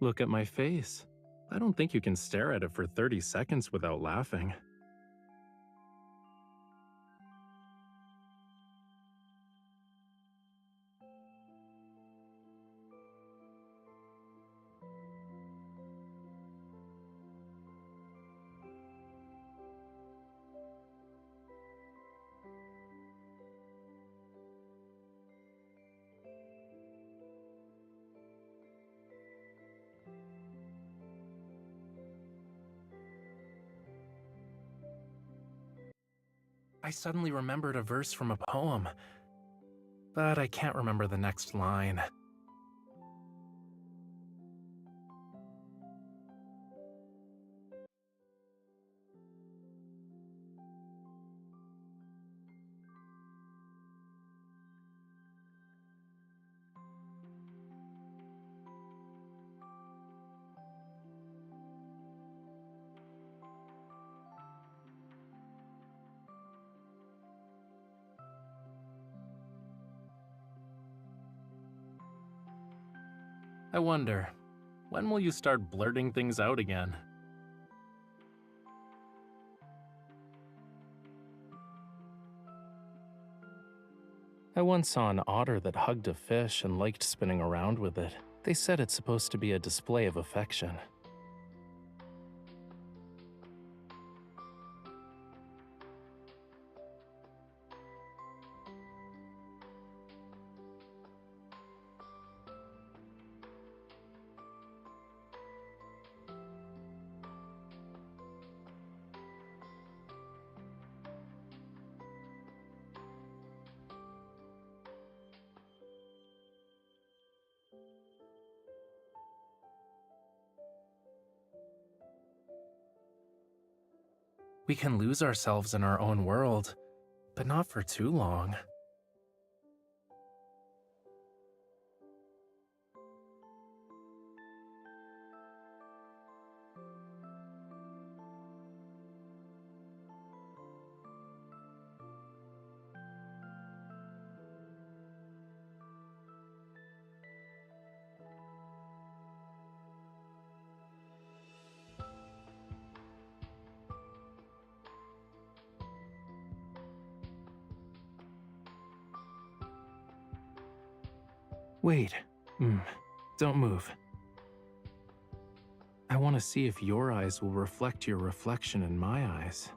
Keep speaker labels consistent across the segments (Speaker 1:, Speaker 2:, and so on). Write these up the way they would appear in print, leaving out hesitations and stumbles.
Speaker 1: Look at my face. I don't think you can stare at it for 30 seconds without laughing. I suddenly remembered a verse from a poem, but I can't remember the next line. I wonder, when will you start blurting things out again? I once saw an otter that hugged a fish and liked spinning around with it. They said it's supposed to be a display of affection. We can lose ourselves in our own world, but not for too long. Wait, don't move. I want to see if your eyes will reflect your reflection in my eyes.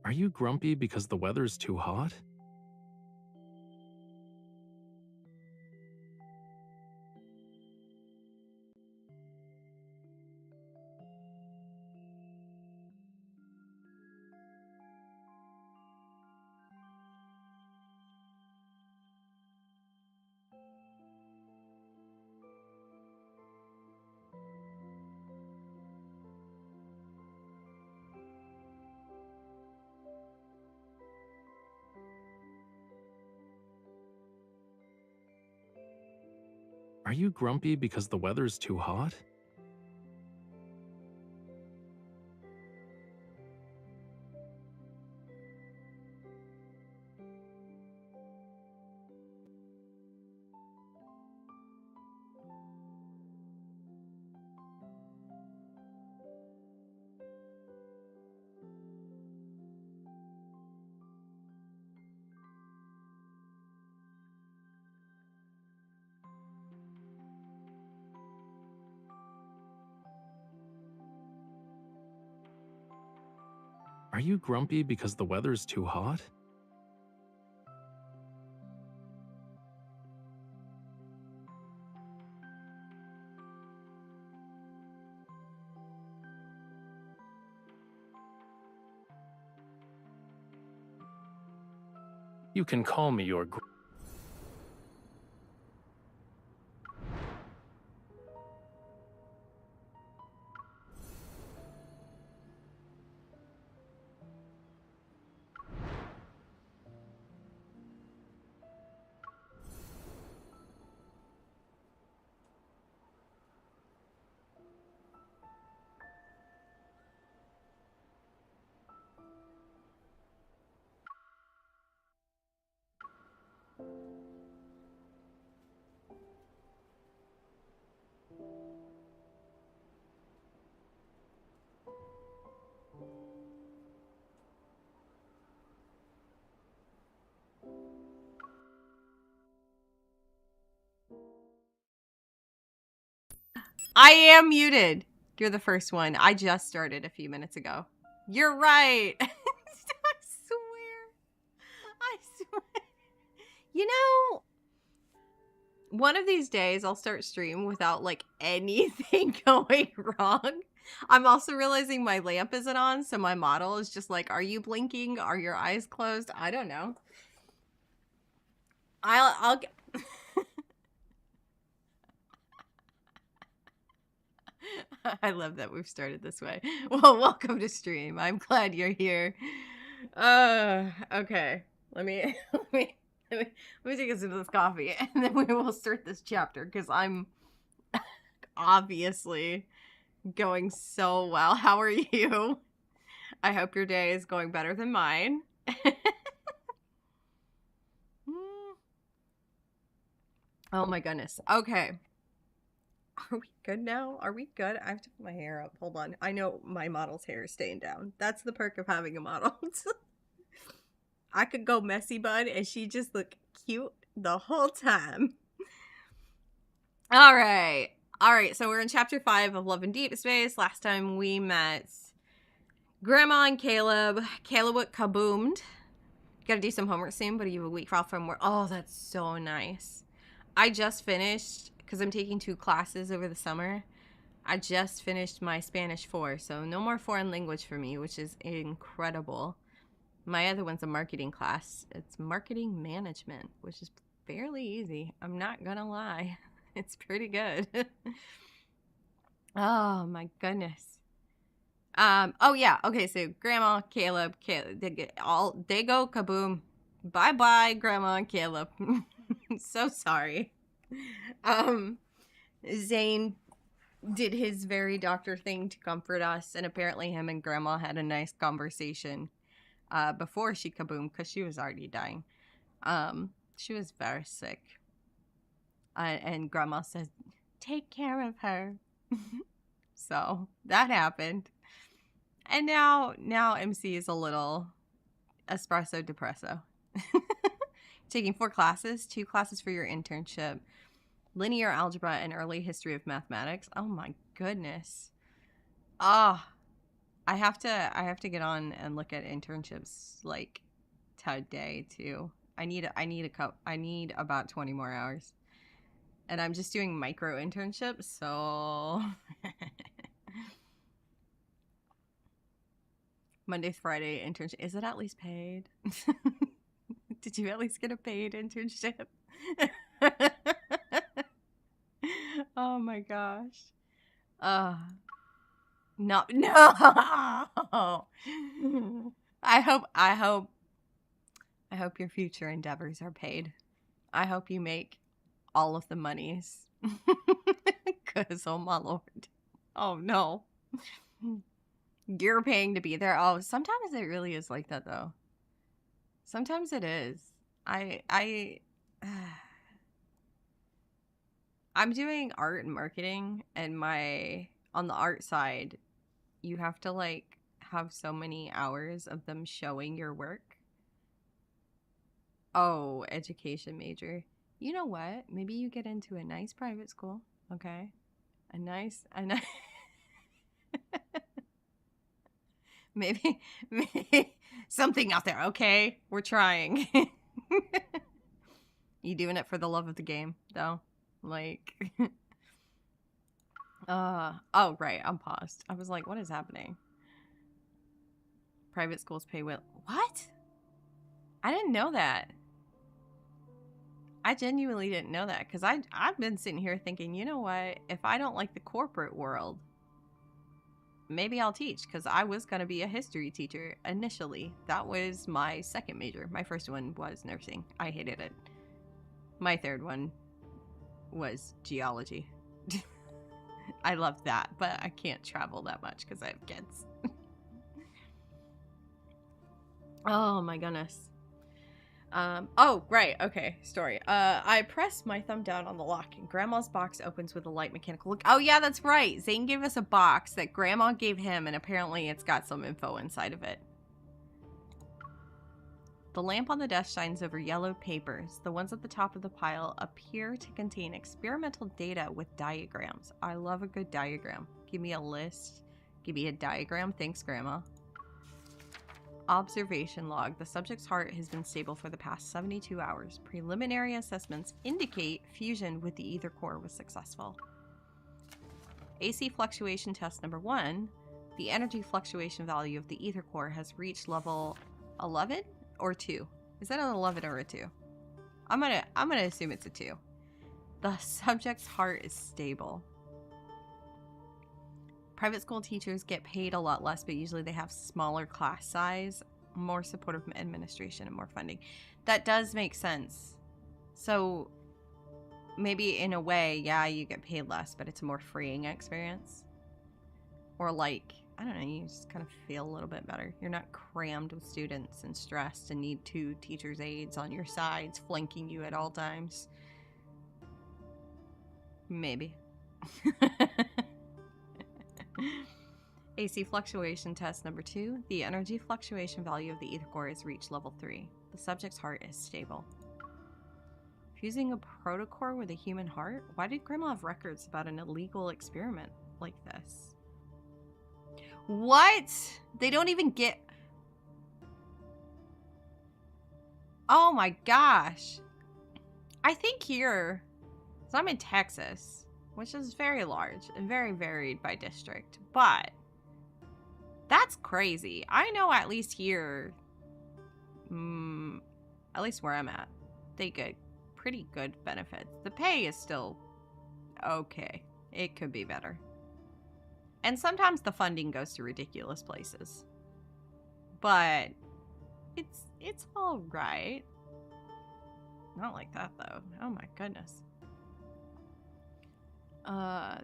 Speaker 1: Are you grumpy because the weather's too hot? Are you grumpy because the weather's too hot? Are you grumpy because the weather's too hot? You can call me your
Speaker 2: I am muted. You're the first one. I just started a few minutes ago. You're right. I swear. I swear. You know, one of these days I'll start stream without like anything going wrong. I'm also realizing my lamp isn't on, so my model is just like, are you blinking? Are your eyes closed? I don't know. I'll I love that we've started this way. Well, welcome to stream. I'm glad you're here. Okay. Let me take a sip of this coffee, and then we will start this chapter, because I'm obviously going so well. How are you? I hope your day is going better than mine. Oh my goodness. Okay. Are we good now? Are we good? I have to put my hair up. Hold on. I know my model's hair is staying down. That's the perk of having a model. I could go messy bun and she just look cute the whole time. All right. So we're in chapter 5 of Love and Deepspace. Last time we met Grandma and Caleb. Caleb kaboomed. Gotta do some homework soon, but you have a week off from work. Oh, that's so nice. I just finished, because I'm taking 2 classes over the summer. I just finished my Spanish 4, so no more foreign language for me, which is incredible. My other one's a marketing class. It's marketing management, which is fairly easy. I'm not gonna lie. It's pretty good. Oh my goodness. Oh yeah. Okay, so Grandma, Caleb, they go kaboom. Bye-bye, Grandma and Caleb. So sorry. Zane did his very doctor thing to comfort us, and apparently him and Grandma had a nice conversation before she kaboomed, because she was already dying. She was very sick. And Grandma says, take care of her. So that happened. And now MC is a little espresso depresso. Taking 4 classes, 2 classes for your internship, linear algebra and early history of mathematics. Oh my goodness. I have to get on and look at internships like today too. I need about 20 more hours. And I'm just doing micro internships, so Monday, Friday internship. Is it at least paid? Did you at least get a paid internship? Oh my gosh. No. I hope your future endeavors are paid. I hope you make all of the monies. Cause oh my lord. Oh no. You're paying to be there. Oh, sometimes it really is like that though. Sometimes it is. I'm doing art and marketing, and on the art side, you have to like have so many hours of them showing your work. Oh, education major. You know what? Maybe you get into a nice private school, okay? A nice maybe something out there, okay? We're trying. You doing it for the love of the game, though? Like, oh, right, I'm paused. I was like, what is happening? Private schools pay well. What? I didn't know that. I genuinely didn't know that, because I've been sitting here thinking, you know what? If I don't like the corporate world, maybe I'll teach, because I was going to be a history teacher initially. That was my second major. My first one was nursing. I hated it. My third one was geology. I love that, but I can't travel that much because I have kids. Oh my goodness. Oh, right. Okay. Story. I press my thumb down on the lock and Grandma's box opens with a light mechanical look. Oh yeah, that's right. Zane gave us a box that Grandma gave him, and apparently it's got some info inside of it. The lamp on the desk shines over yellow papers. The ones at the top of the pile appear to contain experimental data with diagrams. I love a good diagram. Give me a list. Give me a diagram. Thanks, Grandma. Observation log. The subject's heart has been stable for the past 72 hours. Preliminary assessments indicate fusion with the ether core was successful. AC fluctuation test number 1. The energy fluctuation value of the ether core has reached level 11 or 2. Is that an 11 or a 2? I'm gonna assume it's a 2. The subject's heart is stable. Private school teachers get paid a lot less, but usually they have smaller class size, more supportive administration, and more funding. That does make sense. So maybe in a way, yeah, you get paid less, but it's a more freeing experience. Or like, I don't know, you just kind of feel a little bit better. You're not crammed with students and stressed and need 2 teachers' aides on your sides flanking you at all times. Maybe. AC fluctuation test number 2. The energy fluctuation value of the ether core has reached level 3. The subject's heart is stable. Fusing a protocore with a human heart? Why did Grandma have records about an illegal experiment like this? What? They don't even get... Oh my gosh. I think here... So I'm in Texas, which is very large and very varied by district, but that's crazy. I know at least here, at least where I'm at, they get pretty good benefits. The pay is still okay. It could be better. And sometimes the funding goes to ridiculous places. But it's all right. Not like that though. Oh my goodness. I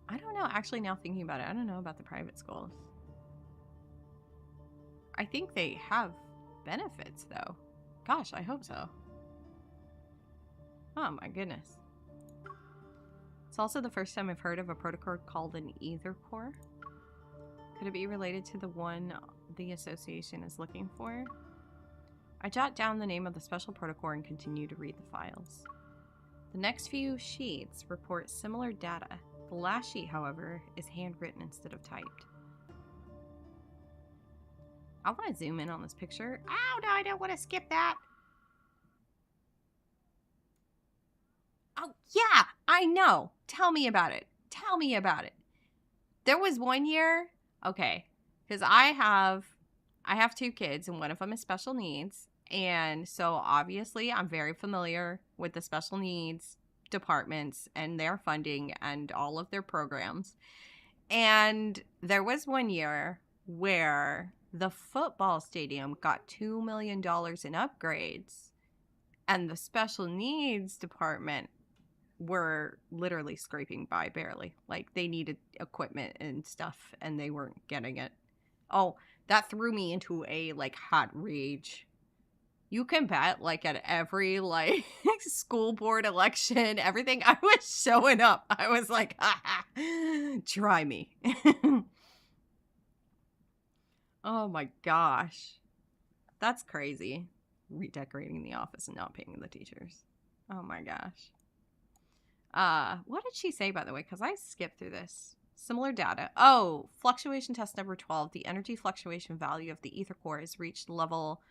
Speaker 2: don't know. Actually, now thinking about it, I don't know about the private schools. I think they have benefits, though. Gosh, I hope so. Oh, my goodness. It's also the first time I've heard of a protocol called an ether core. Could it be related to the one the association is looking for? I jot down the name of the special protocol and continue to read the files. The next few sheets report similar data. The last sheet, however, is handwritten instead of typed. I want to zoom in on this picture. Oh, no, I don't want to skip that. Oh, yeah, I know. Tell me about it. Tell me about it. There was one year, okay, because I have 2 kids, and one of them is special needs. And so obviously I'm very familiar with the special needs departments and their funding and all of their programs. And there was one year where the football stadium got $2 million in upgrades, and the special needs department were literally scraping by barely. Like, they needed equipment and stuff, and they weren't getting it. Oh, that threw me into a, like, hot rage. You can bet, like, at every, like, school board election, everything, I was showing up. I was like, ha, try me. Oh my gosh. That's crazy. Redecorating the office and not paying the teachers. Oh my gosh. What did she say, by the way? Because I skipped through this. Similar data. Oh, fluctuation test number 12. The energy fluctuation value of the ether core has reached level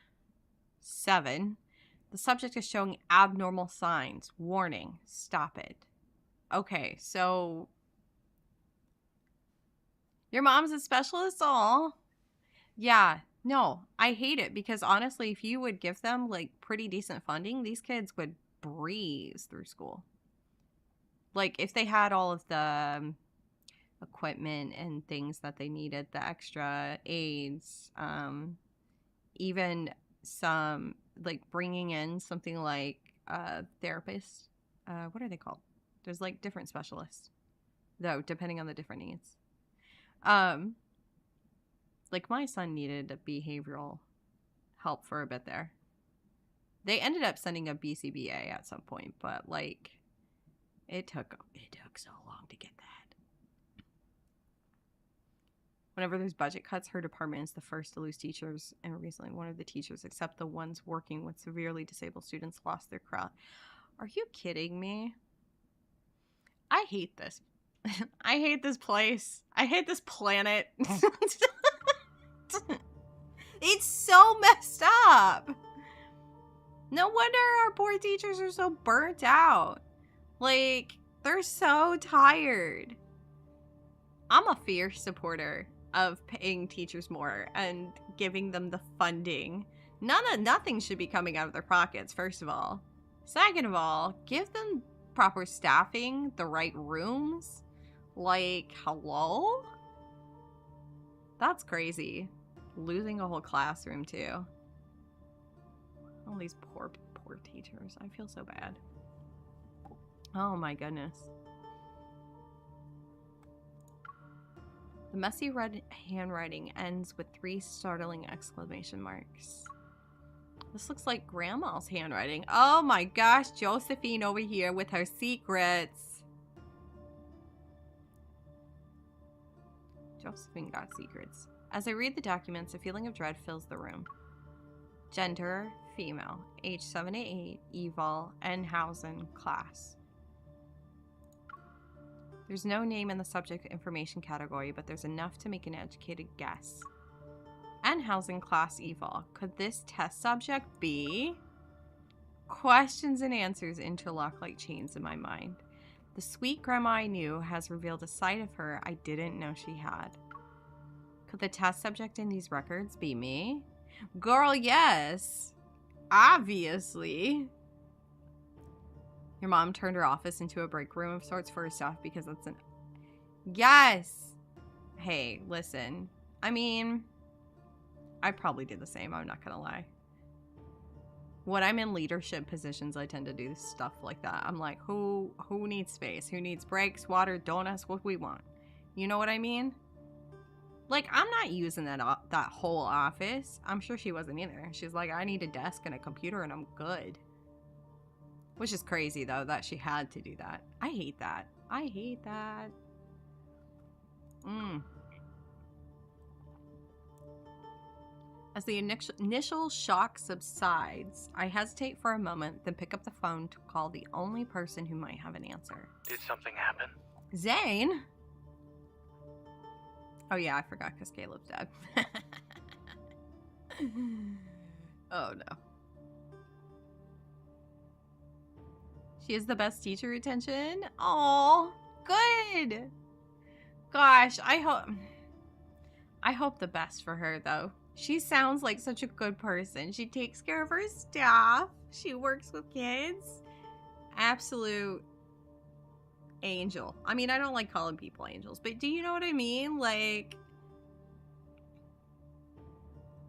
Speaker 2: 7. The subject is showing abnormal signs. Warning. Stop it. Okay, so your mom's a specialist? Aw. Yeah, no, I hate it because honestly, if you would give them like pretty decent funding, these kids would breeze through school. Like if they had all of the equipment and things that they needed, the extra aids, even some like bringing in something like a therapist. What are they called? There's like different specialists, though, depending on the different needs. Like my son needed a behavioral help for a bit there. They ended up sending a BCBA at some point, but like it took so long to get that. Whenever there's budget cuts, her department is the first to lose teachers, and recently one of the teachers, except the ones working with severely disabled students, lost their crowd. Are you kidding me? I hate this. I hate this place. I hate this planet. It's so messed up. No wonder our poor teachers are so burnt out. Like, they're so tired. I'm a fierce supporter of paying teachers more and giving them the funding. Nothing should be coming out of their pockets, first of all. Second of all, give them proper staffing, the right rooms. Like, hello? That's crazy. Losing a whole classroom, too. All these poor teachers. I feel so bad. Oh my goodness. The messy red handwriting ends with 3 startling exclamation marks. This looks like Grandma's handwriting. Oh my gosh, Josephine over here with her secrets. Josephine got secrets. As I read the documents, a feeling of dread fills the room. Gender, female, age 7 to 8, eval, Enhausen, class. There's no name in the subject information category, but there's enough to make an educated guess. Enhausen class eval. Could this test subject be? Questions and answers interlock like chains in my mind. The sweet grandma I knew has revealed a side of her I didn't know she had. Could the test subject in these records be me? Girl, yes. Obviously. Your mom turned her office into a break room of sorts for her staff because that's an... Yes. Hey, listen. I mean, I probably did the same. I'm not going to lie. When I'm in leadership positions, I tend to do stuff like that. I'm like, who needs space? Who needs breaks, water, donuts? What we want? You know what I mean? Like, I'm not using that whole office. I'm sure she wasn't either. She's like, I need a desk and a computer and I'm good. Which is crazy, though, that she had to do that. I hate that. I hate that. As the initial shock subsides, I hesitate for a moment, then pick up the phone to call the only person who might have an answer.
Speaker 3: Did something happen?
Speaker 2: Zane? Oh yeah, I forgot because Caleb's dead. Oh no. She has the best teacher retention. Oh, good. Gosh, I hope the best for her though. She sounds like such a good person. She takes care of her staff. She works with kids. Absolute angel. I mean, I don't like calling people angels, but do you know what I mean? Like,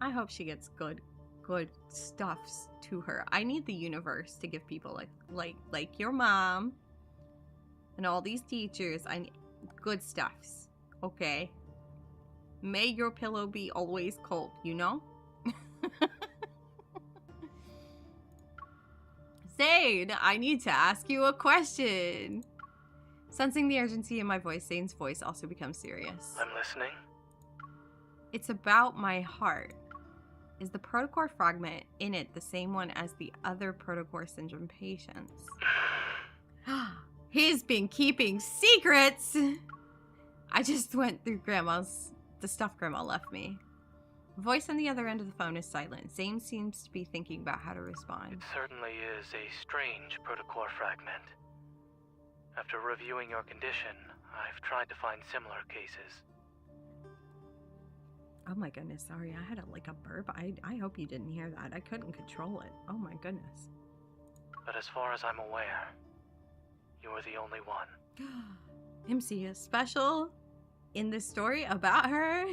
Speaker 2: I hope she gets good stuffs to her. I need the universe to give people like your mom and all these teachers. I need good stuffs. Okay. May your pillow be always cold, you know? Zane, I need to ask you a question. Sensing the urgency in my voice, Zane's voice also becomes serious.
Speaker 3: I'm listening.
Speaker 2: It's about my heart. Is the protocore fragment in it the same one as the other protocore syndrome patients? He's been keeping secrets! I just went through the stuff Grandma left me. The voice on the other end of the phone is silent. Zane seems to be thinking about how to respond.
Speaker 3: It certainly is a strange protocore fragment. After reviewing your condition, I've tried to find similar cases.
Speaker 2: Oh my goodness, sorry, I had a burp. I hope you didn't hear that. I couldn't control it. Oh my goodness.
Speaker 3: But as far as I'm aware, you are the only one.
Speaker 2: MC is special in this story about her?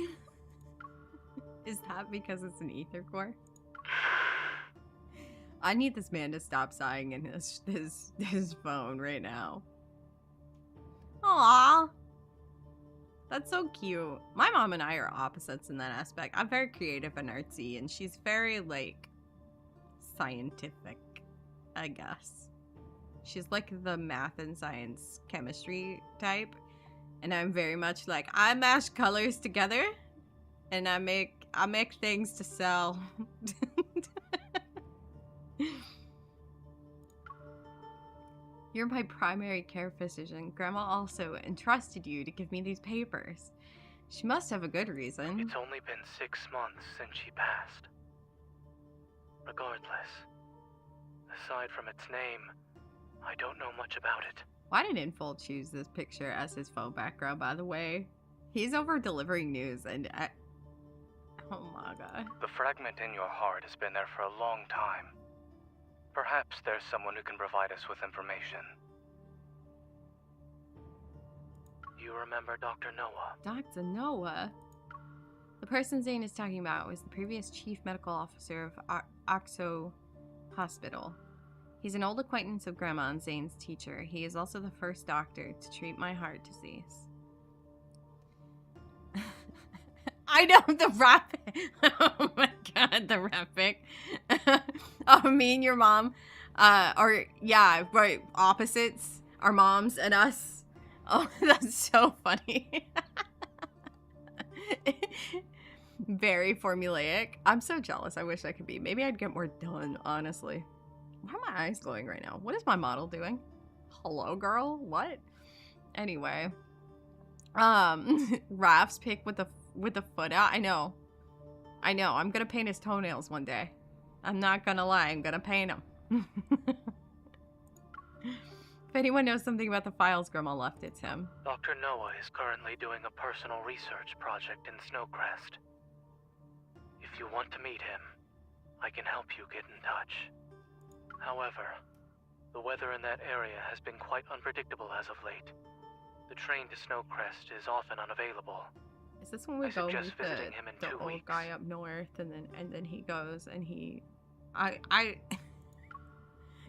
Speaker 2: Is that because it's an ether core? I need this man to stop sighing in his phone right now. Aww. That's so cute. My mom and I are opposites in that aspect. I'm very creative and artsy, and she's very, like, scientific, I guess. She's like the math and science chemistry type, And I'm very much like, I mash colors together and I make things to sell. You're my primary care physician. Grandma also entrusted you to give me these papers. She must have a good reason.
Speaker 3: It's only been 6 months since she passed. Regardless, aside from its name, I don't know much about it.
Speaker 2: Why did Infol choose this picture as his phone background, by the way? He's over delivering news and oh my god.
Speaker 3: The fragment in your heart has been there for a long time. Perhaps there's someone who can provide us with information. You remember Dr. Noah?
Speaker 2: Dr. Noah? The person Zane is talking about was the previous chief medical officer of Oxo Hospital. He's an old acquaintance of Grandma and Zane's teacher. He is also the first doctor to treat my heart disease. I know the rap. Oh my god, the rappic. Oh, me and your mom. Or yeah, right. Opposites. Our moms and us. Oh, that's so funny. Very formulaic. I'm so jealous. I wish I could be. Maybe I'd get more done, honestly. Why are my eyes glowing right now? What is my model doing? Hello, girl? What? Anyway. Raph's pick with the foot out. I know. I'm gonna paint his toenails one day. I'm not gonna lie. I'm gonna paint them. If anyone knows something about the files Grandma left, it's him.
Speaker 3: Dr. Noah is currently doing a personal research project in Snowcrest. If you want to meet him, I can help you get in touch. However, the weather in that area has been quite unpredictable as of late. The train to Snowcrest is often unavailable.
Speaker 2: Is this when we
Speaker 3: I
Speaker 2: go meet
Speaker 3: suggest visiting him in
Speaker 2: the
Speaker 3: 2
Speaker 2: old
Speaker 3: weeks.
Speaker 2: guy up north, and then he goes and he,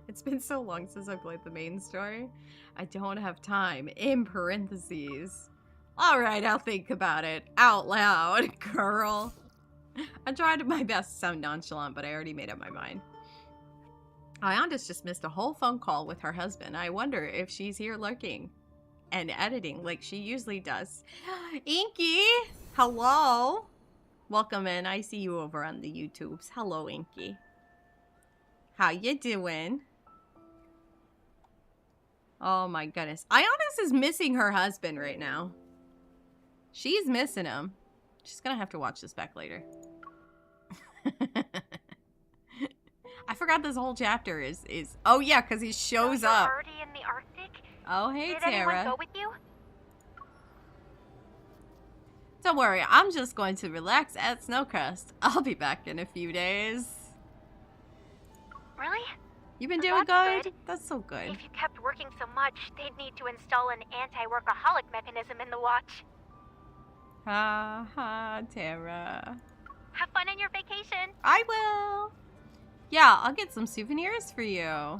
Speaker 2: It's been so long since I played the main story. I don't have time. In parentheses. All right, I'll think about it out loud, girl. I tried my best to sound nonchalant, but I already made up my mind. Ionda's just missed a whole phone call with her husband. I wonder if she's here lurking and editing like she usually does. Inky! Hello! Welcome in. I see you over on the YouTubes. Hello, Inky. How you doing? Oh my goodness. Ionis is missing her husband right now. She's missing him. She's gonna have to watch this back later. I forgot this whole chapter is oh yeah, because he shows up.
Speaker 4: Already in the Arctic?
Speaker 2: Oh hey,
Speaker 4: Did
Speaker 2: Tara.
Speaker 4: anyone go with you?
Speaker 2: Don't worry, I'm just going to relax at Snowcrest. I'll be back in a few days.
Speaker 4: Really?
Speaker 2: You been doing
Speaker 4: That's
Speaker 2: good?
Speaker 4: good.
Speaker 2: That's so good.
Speaker 4: If you kept working so much, they'd need to install an anti-workaholic mechanism in the watch.
Speaker 2: Ha ha, Tara.
Speaker 4: Have fun on your vacation.
Speaker 2: I will. Yeah, I'll get some souvenirs for you.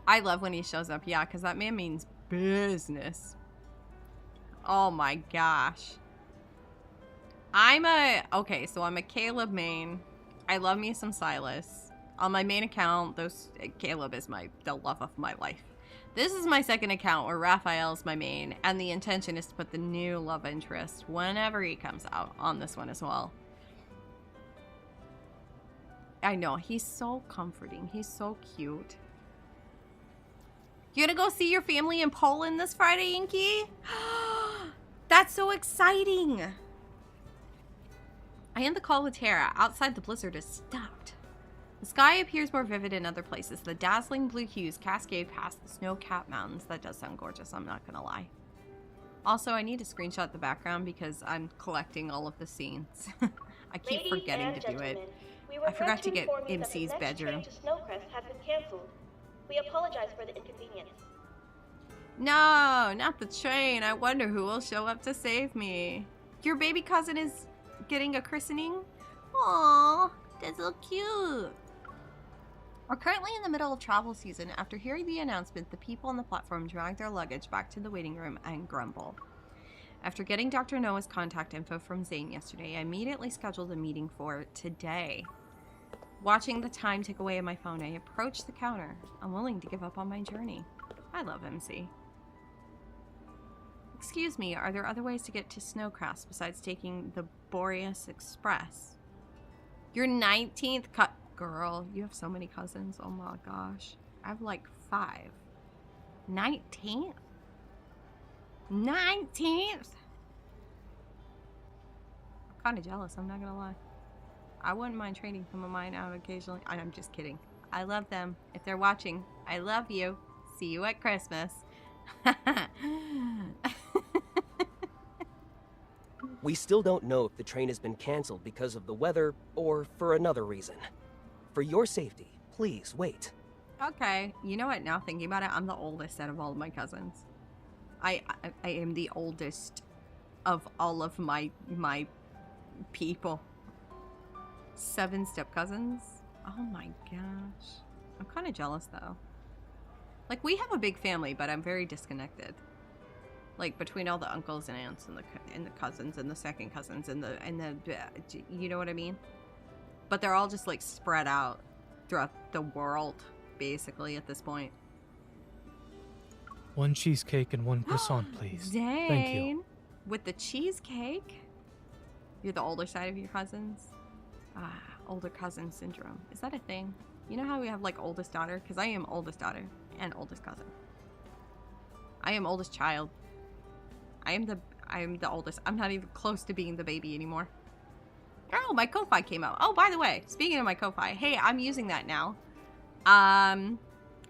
Speaker 2: I love when he shows up, yeah, because that man means business. Oh my gosh. Okay, so I'm a Caleb main. I love me some Silas. On my main account, Caleb is the love of my life. This is my second account where Raphael's my main, and the intention is to put the new love interest whenever he comes out on this one as well. I know, he's so comforting. He's so cute. You gonna go see your family in Poland this Friday, Inky? That's so exciting! I end the call with Tara. Outside, the blizzard has stopped. The sky appears more vivid in other places. The dazzling blue hues cascade past the snow-capped mountains. That does sound gorgeous, I'm not gonna lie. Also, I need to screenshot the background because I'm collecting all of the scenes. I keep forgetting to do it. I forgot to get MC's bedroom.
Speaker 5: To Snowcrest has been canceled. We apologize for the inconvenience.
Speaker 2: No, not the train. I wonder who will show up to save me. Your baby cousin is getting a christening? Aww, that's so cute. We're currently in the middle of travel season. After hearing the announcement, the people on the platform drag their luggage back to the waiting room and grumble. After getting Dr. Noah's contact info from Zane yesterday, I immediately scheduled a meeting for today. Watching the time tick away on my phone, I approach the counter. I'm willing to give up on my journey. I love MC. Excuse me, are there other ways to get to Snowcrest besides taking the Boreas Express? Your 19th girl, you have so many cousins. Oh my gosh. I have like 5. 19th? 19th? I'm kind of jealous, I'm not gonna lie. I wouldn't mind trading some of mine out occasionally. I'm just kidding. I love them. If they're watching, I love you. See you at Christmas.
Speaker 6: We still don't know if the train has been canceled because of the weather or for another reason. For your safety, please wait.
Speaker 2: Okay, you know what, now thinking about it, I'm the oldest out of all of my cousins. I am the oldest of all of my people. 7 step cousins. Oh my gosh. I'm kind of jealous though. Like, we have a big family, but I'm very disconnected. Like, between all the uncles and aunts and the cousins and the second cousins and the you know what I mean? But they're all just like spread out throughout the world, basically, at this point.
Speaker 7: 1 cheesecake and 1 croissant, please.
Speaker 2: Dang.
Speaker 7: Thank you.
Speaker 2: With the cheesecake? You're the older side of your cousins? Ah, older cousin syndrome. Is that a thing? You know how we have like oldest daughter? Because I am oldest daughter and oldest cousin. I am oldest child. I am the oldest. I'm not even close to being the baby anymore. Oh, my Ko-Fi came out. Oh, by the way, speaking of my Ko-Fi, hey, I'm using that now. I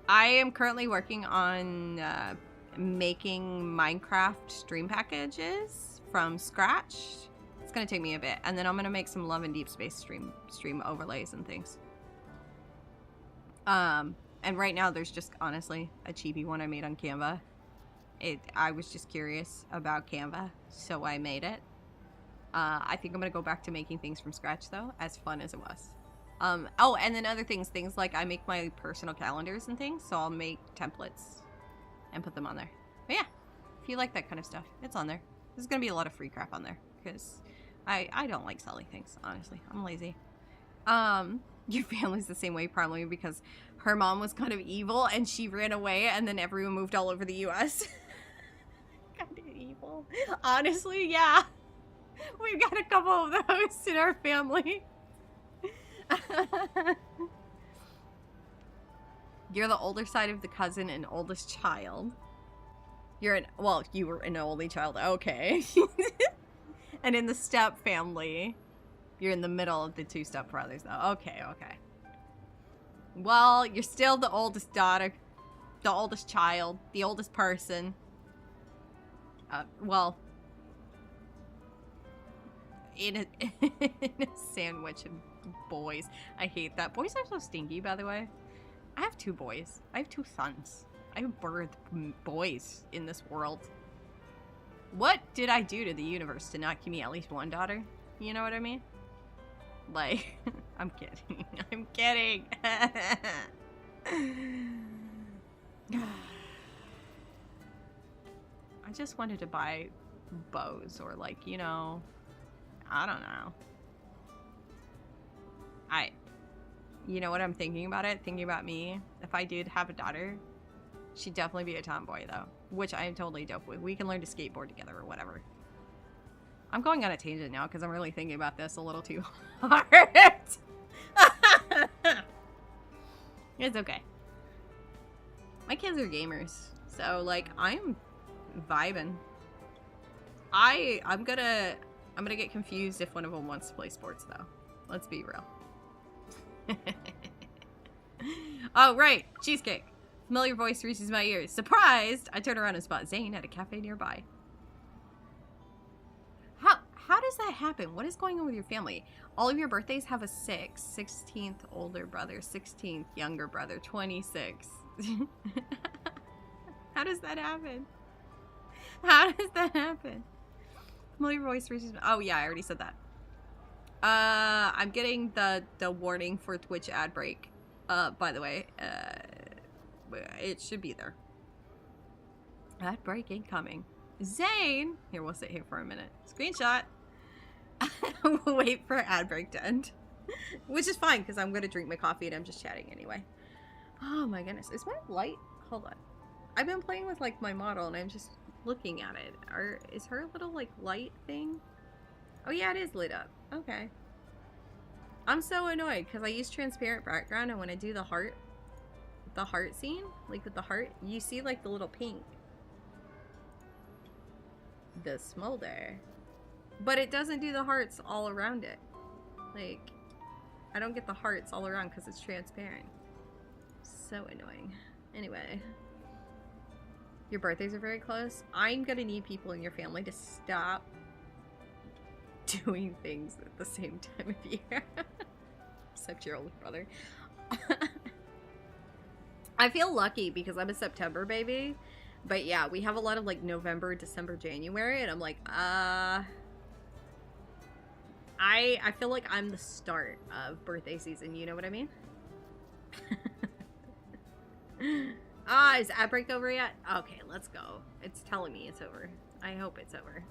Speaker 2: am currently working on making Minecraft stream packages from scratch. It's gonna take me a bit, and then I'm gonna make some Love and Deepspace stream overlays and things. And right now there's just honestly a cheapy one I made on Canva. I was just curious about Canva, so I made it. I think I'm gonna go back to making things from scratch though, as fun as it was. Oh, and then other things like I make my personal calendars and things, so I'll make templates and put them on there. But yeah, if you like that kind of stuff, it's on there. There's gonna be a lot of free crap on there, because I don't like selling things, honestly. I'm lazy. Your family's the same way, probably because her mom was kind of evil and she ran away and then everyone moved all over the US. Kind of evil. Honestly, yeah. We've got a couple of those in our family. You're the older side of the cousin and oldest child. You were an only child. Okay. And in the step family, you're in the middle of the 2 step brothers, though. Okay, okay. Well, you're still the oldest daughter, the oldest child, the oldest person. Well, in a sandwich of boys. I hate that. Boys are so stinky, by the way. I have 2 boys. I have 2 sons. I have birthed boys in this world. What did I do to the universe to not give me at least 1 daughter? You know what I mean? Like, I'm kidding. I'm kidding. I just wanted to buy bows or like, you know, I don't know. You know what I'm thinking about it? Thinking about me. If I did have a daughter, she'd definitely be a tomboy though, which I am totally dope with. We can learn to skateboard together or whatever. I'm going on a tangent now because I'm really thinking about this a little too hard. It's okay. My kids are gamers, so like I'm vibing. I'm gonna get confused if one of them wants to play sports though. Let's be real. Oh right, cheesecake. Familiar voice reaches my ears. Surprised! I turn around and spot Zane at a cafe nearby. How does that happen? What is going on with your family? All of your birthdays have a 6. 16th older brother, 16th younger brother, 26. How does that happen? How does that happen? Familiar voice reaches. Oh yeah, I already said that. I'm getting the warning for Twitch ad break. By the way, it should be there. Ad break incoming. Zane! Here, we'll sit here for a minute. Screenshot. We'll wait for ad break to end. Which is fine, because I'm going to drink my coffee and I'm just chatting anyway. Oh my goodness. Is my light? Hold on. I've been playing with, like, my model and I'm just looking at it. Is her little, like, light thing? Oh, yeah, it is lit up. Okay. I'm so annoyed because I use transparent background, and when I do the heart scene, like with the heart, you see, like, the little pink. The smolder. But it doesn't do the hearts all around it. Like, I don't get the hearts all around because it's transparent. So annoying. Anyway. Your birthdays are very close. I'm gonna need people in your family to stop doing things at the same time of year. Except your older brother. I feel lucky because I'm a September baby. But yeah, we have a lot of like November, December, January, and I'm like, I feel like I'm the start of birthday season, you know what I mean? Is ad break over yet? Okay, let's go. It's telling me it's over. I hope it's over.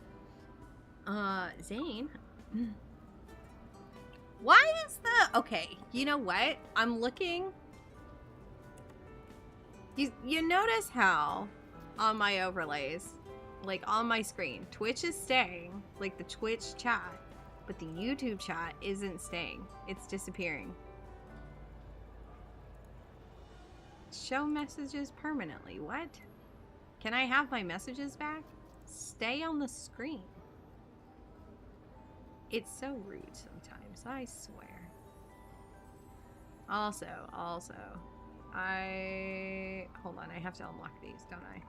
Speaker 2: Zane? Why is the... Okay, you know what? I'm looking... You notice how on my overlays, like on my screen, Twitch is staying, like the Twitch chat, but the YouTube chat isn't staying. It's disappearing. Show messages permanently. What? Can I have my messages back? Stay on the screen. It's so rude sometimes, I swear. Also, hold on, I have to unlock these, don't I?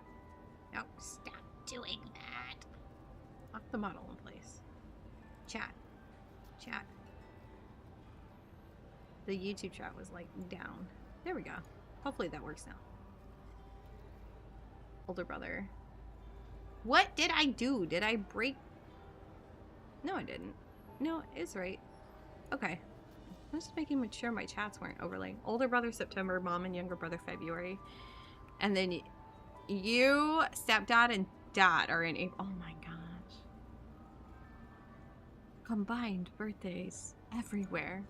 Speaker 2: No, stop doing that. Lock the model in place. Chat. The YouTube chat was like down. There we go. Hopefully that works now. Older brother. What did I do? Did I break? No, I didn't. No, it's right. Okay. I'm just making sure my chats weren't overlaying. Older brother September, mom and younger brother February. And then you, stepdad, and dad are in April. Oh my gosh. Combined birthdays everywhere.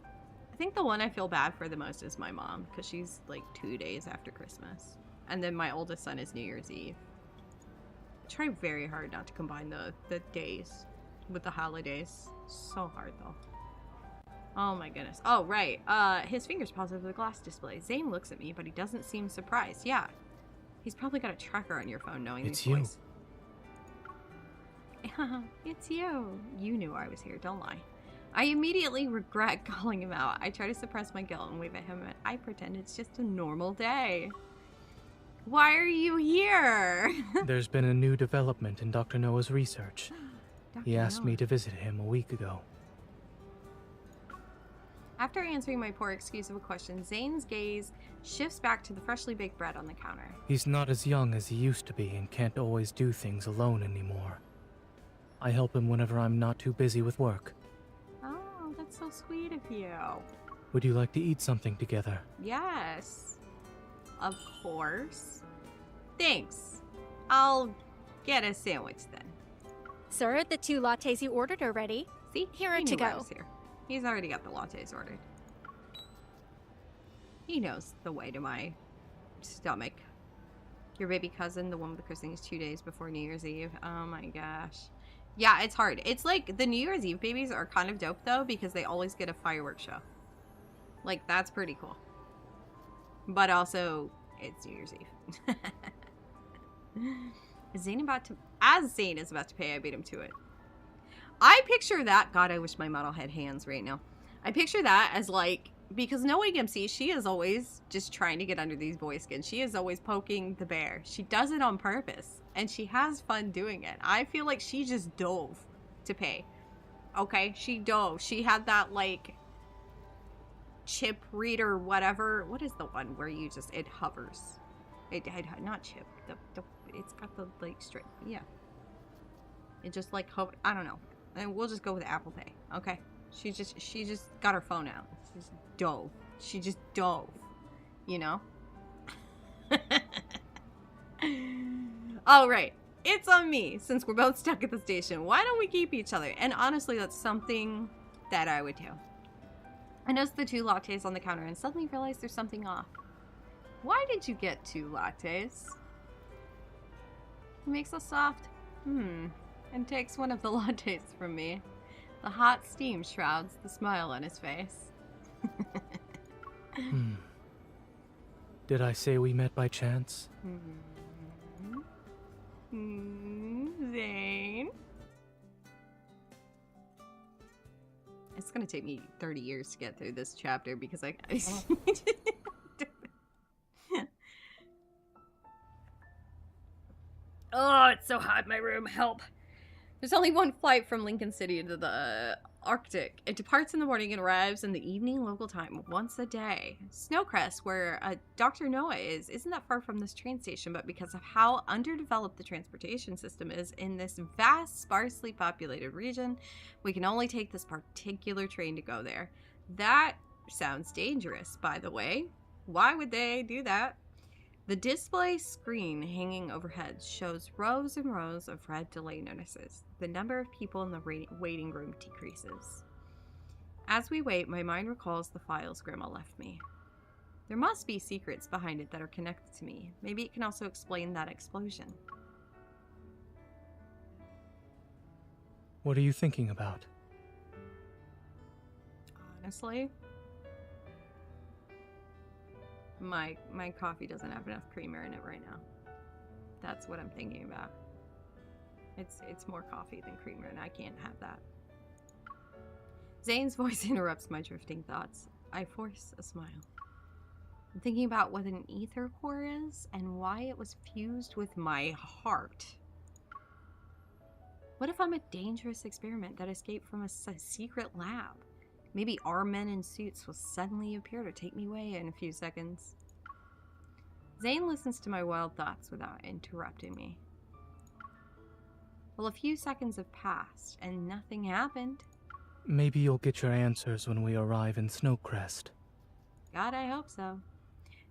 Speaker 2: I think the one I feel bad for the most is my mom, because she's like 2 days after Christmas. And then my oldest son is New Year's Eve. I try very hard not to combine the days with the holidays. So hard though. Oh my goodness. Oh, right. His finger's paused over the glass display. Zane looks at me, but he doesn't seem surprised. Yeah. He's probably got a tracker on your phone knowing
Speaker 7: It's
Speaker 2: these
Speaker 7: you.
Speaker 2: voice. It's you. You knew I was here, don't lie. I immediately regret calling him out. I try to suppress my guilt and wave at him, and I pretend it's just a normal day. Why are you here?
Speaker 7: There's been a new development in Dr. Noah's research. He asked me
Speaker 2: Noah.
Speaker 7: to visit him a week ago.
Speaker 2: After answering my poor excuse of a question, Zane's gaze shifts back to the freshly baked bread on the counter.
Speaker 7: He's not as young as he used to be and can't always do things alone anymore. I help him whenever I'm not too busy with work.
Speaker 2: Oh, that's so sweet of you.
Speaker 7: Would you like to eat something together?
Speaker 2: Yes. Of course. Thanks. I'll get a sandwich then.
Speaker 8: Sir, the 2 lattes you ordered are ready.
Speaker 2: See?
Speaker 8: Here
Speaker 2: He
Speaker 8: to
Speaker 2: knew I
Speaker 8: go.
Speaker 2: was here. He's already got the lattes ordered. He knows the way to my stomach. Your baby cousin, the one with the christening, is 2 days before New Year's Eve. Oh my gosh. Yeah, it's hard. It's like the New Year's Eve babies are kind of dope though because they always get a fireworks show. Like, that's pretty cool. But also, it's New Year's Eve. As Zane is about to pay, I beat him to it. I picture that. God, I wish my model had hands right now. I picture that as like, because knowing MC, she is always just trying to get under these boy skins. She is always poking the bear. She does it on purpose. And she has fun doing it. I feel like she just dove to pay. Okay, she dove. She had that like chip reader, whatever. What is the one where you just, it hovers? It not chip. It's got the like straight. Yeah. It just like hover. I don't know. And we'll just go with Apple Pay. Okay. She just got her phone out. She just dove. She just dove. You know? Oh, right. It's on me, since we're both stuck at the station. Why don't we keep each other? And honestly, that's something that I would do. I noticed the 2 lattes on the counter and suddenly realized there's something off. Why did you get 2 lattes? He makes us soft. And takes one of the lattes from me. The hot steam shrouds the smile on his face.
Speaker 7: Did I say we met by chance?
Speaker 2: Zane? It's gonna take me 30 years to get through this chapter because I Oh, it's so hot in my room. Help. There's only one flight from Lincoln City to the Arctic. It departs in the morning and arrives in the evening local time once a day. Snowcrest, where Dr. Noah is, isn't that far from this train station, but because of how underdeveloped the transportation system is in this vast, sparsely populated region, we can only take this particular train to go there. That sounds dangerous, by the way. Why would they do that? The display screen hanging overhead shows rows and rows of red delay notices. The number of people in the waiting room decreases. As we wait, my mind recalls the files Grandma left me. There must be secrets behind it that are connected to me. Maybe it can also explain that explosion.
Speaker 7: What are you thinking about?
Speaker 2: Honestly, my coffee doesn't have enough creamer in it right now. That's what I'm thinking about. It's more coffee than creamer, and I can't have that. Zane's voice interrupts my drifting thoughts. I force a smile. I'm thinking about what an ether core is and why it was fused with my heart. What if I'm a dangerous experiment that escaped from a secret lab? Maybe our men in suits will suddenly appear to take me away in a few seconds. Zane listens to my wild thoughts without interrupting me. Well, a few seconds have passed, and nothing happened.
Speaker 7: Maybe you'll get your answers when we arrive in Snowcrest.
Speaker 2: God, I hope so.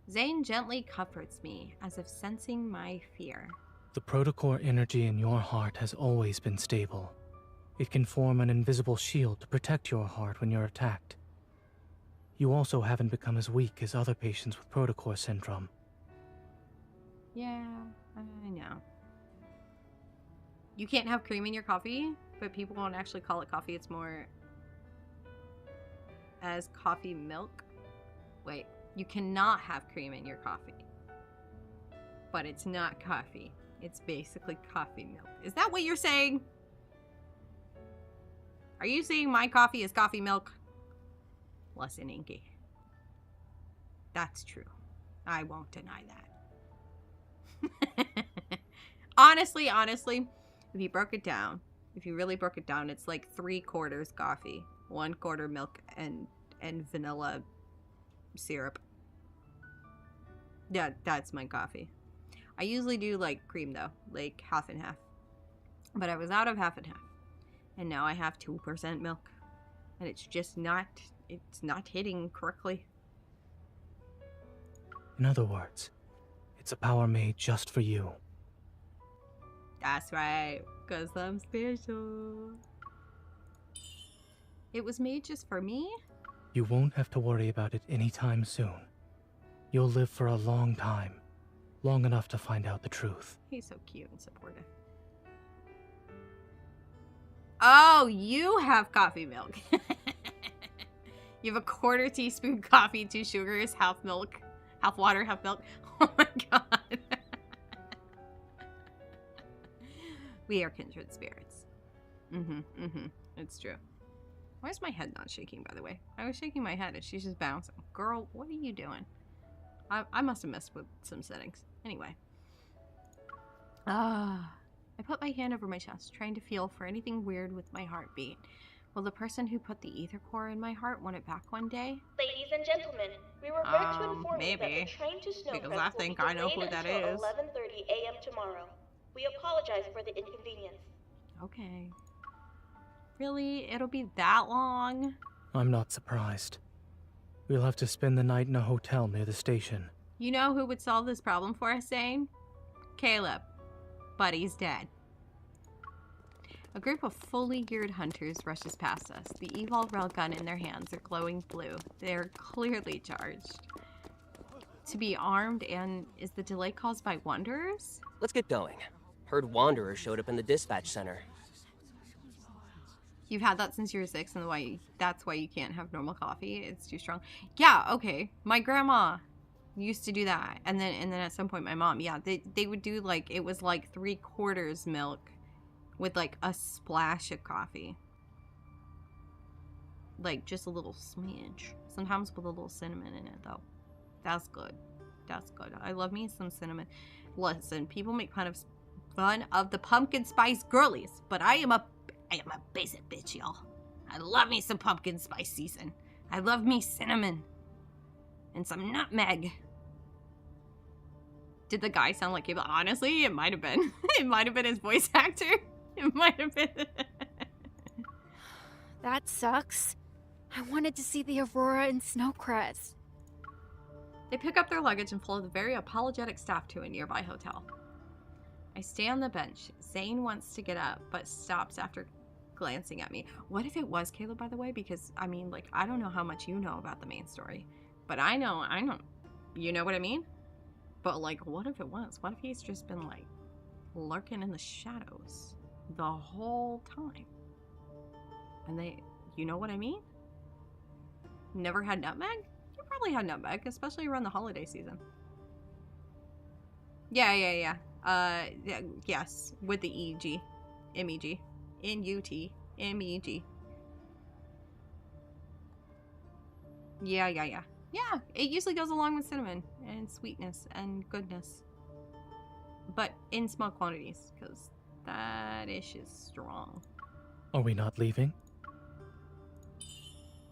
Speaker 2: Zane gently comforts me, as if sensing my fear.
Speaker 7: The protocore energy in your heart has always been stable. It can form an invisible shield to protect your heart when you're attacked. You also haven't become as weak as other patients with protocore syndrome.
Speaker 2: Yeah, I know. You can't have cream in your coffee, but people won't actually call it coffee. It's more as coffee milk. Wait, you cannot have cream in your coffee. But it's not coffee. It's basically coffee milk. Is that what you're saying? Are you saying my coffee is coffee milk? Less than inky. That's true. I won't deny that. Honestly, if you broke it down, if you really broke it down, it's like 3/4 coffee, 1/4 milk, and vanilla syrup. Yeah, that's my coffee. I usually do like cream though, like half and half. But I was out of half and half. And now I have 2% milk. And it's just not hitting correctly.
Speaker 7: In other words, it's a power made just for you.
Speaker 2: That's right, because I'm special. It was made just for me?
Speaker 7: You won't have to worry about it anytime soon. You'll live for a long time. Long enough to find out the truth.
Speaker 2: He's so cute and supportive. Oh, you have coffee milk. You have a 1/4 teaspoon coffee, 2 sugars, half milk, half water, half milk. Oh my god. We are kindred spirits. It's true. Why is my head not shaking, by the way? I was shaking my head and she's just bouncing. Girl, what are you doing? I must have messed with some settings. Anyway. I put my hand over my chest, trying to feel for anything weird with my heartbeat. Will the person who put the ether core in my heart want it back one day?
Speaker 5: Ladies and gentlemen, we regret to inform you that
Speaker 2: maybe.
Speaker 5: the train to Snowcrest
Speaker 2: Because I think I know who that is.
Speaker 5: 11:30 a.m. tomorrow. We apologize for the inconvenience.
Speaker 2: Okay. Really? It'll be that long?
Speaker 7: I'm not surprised. We'll have to spend the night in a hotel near the station.
Speaker 2: You know who would solve this problem for us, Zane? Caleb. But he's dead. A group of fully geared hunters rushes past us. The eVol railgun in their hands are glowing blue. They're clearly charged. To be armed, and is the delay caused by wanderers?
Speaker 6: Let's get going. Heard Wanderer showed up in the dispatch center.
Speaker 2: You've had that since you were 6, and that's why you can't have normal coffee. It's too strong. Yeah, okay. My grandma used to do that, and then at some point my mom, yeah, they would do like, it was like 3/4 milk with like a splash of coffee, like just a little smidge. Sometimes with a little cinnamon in it though. That's good. That's good. I love me some cinnamon. Listen, people make fun of the pumpkin spice girlies, but I am a basic bitch, y'all. I love me some pumpkin spice season. I love me cinnamon. And some nutmeg. Did the guy sound like him? Honestly, it might have been. It might have been his voice actor. It might have been.
Speaker 8: That sucks. I wanted to see the Aurora and Snowcrest.
Speaker 2: They pick up their luggage and follow the very apologetic staff to a nearby hotel. I stay on the bench. Zane wants to get up, but stops after glancing at me. What if it was Caleb, by the way? Because, I mean, like, I don't know how much you know about the main story. But I know, you know what I mean? But, like, what if it was? What if he's just been, like, lurking in the shadows the whole time? And you know what I mean? Never had nutmeg? You probably had nutmeg, especially around the holiday season. Yeah. Yes, with the E-G. M-E-G. N-U-T. M-E-G. Yeah. Yeah, it usually goes along with cinnamon and sweetness and goodness. But in small quantities, because that ish is strong.
Speaker 7: Are we not leaving?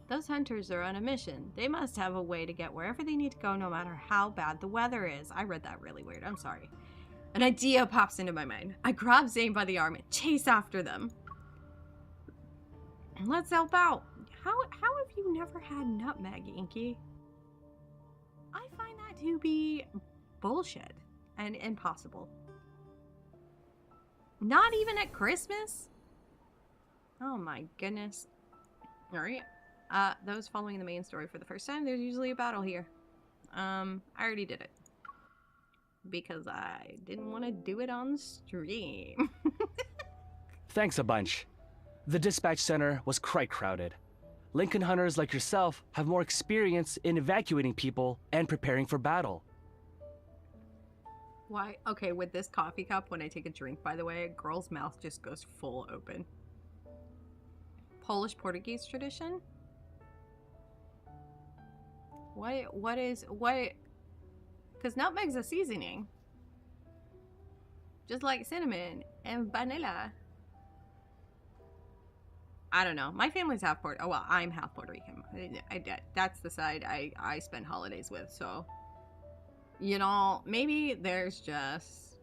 Speaker 2: Those hunters are on a mission. They must have a way to get wherever they need to go, no matter how bad the weather is. I read that really weird. I'm sorry. An idea pops into my mind. I grab Zane by the arm and chase after them. Let's help out. How have you never had nutmeg, Inky? I find that to be bullshit and impossible. Not even at Christmas? Oh my goodness. Alright. Those following the main story for the first time, there's usually a battle here. I already did it. Because I didn't want to do it on stream.
Speaker 9: Thanks a bunch. The dispatch center was quite crowded. Lincoln hunters like yourself have more experience in evacuating people and preparing for battle.
Speaker 2: Why? Okay, with this coffee cup, when I take a drink, by the way, a girl's mouth just goes full open. Polish-Portuguese tradition? What is... Because nutmeg's a seasoning. Just like cinnamon and vanilla. I don't know. My family's half Puerto... Oh, well, I'm half Puerto Rican. That's the side I spend holidays with, so... You know, maybe there's just...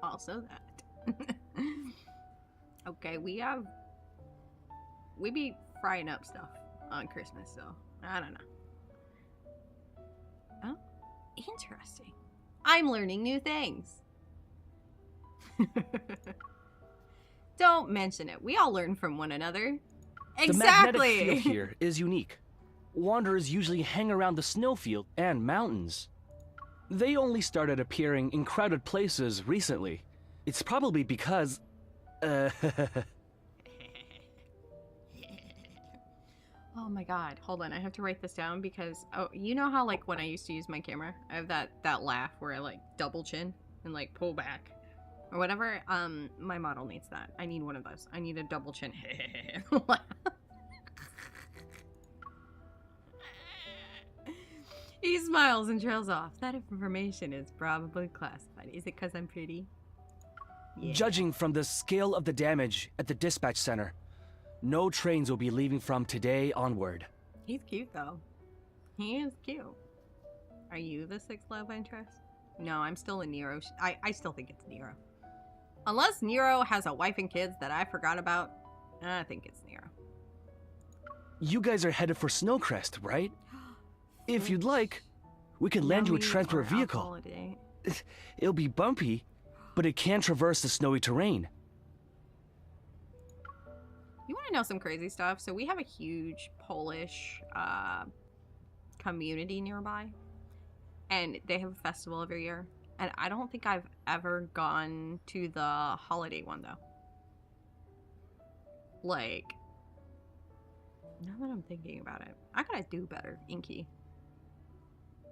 Speaker 2: also that. Okay, we be frying up stuff on Christmas, so I don't know. Oh, interesting. I'm learning new things. Don't mention it. We all learn from one another. Exactly.
Speaker 9: The magnetic field here is unique. Wanderers usually hang around the snowfield and mountains. They only started appearing in crowded places recently. It's probably because...
Speaker 2: Oh my god, hold on, I have to write this down because, oh, you know how, like, when I used to use my camera, I have that laugh where I, like, double chin and, like, pull back or whatever. My model needs that. I need one of those. I need a double chin laugh. He smiles and trails off. That information is probably classified. Is it because I'm pretty? Yeah.
Speaker 9: Judging from the scale of the damage at the dispatch center, no trains will be leaving from today onward.
Speaker 2: He's cute, though. He is cute. Are you the sixth love interest? No, I'm still a Nero. I still think it's Nero. Unless Nero has a wife and kids that I forgot about, I think it's Nero.
Speaker 9: You guys are headed for Snowcrest, right? If you'd like, we can lend you a transport vehicle. It'll be bumpy, but it can traverse the snowy terrain.
Speaker 2: You want to know some crazy stuff? So we have a huge Polish community nearby, and they have a festival every year. And I don't think I've ever gone to the holiday one, though. Like, now that I'm thinking about it, I gotta do better, Inky.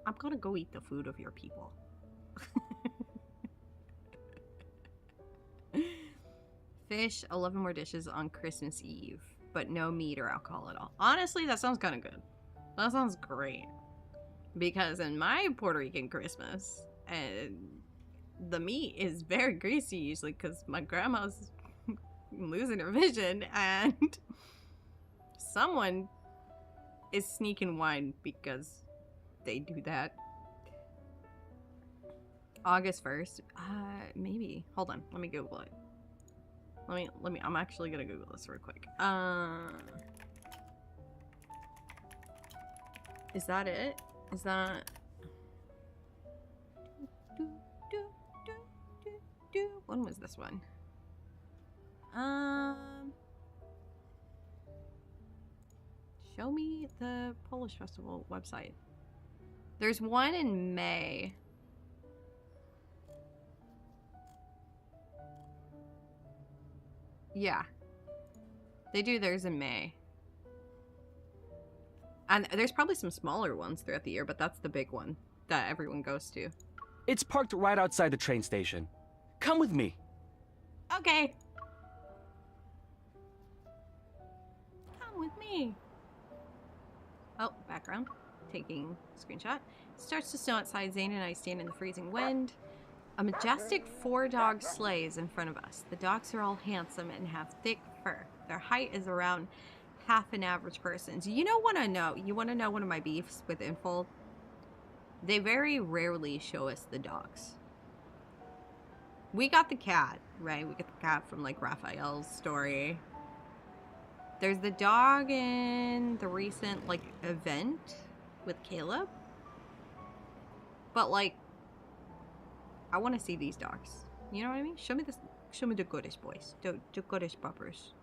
Speaker 2: I'm gonna go eat the food of your people. Fish, 11 more dishes on Christmas Eve, but no meat or alcohol at all. Honestly, that sounds kind of good. That sounds great. Because in my Puerto Rican Christmas, the meat is very greasy usually because my grandma's losing her vision and someone is sneaking wine because they do that. August 1st? Maybe. Hold on. Let me Google it. Let me, I'm actually gonna Google this real quick. Is that it? Is that... When was this one? Show me the Polish Festival website. There's one in May. Yeah. They do theirs in May. And there's probably some smaller ones throughout the year, but that's the big one that everyone goes to.
Speaker 9: It's parked right outside the train station. Come with me.
Speaker 2: Okay. Come with me. Oh, background. Taking screenshot. Starts to snow outside. Zane and I stand in the freezing wind. A majestic 4-dog sleigh is in front of us. The dogs are all handsome and have thick fur. Their height is around half an average person's. You want to know one of my beefs with Infold? They very rarely show us the dogs. We got the cat, right? We get the cat from like Raphael's story. There's the dog in the recent like event with Caleb. But like, I want to see these dogs. You know what I mean? Show me the goodish boys. The goodish puppers.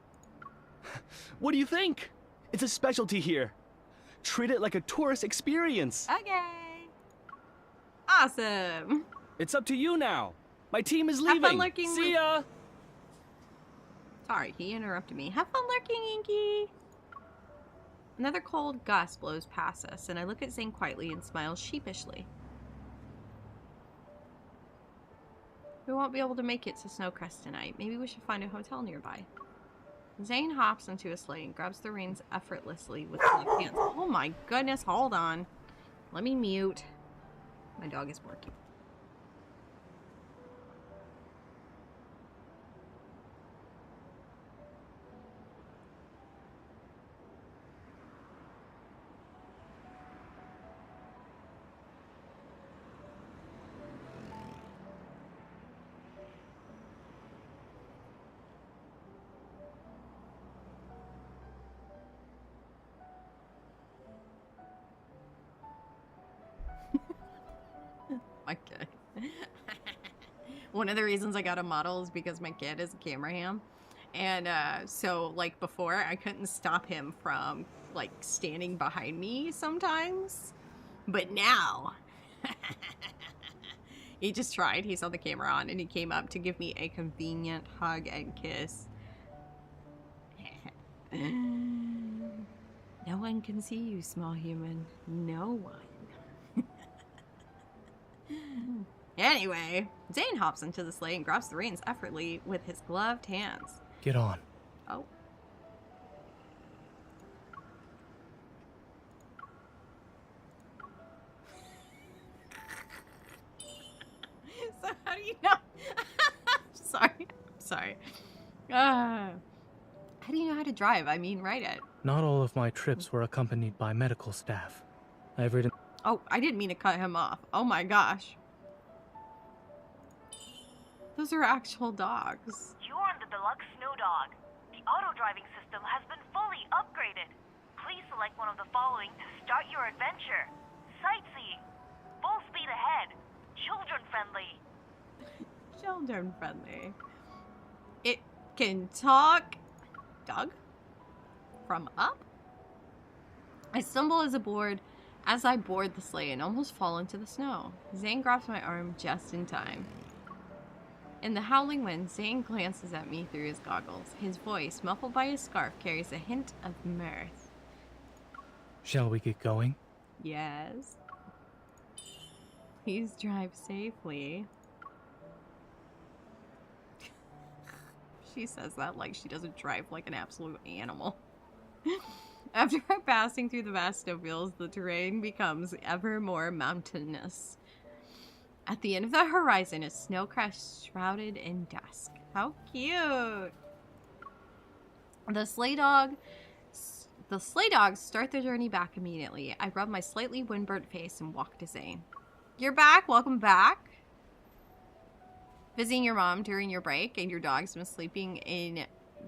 Speaker 9: What do you think? It's a specialty here. Treat it like a tourist experience.
Speaker 2: Okay. Awesome.
Speaker 9: It's up to you now. My team is
Speaker 2: Have
Speaker 9: leaving.
Speaker 2: fun lurking.
Speaker 9: See ya.
Speaker 2: Sorry, he interrupted me. Have fun lurking, Inky. Another cold gust blows past us, and I look at Zane quietly and smile sheepishly. We won't be able to make it to Snowcrest tonight. Maybe we should find a hotel nearby. Zane hops into a sleigh and grabs the reins effortlessly with his left hands. Oh my goodness, hold on. Let me mute. My dog is barking. Okay. One of the reasons I got a model is because my kid is a camera ham. And so like before I couldn't stop him from like standing behind me sometimes. But now he just tried. He saw the camera on and he came up to give me a convenient hug and kiss. No one can see you, small human. No one. Anyway, Zane hops into the sleigh and grabs the reins effortlessly with his gloved hands.
Speaker 7: Get on.
Speaker 2: Oh. So how do you know? Sorry. How do you know how to drive? I mean, ride it.
Speaker 7: Not all of my trips were accompanied by medical staff. I've ridden...
Speaker 2: Oh, I didn't mean to cut him off. Oh my gosh. Those are actual dogs.
Speaker 10: You're on the deluxe snow dog. The auto driving system has been fully upgraded. Please select one of the following to start your adventure. Sightseeing. Full speed ahead. Children friendly.
Speaker 2: Children friendly. It can talk. Doug? From up? I stumble as aboard As I board the sleigh and almost fall into the snow, Zane grabs my arm just in time. In the howling wind, Zane glances at me through his goggles. His voice, muffled by his scarf, carries a hint of mirth.
Speaker 7: Shall we get going?
Speaker 2: Yes. Please drive safely. She says that like she doesn't drive like an absolute animal. After passing through the vast snowfields, the terrain becomes ever more mountainous. At the end of the horizon is Snowcrest shrouded in dusk. How cute! The sleigh dogs start their journey back immediately. I rub my slightly windburnt face and walk to Zane. You're back. Welcome back. Visiting your mom during your break, and your dog's been sleeping in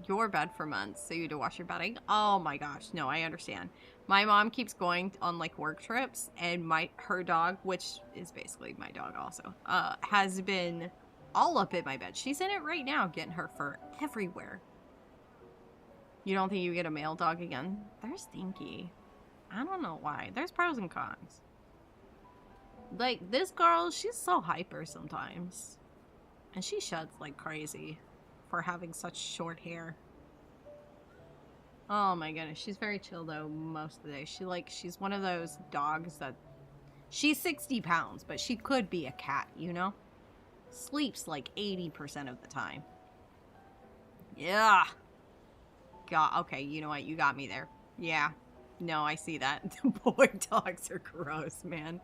Speaker 2: your bed for months, so you had to wash your bedding. Oh my gosh, no, I understand. My mom keeps going on like work trips, and her dog, which is basically my dog also, has been all up in my bed. She's in it right now, getting her fur everywhere. You don't think you get a male dog again? They're stinky. I don't know why. There's pros and cons. Like, this girl, she's so hyper sometimes. And she sheds like crazy for having such short hair. Oh my goodness. She's very chill though most of the day. She's one of those dogs that... She's 60 pounds, but she could be a cat, you know? Sleeps like 80% of the time. Yeah. God, okay, you know what? You got me there. Yeah. No, I see that. The boy dogs are gross, man.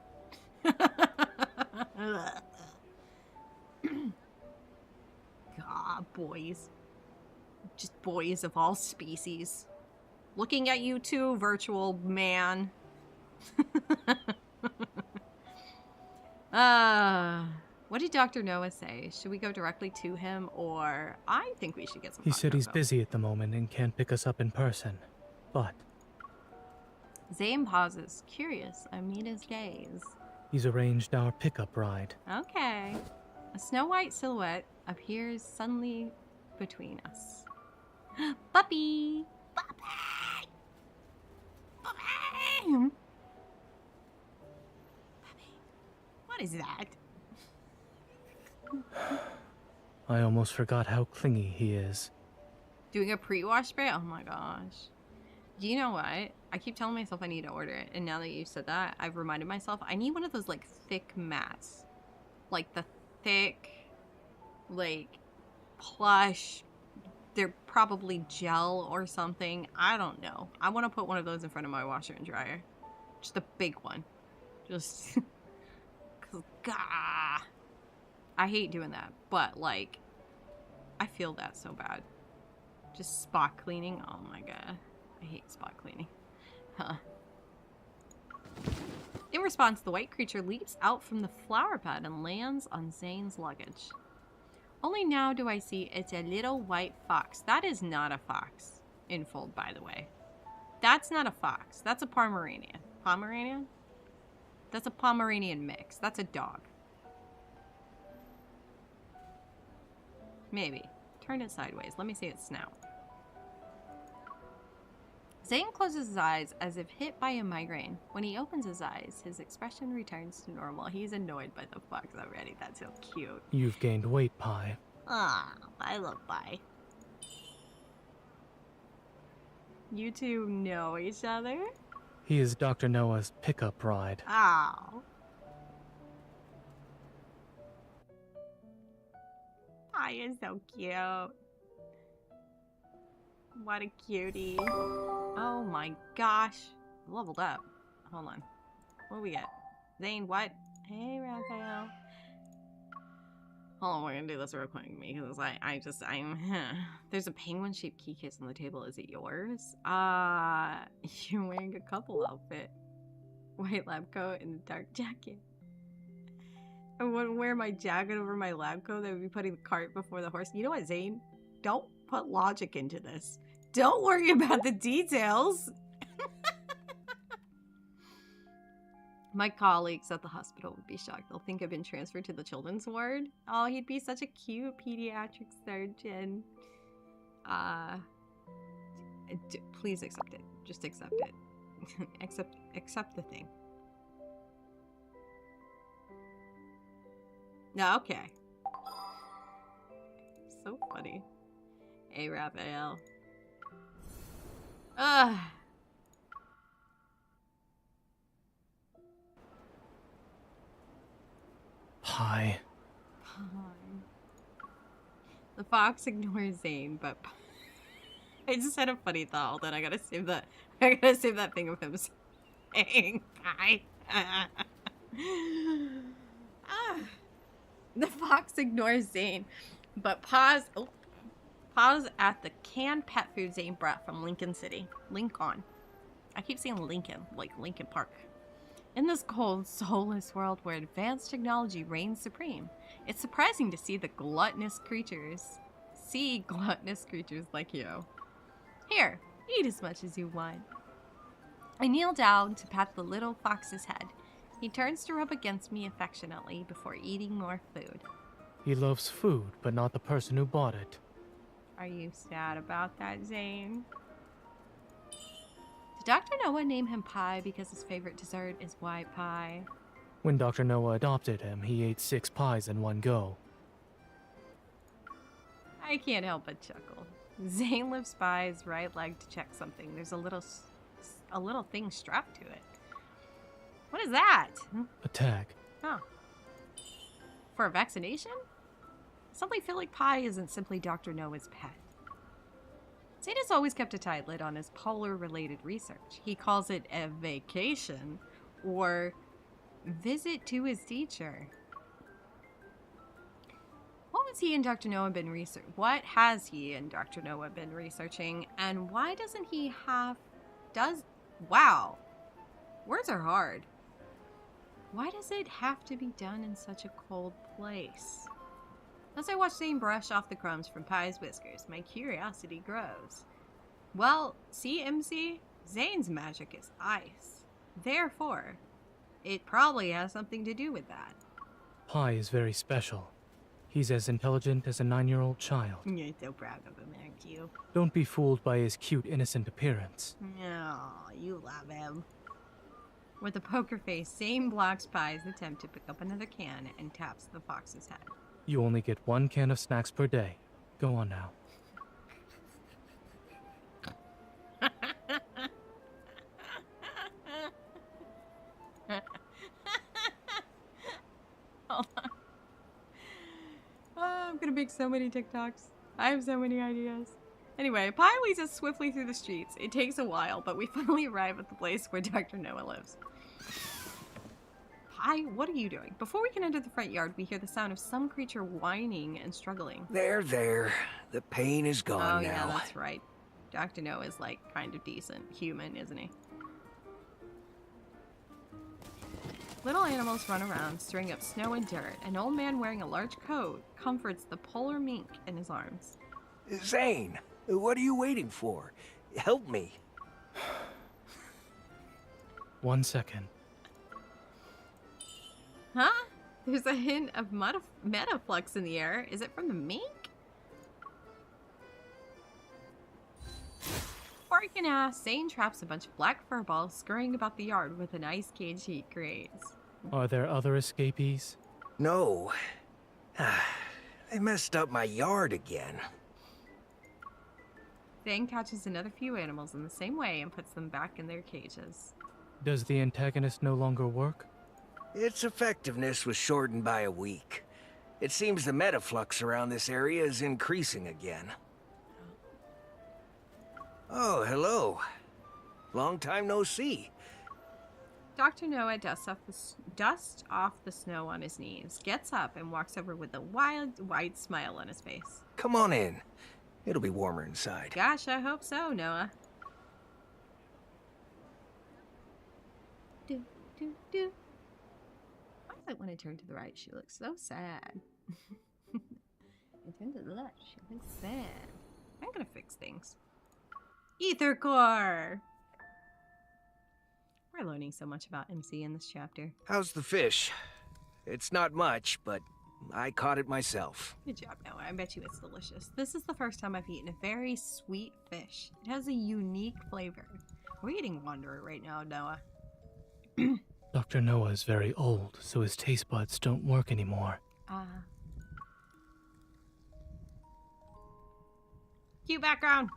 Speaker 2: God, boys. Just boys of all species. Looking at you too, virtual man. What did Dr. Noah say? Should we go directly to him, or I think we should get some
Speaker 7: He said he's
Speaker 2: info.
Speaker 7: busy at the moment and can't pick us up in person. But
Speaker 2: Zane pauses, curious. I meet his gaze.
Speaker 7: he's arranged our pickup ride.
Speaker 2: Okay. A snow-white silhouette appears suddenly between us. Puppy! Puppy! Puppy! Puppy! What is that?
Speaker 7: I almost forgot how clingy he is.
Speaker 2: Doing a pre-wash spray? Oh my gosh. Do you know what? I keep telling myself I need to order it, and now that you said that, I've reminded myself I need one of those like thick mats. Like the thick, like plush, they're probably gel or something. I don't know. I want to put one of those in front of my washer and dryer. Just a big one. Just, cause, gah. I hate doing that, but like, I feel that so bad. Just spot cleaning. Oh my god. I hate spot cleaning. Huh. In response, the white creature leaps out from the flower bed and lands on Zane's luggage. Only now do I see it's a little white fox. That is not a fox. In full, by the way. That's not a fox. That's a Pomeranian. Pomeranian? That's a Pomeranian mix. That's a dog. Maybe. Turn it sideways. Let me see its snout. Zane closes his eyes as if hit by a migraine. When he opens his eyes, his expression returns to normal. He's annoyed by the fox already. That's so cute.
Speaker 7: You've gained weight, Pi.
Speaker 2: Ah, I love Pi. You two know each other?
Speaker 7: He is Dr. Noah's pickup ride.
Speaker 2: Oh. Pi is so cute. What a cutie. Oh my gosh. Leveled up. Hold on. What do we get? Zane, what? Hey, Raphael. Hold on, we're gonna do this real quick because I'm there's a penguin-shaped key case on the table. Is it yours? You're wearing a couple outfit. White lab coat and a dark jacket. I wouldn't wear my jacket over my lab coat. That would be putting the cart before the horse. You know what, Zane? Don't put logic into this. Don't worry about the details. My colleagues at the hospital would be shocked. They'll think I've been transferred to the children's ward. Oh, he'd be such a cute pediatric surgeon. Please accept it. Just accept it. accept the thing. No, okay. So funny. Hey, Raphael. Ugh.
Speaker 7: Pi.
Speaker 2: The fox ignores Zane, but I just had a funny thought. Hold on, I gotta save that. I gotta save that thing of him saying hi. The fox ignores Zane, but paws at the canned pet food Zane brought from Lincoln City. Lincoln. I keep saying Lincoln, like Lincoln Park. In this cold, soulless world where advanced technology reigns supreme, it's surprising to see gluttonous creatures like you. Here, eat as much as you want. I kneel down to pat the little fox's head. He turns to rub against me affectionately before eating more food.
Speaker 7: He loves food, but not the person who bought it.
Speaker 2: Are you sad about that, Zane? Did Dr. Noah name him Pie because his favorite dessert is white pie?
Speaker 7: When Dr. Noah adopted him, he ate 6 pies in one go.
Speaker 2: I can't help but chuckle. Zane lifts by his right leg to check something. There's a little thing strapped to it. What is that?
Speaker 7: A tag.
Speaker 2: Huh. For a vaccination? Suddenly feel like Pie isn't simply Dr. Noah's pet. Zane has always kept a tight lid on his polar-related research. He calls it a vacation or visit to his teacher. What has he and Dr. Noah been researching, and why doesn't he have... Wow. Words are hard. Why does it have to be done in such a cold place? As I watch Zane brush off the crumbs from Pie's whiskers, my curiosity grows. Well, see, MC? Zane's magic is ice. Therefore, it probably has something to do with that.
Speaker 7: Pi is very special. He's as intelligent as a 9-year-old child.
Speaker 2: You're so proud of him, aren't you?
Speaker 7: Don't be fooled by his cute, innocent appearance.
Speaker 2: No, you love him. With a poker face, Zane blocks Pie's attempt to pick up another can and taps the fox's head.
Speaker 7: You only get 1 can of snacks per day. Go on now.
Speaker 2: Hold on. Oh, I'm gonna make so many TikToks. I have so many ideas. Anyway, Pie leads us swiftly through the streets. It takes a while, but we finally arrive at the place where Dr. Noah lives. Pie, what are you doing? Before we can enter the front yard, we hear the sound of some creature whining and struggling.
Speaker 11: There. The pain is gone now.
Speaker 2: Oh, yeah, that's right. Dr. Noah is, like, kind of decent human, isn't he? Little animals run around, stirring up snow and dirt. An old man wearing a large coat comforts the polar mink in his arms.
Speaker 11: Zane, what are you waiting for? Help me.
Speaker 7: 1 second.
Speaker 2: Huh? There's a hint of metaflux in the air. Is it from the mink? Before I can ask, Zane traps a bunch of black fur balls scurrying about the yard with an ice cage he creates.
Speaker 7: Are there other escapees?
Speaker 11: No. They messed up my yard again.
Speaker 2: Zane catches another few animals in the same way and puts them back in their cages.
Speaker 7: Does the antagonist no longer work?
Speaker 11: Its effectiveness was shortened by a week. It seems the metaflux around this area is increasing again. Oh, hello. Long time no see.
Speaker 2: Dr. Noah dusts off the snow on his knees, gets up, and walks over with a wide smile on his face.
Speaker 11: Come on in. It'll be warmer inside.
Speaker 2: Gosh, I hope so, Noah. Do. Why does it when I turn to the right? She looks so sad. I turn to the left. She looks sad. I'm gonna fix things. Ether core! We're learning so much about MC in this chapter.
Speaker 11: How's the fish? It's not much, but I caught it myself.
Speaker 2: Good job, Noah. I bet you it's delicious. This is the first time I've eaten a very sweet fish. It has a unique flavor. We're eating Wanderer right now, Noah.
Speaker 7: Dr. Noah is very old, so his taste buds don't work anymore.
Speaker 2: Cute background.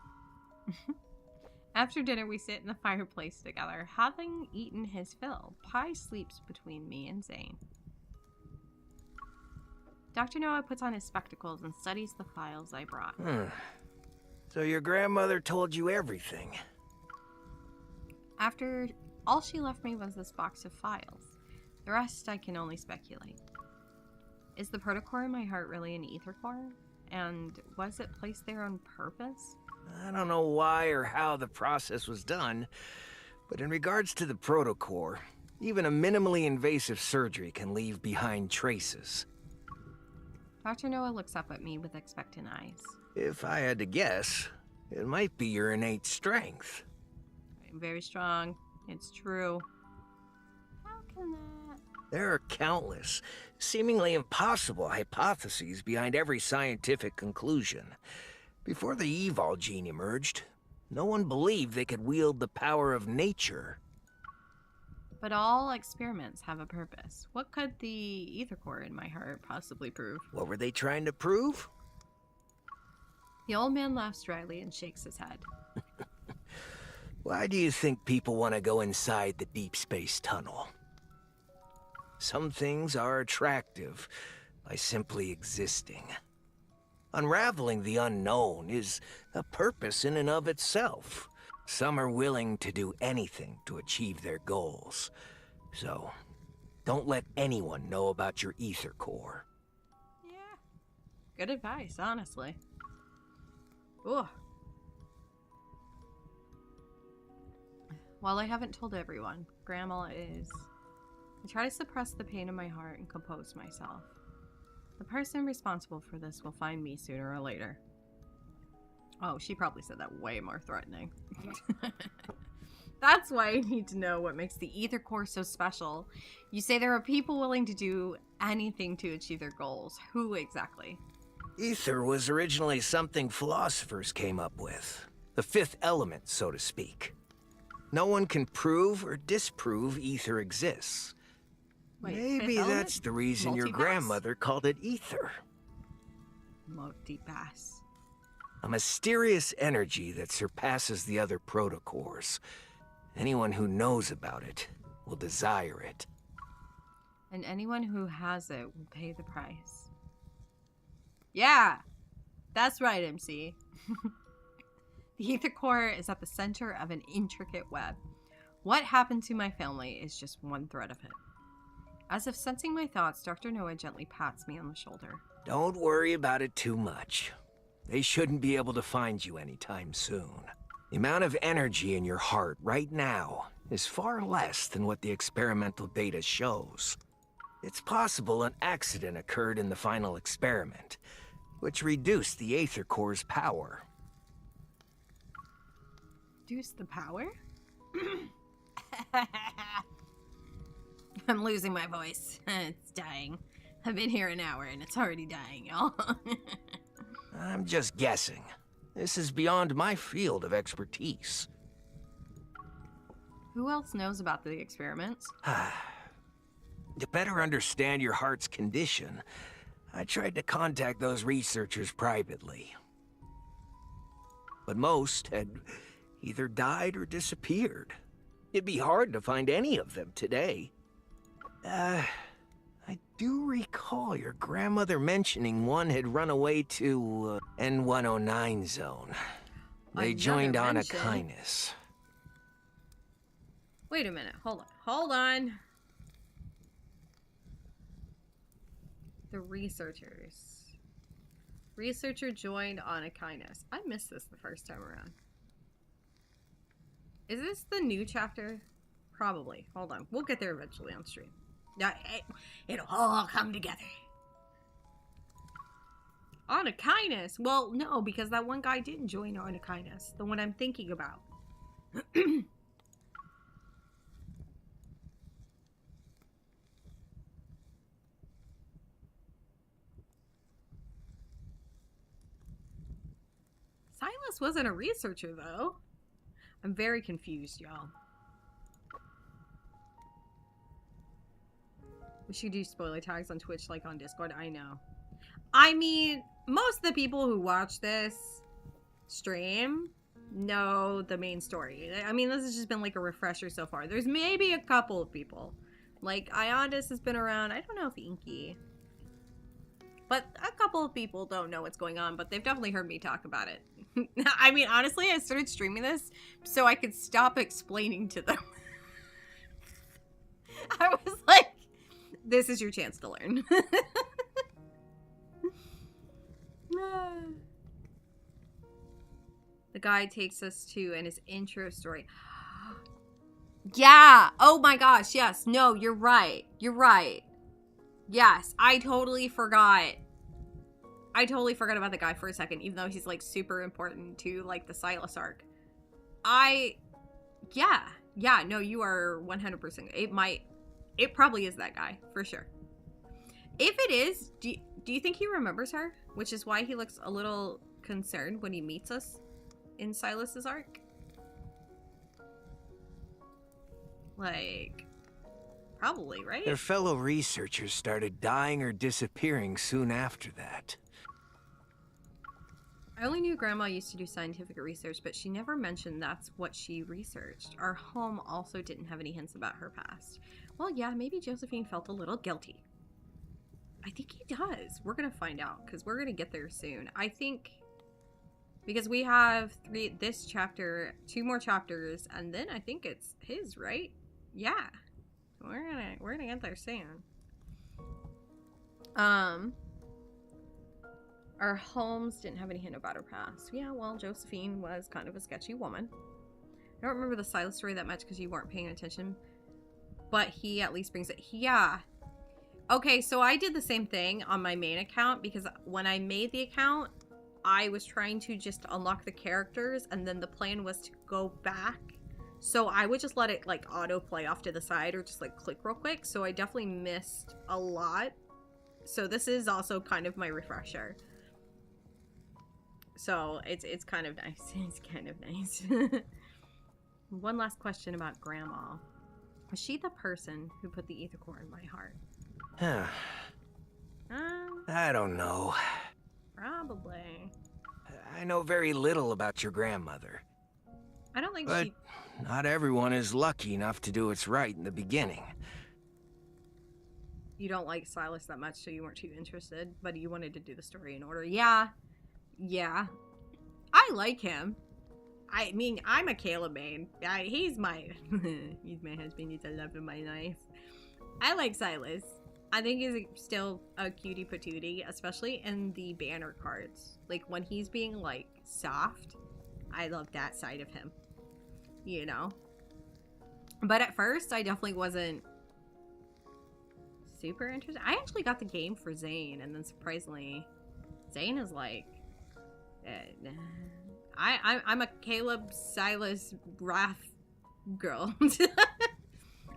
Speaker 2: After dinner, we sit in the fireplace together. Having eaten his fill, Pi sleeps between me and Zane. Dr. Noah puts on his spectacles and studies the files I brought.
Speaker 11: So your grandmother told you everything?
Speaker 2: After all she left me was this box of files. The rest I can only speculate. Is the protocore in my heart really an ether core? And was it placed there on purpose?
Speaker 11: I don't know why or how the process was done, but in regards to the protocore, even a minimally invasive surgery can leave behind traces.
Speaker 2: Dr. Noah looks up at me with expectant eyes.
Speaker 11: If I had to guess, it might be your innate strength.
Speaker 2: I'm very strong. It's true. How can that...
Speaker 11: There are countless, seemingly impossible hypotheses behind every scientific conclusion. Before the Evol gene emerged, no one believed they could wield the power of nature.
Speaker 2: But all experiments have a purpose. What could the ether core in my heart possibly prove?
Speaker 11: What were they trying to prove?
Speaker 2: The old man laughs dryly and shakes his head.
Speaker 11: Why do you think people want to go inside the deep space tunnel? Some things are attractive by simply existing. Unraveling the unknown is a purpose in and of itself. Some are willing to do anything to achieve their goals. So, don't let anyone know about your ether core.
Speaker 2: Yeah. Good advice, honestly. Ooh. While I haven't told everyone, Grandma is... I try to suppress the pain in my heart and compose myself. The person responsible for this will find me sooner or later. Oh, she probably said that way more threatening. That's why I need to know what makes the ether core so special. You say there are people willing to do anything to achieve their goals. Who exactly?
Speaker 11: Ether was originally something philosophers came up with. The fifth element, so to speak. No one can prove or disprove ether exists.
Speaker 2: Wait,
Speaker 11: maybe that's the reason your grandmother called it ether.
Speaker 2: Multipass.
Speaker 11: A mysterious energy that surpasses the other protocores. Anyone who knows about it will desire it.
Speaker 2: And anyone who has it will pay the price. Yeah! That's right, MC. The ether core is at the center of an intricate web. What happened to my family is just one thread of it. As if sensing my thoughts, Dr. Noah gently pats me on the shoulder.
Speaker 11: Don't worry about it too much. They shouldn't be able to find you anytime soon. The amount of energy in your heart right now is far less than what the experimental data shows. It's possible an accident occurred in the final experiment, which reduced the ether core's power.
Speaker 2: Reduce the power? I'm losing my voice. It's dying. I've been here an hour and it's already dying, y'all.
Speaker 11: I'm just guessing. This is beyond my field of expertise.
Speaker 2: Who else knows about the experiments?
Speaker 11: To better understand your heart's condition, I tried to contact those researchers privately. But most had either died or disappeared. It'd be hard to find any of them today. I do recall your grandmother mentioning one had run away to N109 zone. They joined Anna Kindness.
Speaker 2: Wait a minute, hold on. The researchers. Researcher joined Anna Kindness. I missed this the first time around. Is this the new chapter? Probably. Hold on. We'll get there eventually on stream. It'll all come together. Anna Kindness? Well, no, because that one guy didn't join Anna Kindness. The one I'm thinking about. Silas wasn't a researcher, though. I'm very confused, y'all. We should do spoiler tags on Twitch like on Discord. I know. I mean, most of the people who watch this stream know the main story. I mean, this has just been like a refresher so far. There's maybe a couple of people. Like, Iondas has been around. I don't know if Inky. But a couple of people don't know what's going on, but they've definitely heard me talk about it. I mean, honestly, I started streaming this so I could stop explaining to them. I was like, this is your chance to learn. The guide takes us to and his intro story. Yeah. Oh my gosh. Yes. No, you're right. You're right. Yes. I totally forgot. About the guy for a second, even though he's like super important to like the Silas arc. Yeah. No, you are 100%. It probably is that guy for sure. If it is, do you think he remembers her? Which is why he looks a little concerned when he meets us in Silas's arc. Like, probably, right?
Speaker 11: Their fellow researchers started dying or disappearing soon after that.
Speaker 2: I only knew Grandma used to do scientific research, but she never mentioned that's what she researched. Our home also didn't have any hints about her past. Well, yeah, maybe Josephine felt a little guilty. I think he does. We're gonna find out, because we're gonna get there soon. I think, because we have this chapter, 2 more chapters, and then I think it's his, right? Yeah. We're gonna get there soon. Our homes didn't have any hint about her past. Yeah, well, Josephine was kind of a sketchy woman. I don't remember the Silas story that much because you weren't paying attention. But he at least brings it. Yeah. Okay, so I did the same thing on my main account because when I made the account, I was trying to just unlock the characters and then the plan was to go back. So I would just let it like autoplay off to the side or just like click real quick. So I definitely missed a lot. So this is also kind of my refresher. So it's kind of nice. It's kind of nice. One last question about Grandma. Was she the person who put the ether core in my heart?
Speaker 11: I don't know.
Speaker 2: Probably.
Speaker 11: I know very little about your grandmother.
Speaker 2: I don't think
Speaker 11: but not everyone is lucky enough to do what's right in the beginning.
Speaker 2: You don't like Silas that much, so you weren't too interested, but you wanted to do the story in order. Yeah. I like him. I mean, I'm a Caleb main. He's my husband. He's the love of my life. I like Silas. I think he's still a cutie patootie, especially in the banner cards. Like, when he's being, like, soft, I love that side of him. You know? But at first, I definitely wasn't super interested. I actually got the game for Zane, and then surprisingly, Zane is like... I'm a Caleb, Silas, Wrath girl.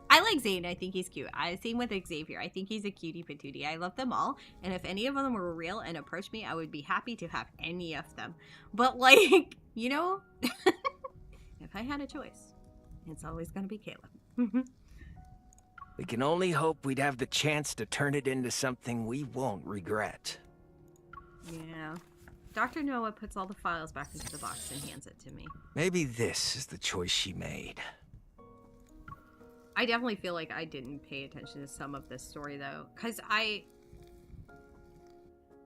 Speaker 2: I like Zane. I think he's cute. Same with Xavier. I think he's a cutie patootie. I love them all. And if any of them were real and approached me, I would be happy to have any of them. But like, you know, if I had a choice, it's always going to be Caleb.
Speaker 11: We can only hope we'd have the chance to turn it into something we won't regret.
Speaker 2: Yeah. Dr. Noah puts all the files back into the box and hands it to me.
Speaker 11: Maybe this is the choice she made.
Speaker 2: I definitely feel like I didn't pay attention to some of this story, though. Because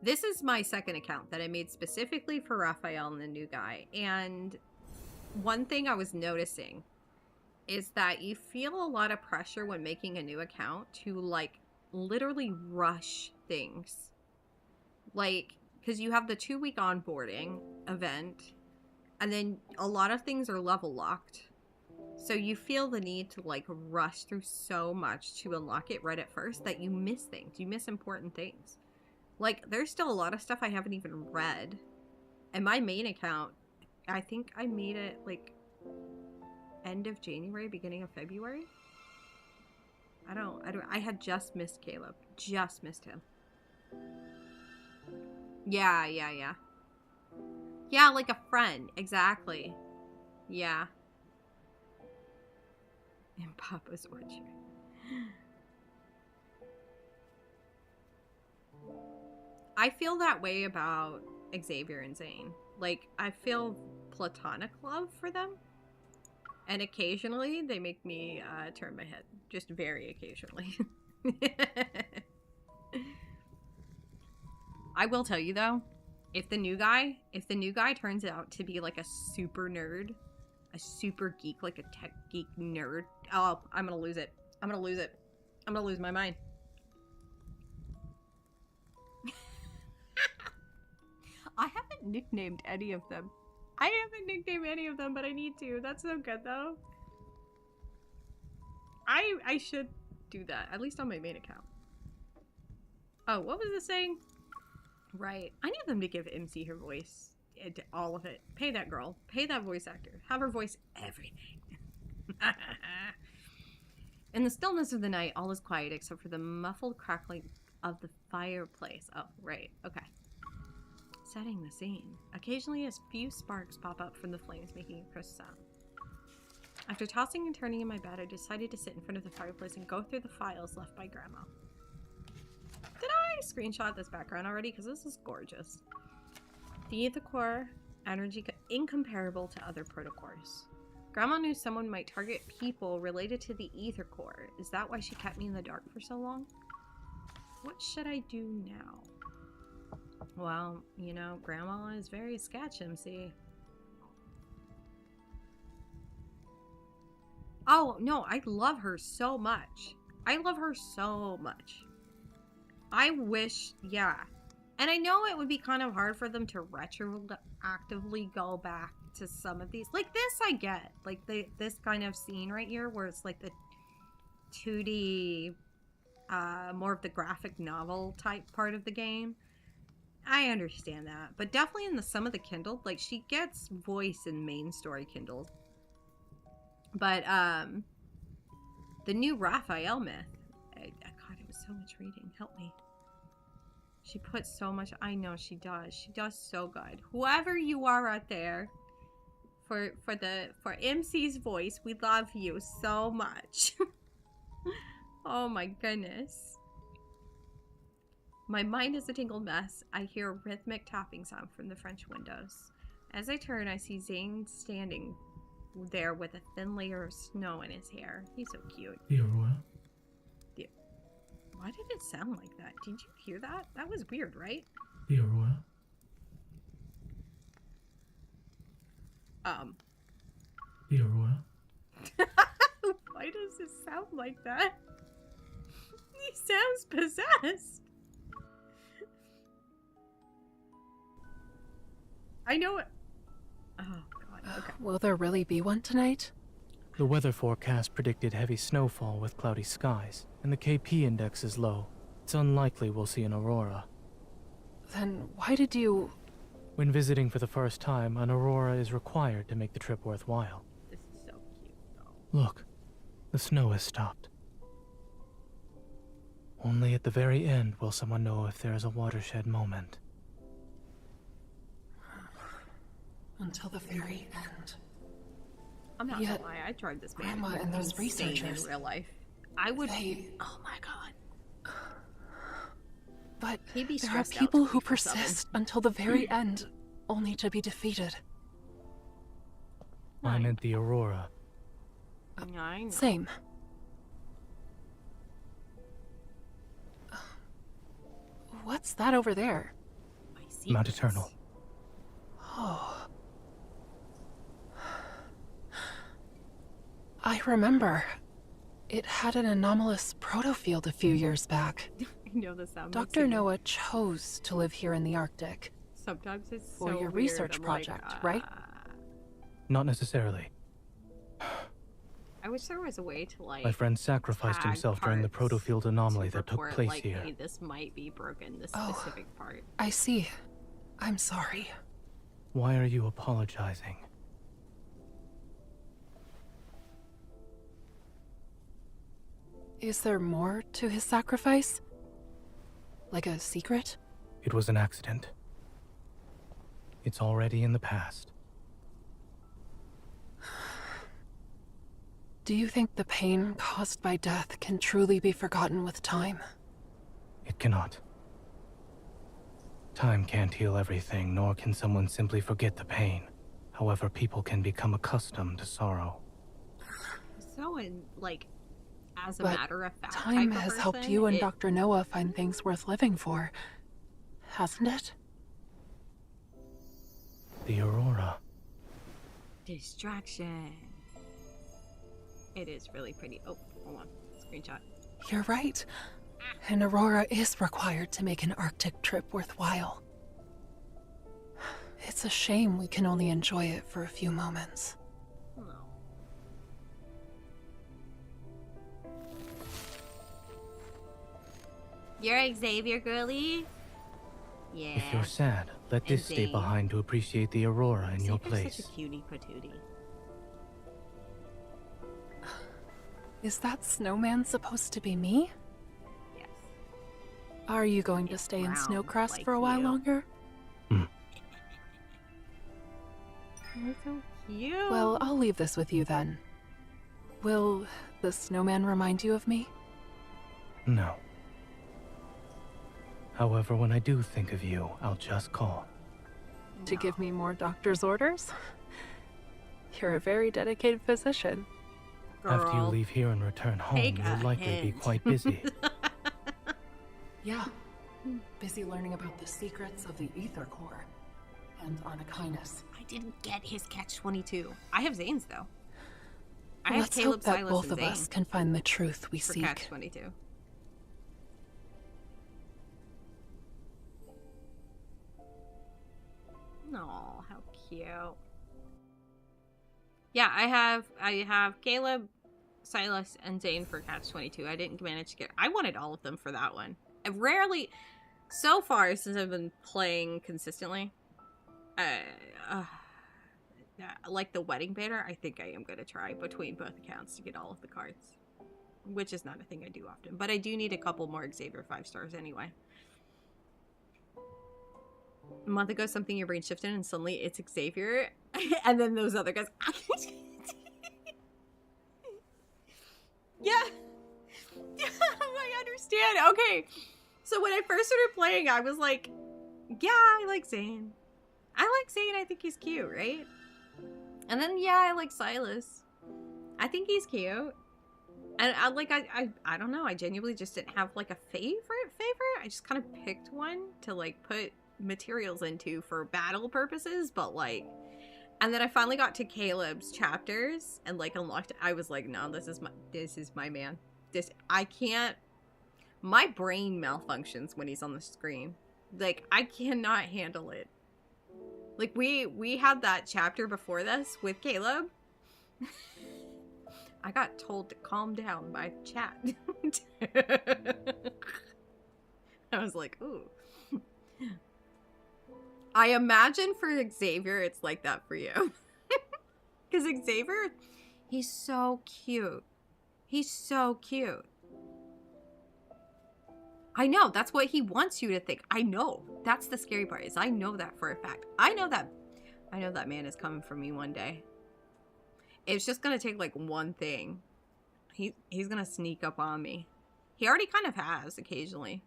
Speaker 2: this is my second account that I made specifically for Raphael and the new guy. And one thing I was noticing is that you feel a lot of pressure when making a new account to, like, literally rush things. Like... because you have the 2-week onboarding event, and then a lot of things are level locked. So you feel the need to like rush through so much to unlock it right at first that you miss things. You miss important things. Like, there's still a lot of stuff I haven't even read. And my main account, I think I made it like end of January, beginning of February. I had just missed Caleb. Just missed him. Yeah. Yeah, like a friend. Exactly. Yeah. In Papa's orchard. I feel that way about Xavier and Zane. Like, I feel platonic love for them. And occasionally, they make me turn my head. Just very occasionally. I will tell you, though, if the new guy turns out to be like a super nerd, a super geek, like a tech geek nerd, oh, I'm gonna lose it. I'm gonna lose it. I'm gonna lose my mind. I haven't nicknamed any of them. But I need to. That's so good, though. I should do that, at least on my main account. Oh, what was it saying? Right. I need them to give MC her voice. All of it. Pay that girl. Pay that voice actor. Have her voice everything. In the stillness of the night, all is quiet except for the muffled crackling of the fireplace. Oh, right. Okay. Setting the scene. Occasionally, a few sparks pop up from the flames, making a crisp sound. After tossing and turning in my bed, I decided to sit in front of the fireplace and go through the files left by Grandma. Did I screenshot this background already? Because this is gorgeous. The ether core energy incomparable to other protocores. Grandma knew someone might target people related to the ether core. Is that why she kept me in the dark for so long? What should I do now? Well, you know, Grandma is very sketch, MC. Oh, no, I love her so much. I love her so much. I wish, yeah. And I know it would be kind of hard for them to retroactively go back to some of these. Like this I get. Like this kind of scene right here where it's like the 2D, more of the graphic novel type part of the game. I understand that. But definitely in some of the Kindle, like she gets voice in main story Kindle. But the new Raphael myth. God, it was so much reading. Help me. She puts so much. I know she does. She does so good. Whoever you are out there, for MC's voice, we love you so much. Oh my goodness. My mind is a tangled mess. I hear a rhythmic tapping sound from the French windows. As I turn, I see Zane standing there with a thin layer of snow in his hair. He's so cute.
Speaker 7: Aurora?
Speaker 2: Why did it sound like that? Did you hear that? That was weird, right?
Speaker 7: Aurora? Aurora?
Speaker 2: Why does it sound like that? He sounds possessed. I know it. Oh, God. Okay.
Speaker 12: Will there really be one tonight?
Speaker 7: The weather forecast predicted heavy snowfall with cloudy skies, and the KP index is low. It's unlikely we'll see an aurora.
Speaker 12: Then why did you...
Speaker 7: When visiting for the first time, an aurora is required to make the trip worthwhile.
Speaker 2: This is so cute, though.
Speaker 7: Look, the snow has stopped. Only at the very end will someone know if there is a watershed moment.
Speaker 12: Until the very end.
Speaker 2: I'm not gonna lie, I tried this man.
Speaker 12: Grandma and those researchers
Speaker 2: in real life. I would
Speaker 12: be...
Speaker 2: Oh my God.
Speaker 12: But
Speaker 2: He'd be
Speaker 12: there are
Speaker 2: stressed out
Speaker 12: people who
Speaker 2: 24/7.
Speaker 12: persist until the very end, only to be defeated.
Speaker 7: I meant the aurora.
Speaker 2: I know.
Speaker 12: Same. What's that over there?
Speaker 7: Mount Eternal.
Speaker 12: Oh. I remember. It had an anomalous protofield a few years back.
Speaker 2: I know the sound.
Speaker 12: Dr. Noah chose to live here in the Arctic.
Speaker 2: Sometimes it's
Speaker 12: for
Speaker 2: so
Speaker 12: your
Speaker 2: weird.
Speaker 12: research
Speaker 2: I'm
Speaker 12: project,
Speaker 2: like,
Speaker 12: right?
Speaker 7: Not necessarily.
Speaker 2: I wish there was a way to like.
Speaker 7: My friend sacrificed
Speaker 2: tag
Speaker 7: himself during the
Speaker 2: parts
Speaker 7: protofield anomaly
Speaker 2: to
Speaker 7: that took
Speaker 2: report,
Speaker 7: place
Speaker 2: like,
Speaker 7: here.
Speaker 2: Hey, this might be broken. This
Speaker 12: Oh.
Speaker 2: specific part.
Speaker 12: I see. I'm sorry.
Speaker 7: Why are you apologizing?
Speaker 12: Is there more to his sacrifice? Like a secret?
Speaker 7: It was an accident. It's already in the past.
Speaker 12: Do you think the pain caused by death can truly be forgotten with time?
Speaker 7: It cannot. Time can't heal everything, nor can someone simply forget the pain. However, people can become accustomed to sorrow.
Speaker 2: So, as a
Speaker 12: But
Speaker 2: matter of fact,
Speaker 12: time
Speaker 2: type of
Speaker 12: has helped
Speaker 2: person,
Speaker 12: you and Dr. Noah find things worth living for, hasn't it?
Speaker 7: The Aurora.
Speaker 2: Distraction. It is really pretty. Oh, hold on. Screenshot.
Speaker 12: You're right. An Aurora is required to make an Arctic trip worthwhile. It's a shame we can only enjoy it for a few moments.
Speaker 2: You're Xavier, girly? Yeah.
Speaker 7: If you're sad, let this stay
Speaker 2: Zane.
Speaker 7: behind to appreciate the Aurora in your
Speaker 2: Xavier's
Speaker 7: place.
Speaker 2: such a cutie patootie.
Speaker 12: Is that snowman supposed to be me?
Speaker 2: Yes.
Speaker 12: Are you going to stay in
Speaker 2: brown,
Speaker 12: Snowcrest
Speaker 2: like
Speaker 12: for a while
Speaker 2: you.
Speaker 12: longer?
Speaker 2: You're so cute.
Speaker 12: Well, I'll leave this with you then. Will the snowman remind you of me?
Speaker 7: No. However, when I do think of you, I'll just call.
Speaker 12: To give me more doctor's orders? You're a very dedicated physician.
Speaker 7: After you
Speaker 2: Girl,
Speaker 7: leave here and return home,
Speaker 2: take
Speaker 7: you'll
Speaker 2: a
Speaker 7: likely be
Speaker 2: hint.
Speaker 7: quite busy.
Speaker 12: Yeah. Busy learning about the secrets of the Ether Core and Arnikinus.
Speaker 2: I didn't get his catch-22. I have Zane's though. I have
Speaker 12: Let's
Speaker 2: Caleb,
Speaker 12: hope that
Speaker 2: Silas,
Speaker 12: both
Speaker 2: and
Speaker 12: of
Speaker 2: Zane
Speaker 12: us can find the truth we
Speaker 2: for
Speaker 12: seek.
Speaker 2: catch-22. Oh, how cute. Yeah, I have Caleb, Silas, and Zane for catch-22. I didn't manage to get. I wanted all of them for that one. I've rarely, so far since I've been playing consistently, like the wedding banner, I think I am gonna try between both accounts to get all of the cards, which is not a thing I do often. But I do need a couple more Xavier 5-stars anyway. A month ago, something your brain shifted, and suddenly it's Xavier, and then those other guys. Yeah. I understand. Okay. So when I first started playing, I was like, yeah, I like Zane. I like Zane. I think he's cute, right? And then, yeah, I like Silas. I think he's cute. And I don't know. I genuinely just didn't have like a favorite. I just kind of picked one to like put materials into for battle purposes, but like, and then I finally got to Caleb's chapters and like unlocked. I was like, no, this is my man. I can't. My brain malfunctions when he's on the screen. Like, I cannot handle it. Like, we had that chapter before this with Caleb. I got told to calm down by chat. I was like, ooh. I imagine for Xavier, it's like that for you. Because Xavier, he's so cute. He's so cute. I know, that's what he wants you to think. I know. That's the scary part, is I know that for a fact. I know that man is coming for me one day. It's just gonna take like one thing. He's gonna sneak up on me. He already kind of has occasionally.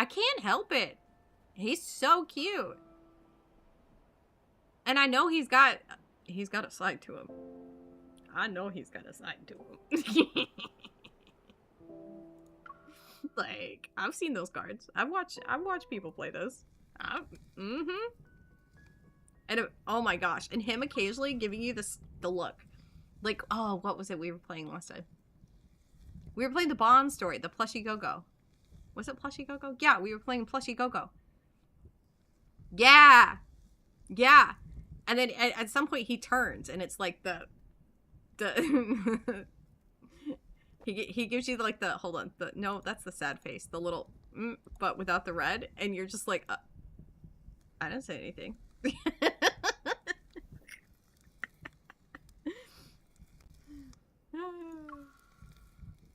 Speaker 2: I can't help it. He's so cute. And I know he's got a side to him. I know he's got a side to him. Like, I've seen those cards. I've watched people play those. And oh my gosh, and him occasionally giving you the look. Like, oh, what was it we were playing last time? We were playing the Bond story, the Plushie Go-Go. Was it Plushie Go-Go? Yeah, we were playing Plushie Go-Go. Yeah. Yeah. And then at some point he turns and it's like the he gives you like the, hold on, no, that's the sad face, the little but without the red, and you're just like I didn't say anything.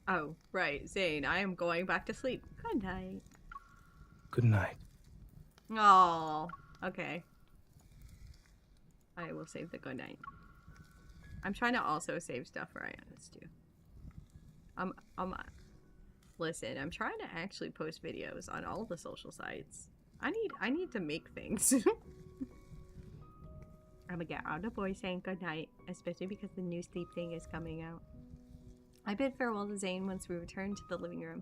Speaker 2: Oh, right, Zane, I am going back to sleep. Good night.
Speaker 7: Good night.
Speaker 2: Oh, okay. I will save the good night. I'm trying to also save stuff for Ionis too. Listen, I'm trying to actually post videos on all the social sites. I need to make things. I'm gonna get all the boys saying goodnight, especially because the new sleep thing is coming out. I bid farewell to Zane once we return to the living room.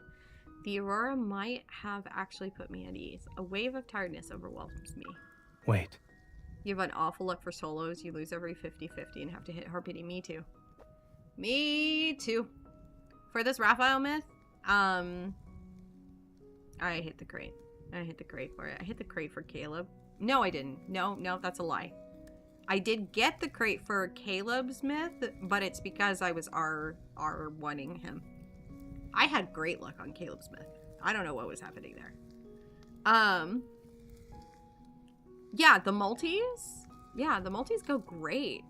Speaker 2: The aurora might have actually put me at ease. A wave of tiredness overwhelms me.
Speaker 7: Wait.
Speaker 2: You have an awful luck for solos. You lose every 50-50 and have to hit Harpity. Me too. Me too. For this Raphael myth, I hit the crate. I hit the crate for it. I hit the crate for Caleb. No, I didn't. No, that's a lie. I did get the crate for Caleb's myth, but it's because I was R1ing him. I had great luck on Caleb's myth. I don't know what was happening there. Yeah, the multis. Yeah, the multis go great.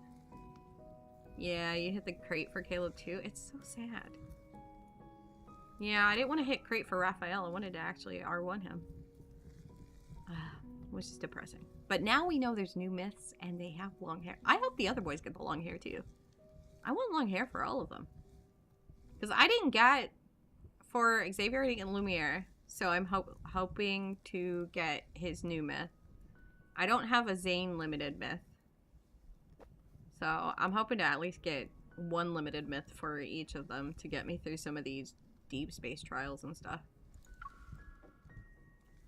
Speaker 2: Yeah, you hit the crate for Caleb too. It's so sad. Yeah, I didn't want to hit crate for Raphael. I wanted to actually R1 him. Which is depressing. But now we know there's new myths and they have long hair. I hope the other boys get the long hair too. I want long hair for all of them. Because I didn't get for Xavier and Lumiere. So I'm hoping to get his new myth. I don't have a Zane limited myth. So I'm hoping to at least get one limited myth for each of them to get me through some of these Deepspace trials and stuff.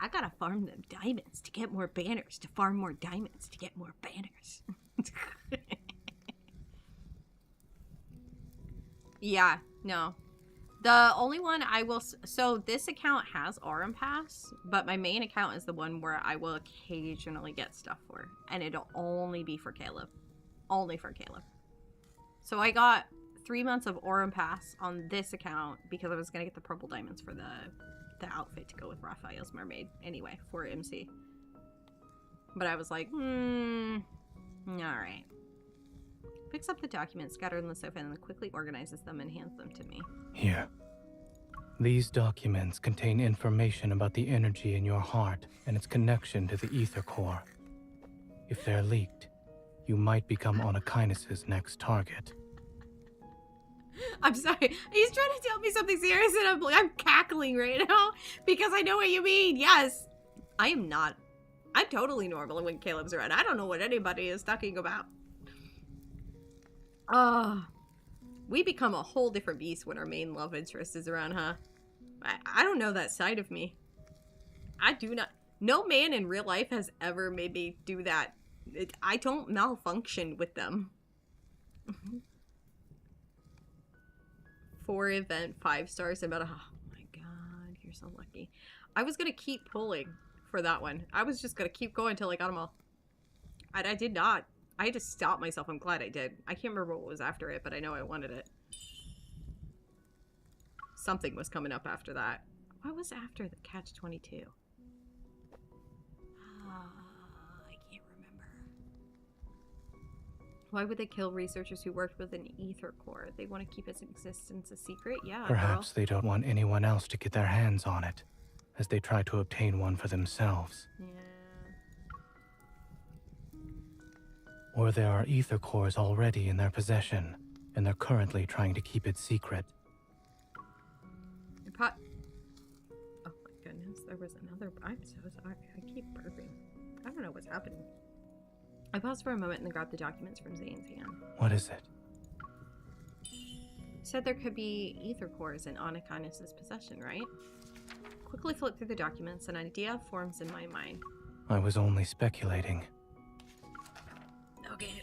Speaker 2: I gotta farm them diamonds to get more banners, to farm more diamonds to get more banners. Yeah, no. The only one I will... So this account has Aurum Pass, but my main account is the one where I will occasionally get stuff for. And it'll only be for Caleb. Only for Caleb. So I got 3 months of Aurum Pass on this account because I was going to get the purple diamonds for the outfit to go with Raphael's mermaid anyway for MC. But I was like, alright. Picks up the documents scattered on the sofa and then quickly organizes them and hands them to me.
Speaker 7: Here. These documents contain information about the energy in your heart and its connection to the ether core. If they're leaked, you might become Onakainis' next target.
Speaker 2: I'm sorry. He's trying to tell me something serious and I'm cackling right now because I know what you mean. Yes. I am not. I'm totally normal when Caleb's around. I don't know what anybody is talking about. We become a whole different beast when our main love interest is around, huh? I don't know that side of me. I do not. No man in real life has ever made me do that. I don't malfunction with them. 4 event 5 stars about oh my god, you're so lucky. I was gonna keep pulling for that one. I was just gonna keep going until I got them all. I did not. I had to stop myself. I'm glad I did. I can't remember what was after it, but I know I wanted it. Something was coming up after that. What was after the Catch-22? I can't remember. Why would they kill researchers who worked with an ether core? They want to keep its existence a secret? Yeah,
Speaker 7: Perhaps they don't want anyone else to get their hands on it, as they try to obtain one for themselves.
Speaker 2: Yeah.
Speaker 7: Or there are ether cores already in their possession, and they're currently trying to keep it secret.
Speaker 2: Oh my goodness, there was another... I'm so sorry. I keep burping. I don't know what's happening. I paused for a moment and then grabbed the documents from Zane's hand.
Speaker 7: What is it?
Speaker 2: Said there could be ether cores in Onakainis' possession, right? Quickly flip through the documents, an idea forms in my mind.
Speaker 7: I was only speculating.
Speaker 2: Okay.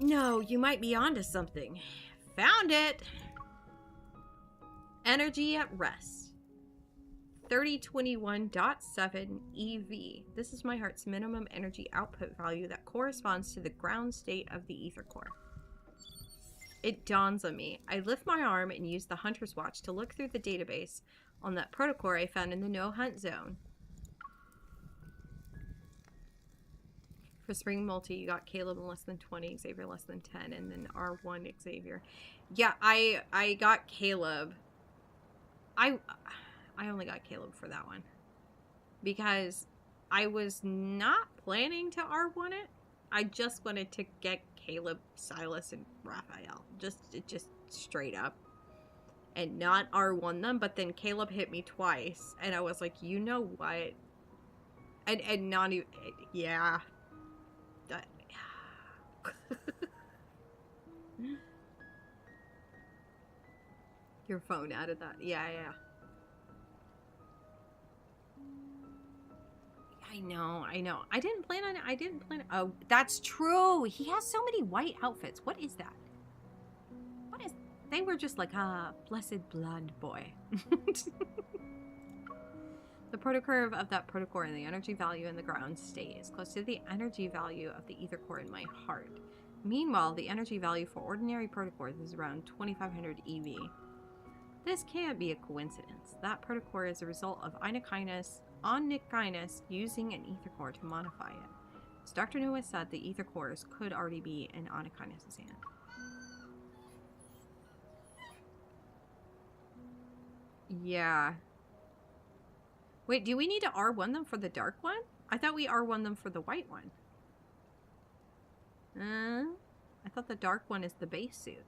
Speaker 2: No, you might be onto something. Found it! Energy at rest. 3021.7 EV. This is my heart's minimum energy output value that corresponds to the ground state of the ether core. It dawns on me. I lift my arm and use the Hunter's Watch to look through the database on that protocore I found in the no-hunt zone. For Spring Multi, you got Caleb in less than 20, Xavier less than 10, and then R1 Xavier. Yeah, I got Caleb. I only got Caleb for that one. Because I was not planning to R1 it. I just wanted to get Caleb, Silas, and Raphael. Just straight up. and not R1 them, but then Caleb hit me twice, and I was like, you know what? And not even, yeah. Your phone added that. Yeah. I know. I didn't plan on it. Oh, that's true. He has so many white outfits. What is that? They were just like, blessed blonde boy. The protocurve of that protocore and the energy value in the ground state is close to the energy value of the ether core in my heart. Meanwhile, the energy value for ordinary protocores is around 2500 EV. This can't be a coincidence. That protocore is a result of onychynus using an ether core to modify it. As Dr. Nua said, the ether cores could already be in onychynus' hand. Yeah. Wait, do we need to R1 them for the dark one? I thought we R1 them for the white one. I thought the dark one is the base suit.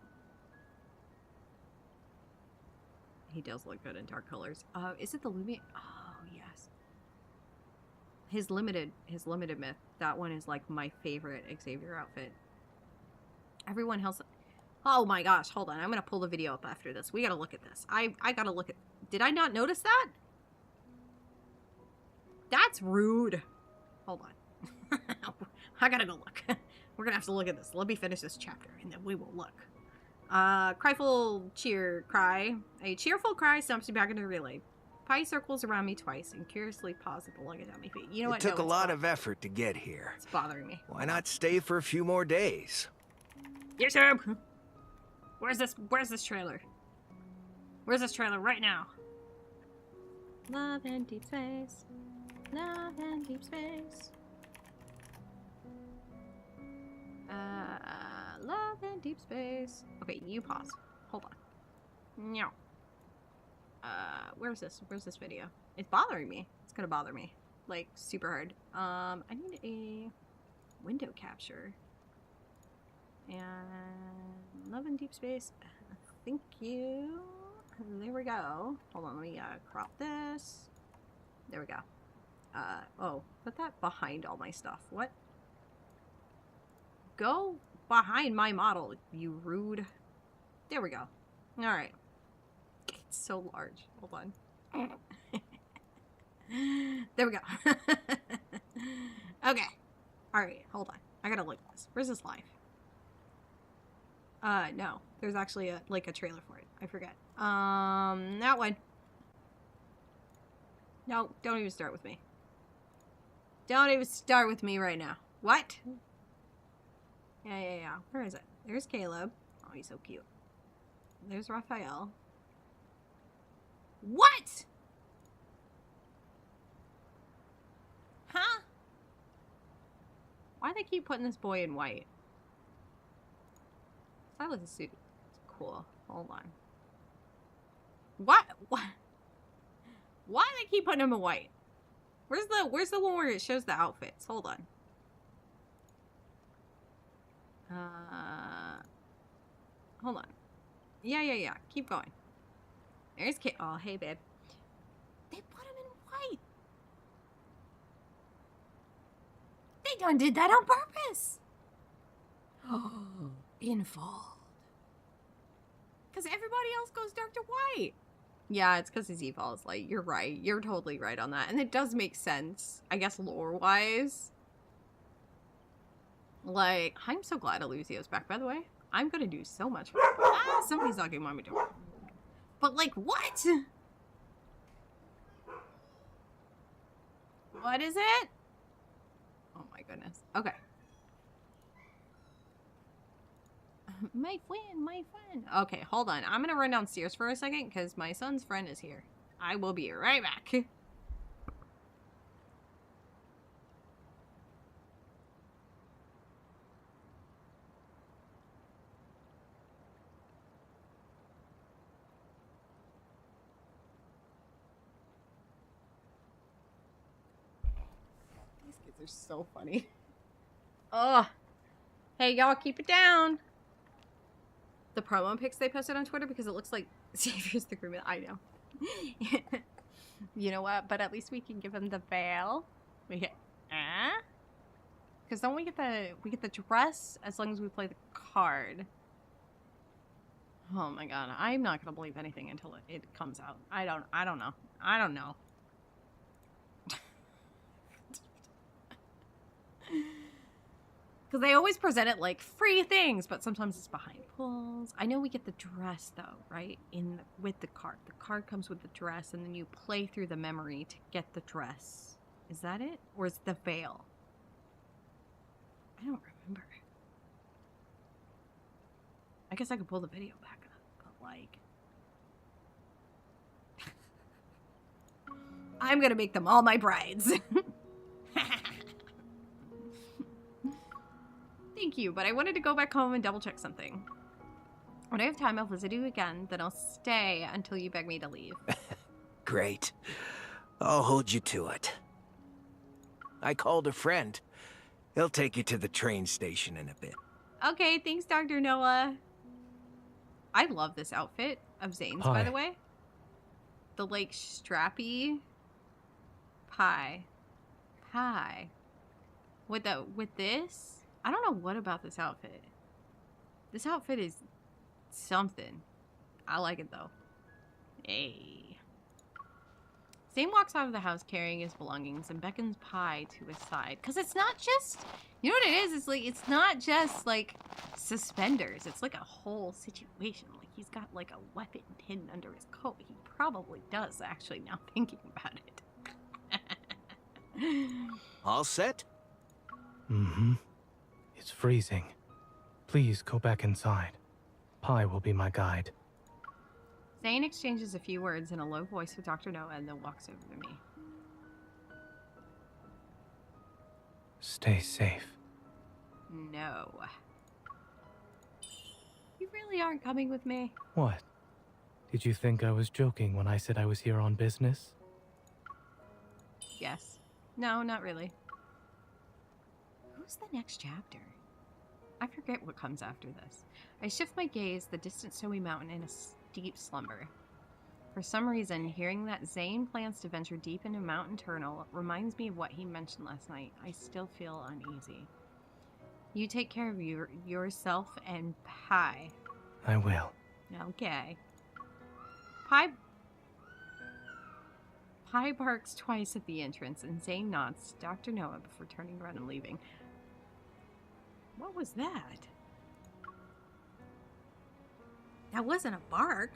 Speaker 2: He does look good in dark colors. Is it the Lumiere? Oh, yes. His limited myth. That one is like my favorite Xavier outfit. Everyone else. Oh my gosh, hold on. I'm gonna pull the video up after this. We gotta look at this. I gotta look at. Did I not notice that? That's rude. Hold on. I gotta go look. We're gonna have to look at this. Let me finish this chapter and then we will look. Cryful cheer cry. A cheerful cry stumps me back into the relay. Pi circles around me twice and curiously paws at the luggage at my feet. You know what?
Speaker 11: It took a lot of effort to get here.
Speaker 2: It's bothering me.
Speaker 11: Why not stay for a few more days?
Speaker 2: Yes, sir. Where's this trailer? Where's this trailer right now? Love and deep space. Love and deep space. Love and deep space. Okay, you pause. Hold on. No. Where's this video? It's bothering me. It's gonna bother me. Like, super hard. I need a window capture. And love and deep space. Thank you. There we go. Hold on, let me crop this. There we go. Oh, put that behind all my stuff. What? Go behind my model, you rude. There we go. Alright. It's so large. Hold on. There we go. Okay. Alright, hold on. I gotta look at this. Where's this live? No. There's actually a trailer for it. I forget. That one. No, don't even start with me. Don't even start with me right now. What? Yeah. Where is it? There's Caleb. Oh, he's so cute. There's Raphael. What? Huh? Why do they keep putting this boy in white? Silas' suit. It's cool. Hold on. What? Why do they keep putting him in white? Where's the one where it shows the outfits? Hold on. Hold on. Yeah. Keep going. There's Kate. Oh, hey, babe. They put him in white. They done did that on purpose. Oh, involved. Because everybody else goes dark to white. Yeah, it's because his eval is light. You're right. You're totally right on that. And it does make sense, I guess, lore-wise. Like, I'm so glad Eluzio's back, by the way. I'm gonna do so much. Somebody's knocking on my door. But, like, what? What is it? Oh my goodness. Okay. My friend. Okay, hold on. I'm gonna run downstairs for a second because my son's friend is here. I will be right back. These kids are so funny. Ugh. Hey, y'all, keep it down. the promo pics they posted on Twitter because it looks like Xavier's the groom. I know. You know what? But at least we can give him the veil. We get because don't we get the dress as long as we play the card. Oh my god, I'm not gonna believe anything until it comes out. I don't know. I don't know. Because they always present it like free things, but sometimes it's behind pulls. I know we get the dress though, right? With the card. The card comes with the dress, and then you play through the memory to get the dress. Is that it? Or is it the veil? I don't remember. I guess I could pull the video back up, but like... I'm gonna make them all my brides. Thank you, but I wanted to go back home and double check something. When I have time, I'll visit you again, then I'll stay until you beg me to leave.
Speaker 11: Great. I'll hold you to it. I called a friend. He'll take you to the train station in a bit.
Speaker 2: Okay, thanks, Dr. Noah. I love this outfit of Zane's, by the way. The, like, strappy pie. With this? I don't know what about this outfit. This outfit is something. I like it, though. Hey. Zane walks out of the house carrying his belongings and beckons Pie to his side. Because it's not just... You know what it is? It's like, it's not just, like, suspenders. It's like a whole situation. Like, he's got, like, a weapon hidden under his coat. He probably does, actually, now thinking about it.
Speaker 11: All set?
Speaker 7: Mm-hmm. It's freezing. Please go back inside. Pie will be my guide.
Speaker 2: Zane exchanges a few words in a low voice with Dr. Noah and then walks over to me.
Speaker 7: Stay safe.
Speaker 2: No. You really aren't coming with me?
Speaker 7: What? Did you think I was joking when I said I was here on business?
Speaker 2: Yes. No, not really. Who's the next chapter? I forget what comes after this. I shift my gaze the distant snowy mountain in a deep slumber. For some reason, hearing that Zane plans to venture deep into Mount Eternal reminds me of what he mentioned last night. I still feel uneasy. You take care of yourself and Pie.
Speaker 7: I will.
Speaker 2: Okay. Pie barks twice at the entrance, and Zane nods to Dr. Noah before turning around and leaving. What was that? That wasn't a bark.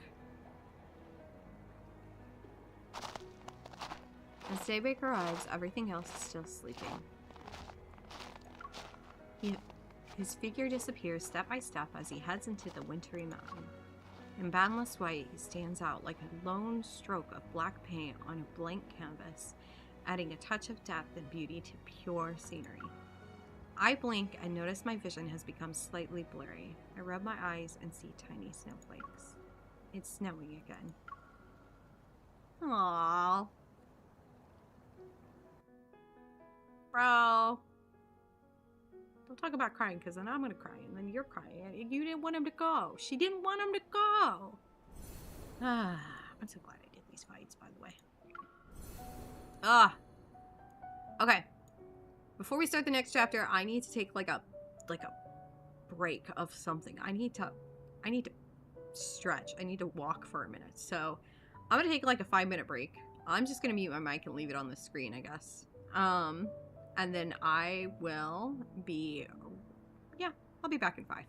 Speaker 2: As daybreak arrives, everything else is still sleeping. His figure disappears step by step as he heads into the wintry mountain. In boundless white, he stands out like a lone stroke of black paint on a blank canvas, adding a touch of depth and beauty to pure scenery. I blink and notice my vision has become slightly blurry. I rub my eyes and see tiny snowflakes. It's snowing again. Aww. Bro. Don't talk about crying, because then I'm going to cry, and then you're crying. You didn't want him to go. She didn't want him to go. I'm so glad I did these fights, by the way. Okay. Before we start the next chapter, I need to take like a break of something. I need to stretch. I need to walk for a minute. So I'm gonna take like a 5-minute break. I'm just gonna mute my mic and leave it on the screen, I guess. And then I will be, I'll be back in 5.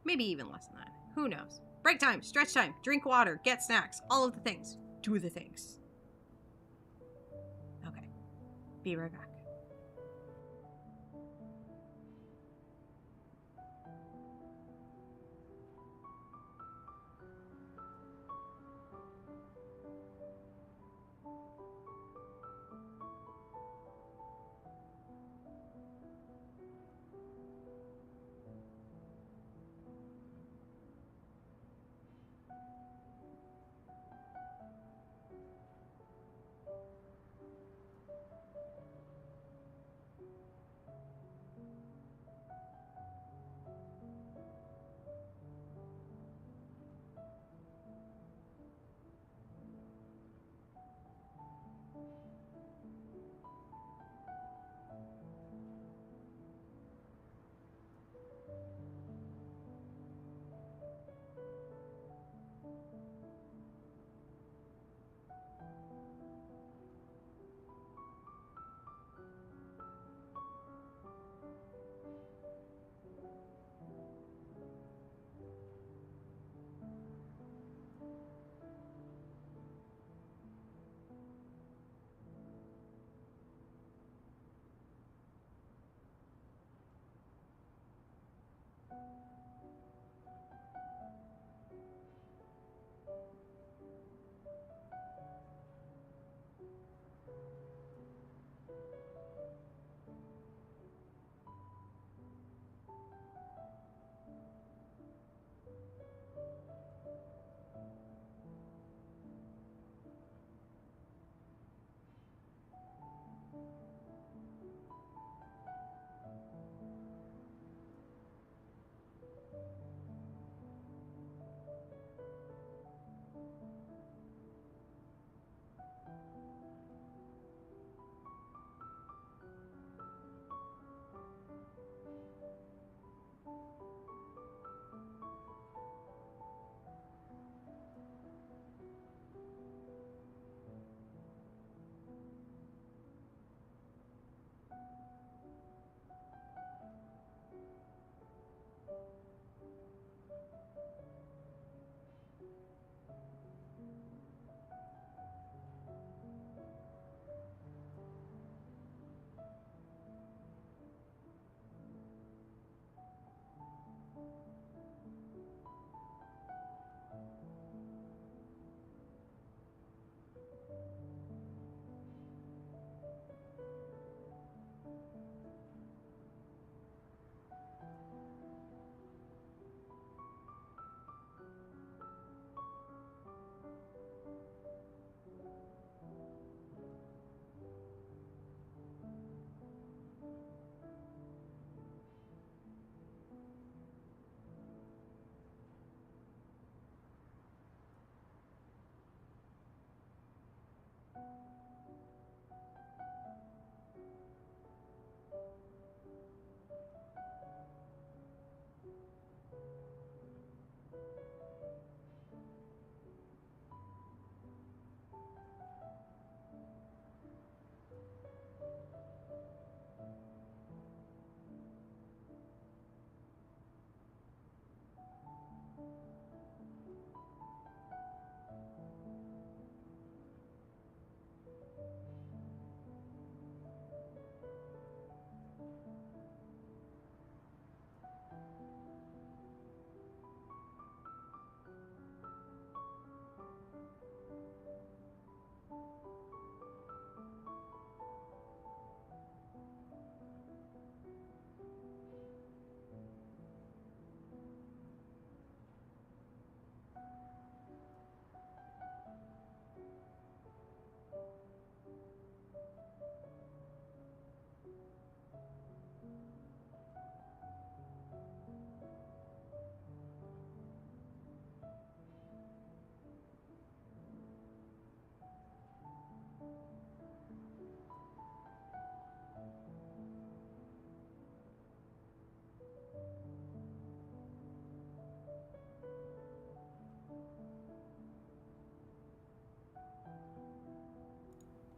Speaker 2: Maybe even less than that. Who knows? Break time, stretch time, drink water, get snacks, all of the things. Do the things. Okay. Be right back.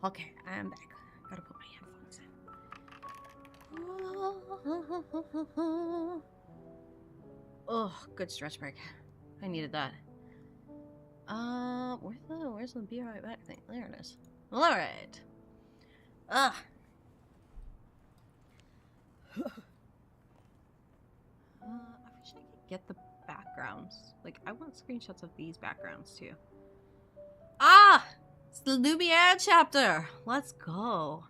Speaker 2: Okay, I'm back. Gotta put my headphones in. Oh, good stretch break. I needed that. Where's the be right back thing? There it is. Alright. I wish I could get the backgrounds. Like, I want screenshots of these backgrounds too. Ah! It's the Lumiere chapter! Let's go.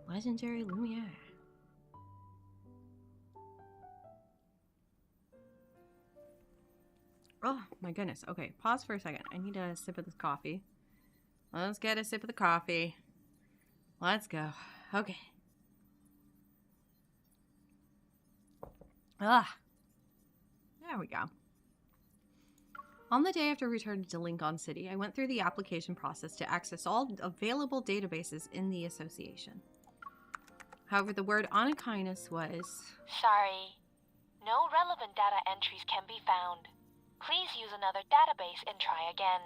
Speaker 2: Legendary Lumiere. Oh my goodness. Okay, pause for a second. I need a sip of this coffee. Let's get a sip of the coffee. Let's go. Okay. Ah. There we go. On the day after returning to Lincoln City, I went through the application process to access all available databases in the association. However, the word Anakinus was...
Speaker 10: Sorry. No relevant data entries can be found. Please use another database and try again.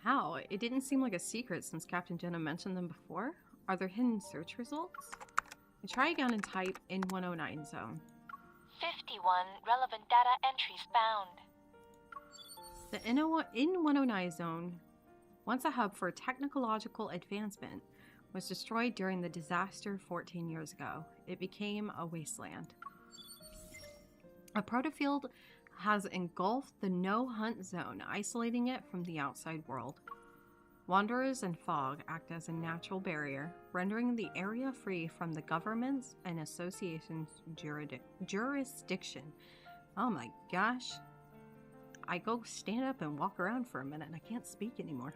Speaker 2: How? It didn't seem like a secret since Captain Jenna mentioned them before. Are there hidden search results? I try again and type in 109 zone.
Speaker 10: 51 relevant data entries found.
Speaker 2: The in 109 zone, once a hub for technological advancement, was destroyed during the disaster 14 years ago. It became a wasteland. A protofield has engulfed the no-hunt zone, isolating it from the outside world. Wanderers and fog act as a natural barrier, rendering the area free from the government's and association's jurisdiction. Oh my gosh. I go stand up and walk around for a minute and I can't speak anymore.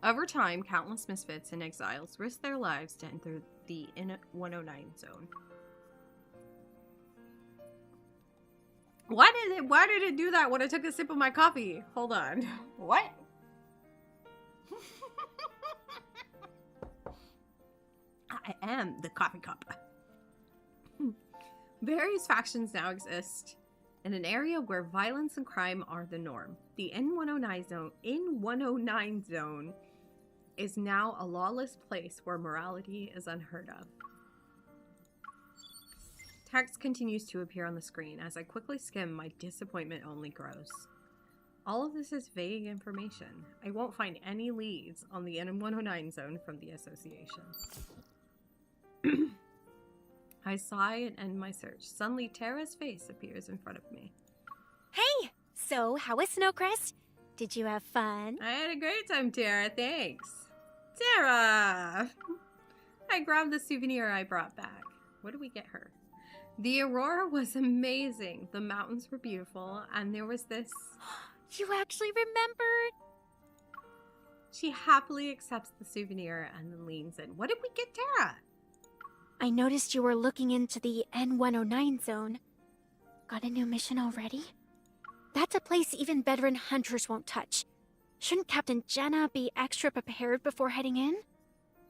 Speaker 2: Over time, countless misfits and exiles risked their lives to enter the 109 zone. Why did it do that when I took a sip of my coffee? Hold on. What? I am the coffee cup. Various factions now exist in an area where violence and crime are the norm. The N109 zone is now a lawless place where morality is unheard of. Text continues to appear on the screen. As I quickly skim, my disappointment only grows. All of this is vague information. I won't find any leads on the N109 zone from the association. I sigh and end my search. Suddenly, Tara's face appears in front of me.
Speaker 8: Hey! So, how was Snowcrest? Did you have fun?
Speaker 2: I had a great time, Tara. Thanks. Tara! I grabbed the souvenir I brought back. What did we get her? The aurora was amazing. The mountains were beautiful, and there was this...
Speaker 8: You actually remembered?
Speaker 2: She happily accepts the souvenir and then leans in. What did we get Tara?
Speaker 8: I noticed you were looking into the N109 zone. Got a new mission already? That's a place even veteran hunters won't touch. Shouldn't Captain Jenna be extra prepared before heading in?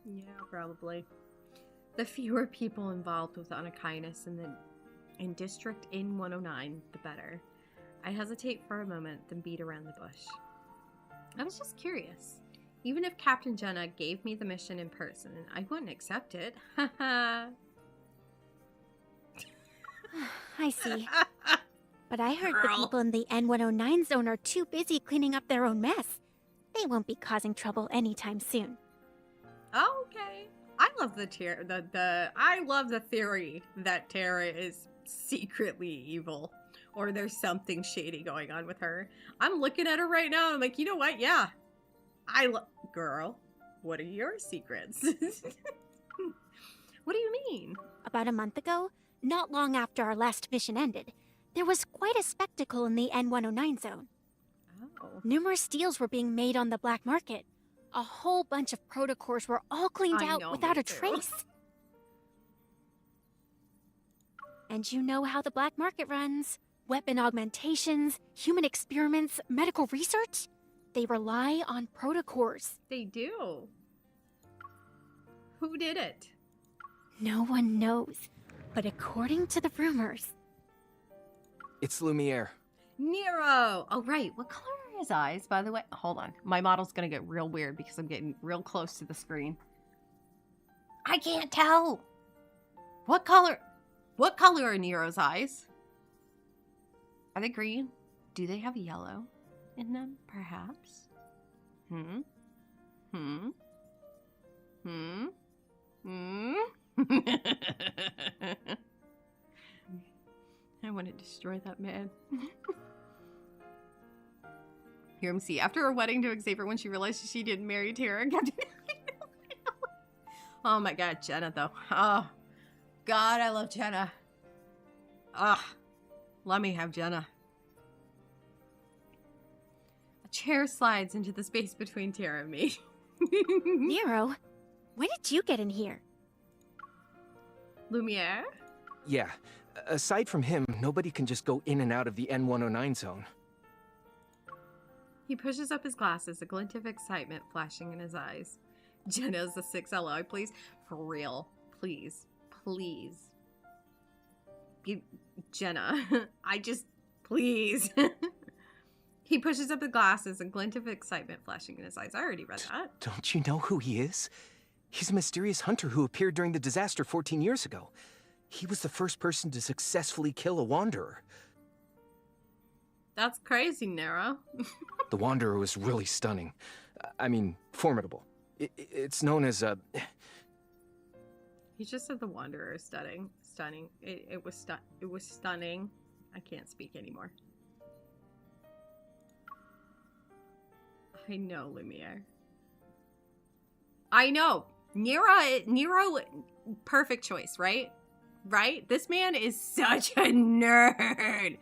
Speaker 2: Yeah, probably. The fewer people involved with Anakinus in District N109, the better. I hesitate for a moment, then beat around the bush. I was just curious. Even if Captain Jenna gave me the mission in person, I wouldn't accept it. Haha.
Speaker 8: I see. But I heard the people in the N109 zone are too busy cleaning up their own mess. They won't be causing trouble anytime soon.
Speaker 2: Okay. I love I love the theory that Tara is secretly evil, or there's something shady going on with her. I'm looking at her right now and I'm like, you know what? Yeah. Girl, what are your secrets? What do you mean?
Speaker 8: About a month ago, not long after our last mission ended, there was quite a spectacle in the N109 zone.
Speaker 2: Oh.
Speaker 8: Numerous deals were being made on the black market. A whole bunch of protocors were all cleaned out without a trace. And you know how the black market runs. Weapon augmentations, human experiments, medical research. They rely on protocors.
Speaker 2: They do. Who did it?
Speaker 8: No one knows. But according to the rumors...
Speaker 11: It's Lumiere.
Speaker 2: Nero! Oh, right. What color his eyes, by the way? Hold on. My model's gonna get real weird because I'm getting real close to the screen. I can't tell! What color are Nero's eyes? Are they green? Do they have yellow in them, perhaps? I want to destroy that man. Here, MC. After her wedding to Xavier, when she realized she didn't marry Tara, oh my god, Jenna, though. Oh, God, I love Jenna. Let me have Jenna. A chair slides into the space between Tara and me.
Speaker 8: Nero, when did you get in here?
Speaker 2: Lumiere?
Speaker 11: Yeah. Aside from him, nobody can just go in and out of the N109 zone.
Speaker 2: He pushes up his glasses, a glint of excitement flashing in his eyes. Jenna's the 6 alloy, please. For real. Please. Please. Jenna. Please. He pushes up the glasses, a glint of excitement flashing in his eyes. I already read that.
Speaker 11: Don't you know who he is? He's a mysterious hunter who appeared during the disaster 14 years ago. He was the first person to successfully kill a Wanderer.
Speaker 2: That's crazy, Nero.
Speaker 11: The Wanderer was really stunning. I mean, formidable. It's known as a...
Speaker 2: He just said the Wanderer is stunning. Stunning. It was stunning. I can't speak anymore. I know, Lumiere. I know. Nero, perfect choice, right? Right? This man is such a nerd.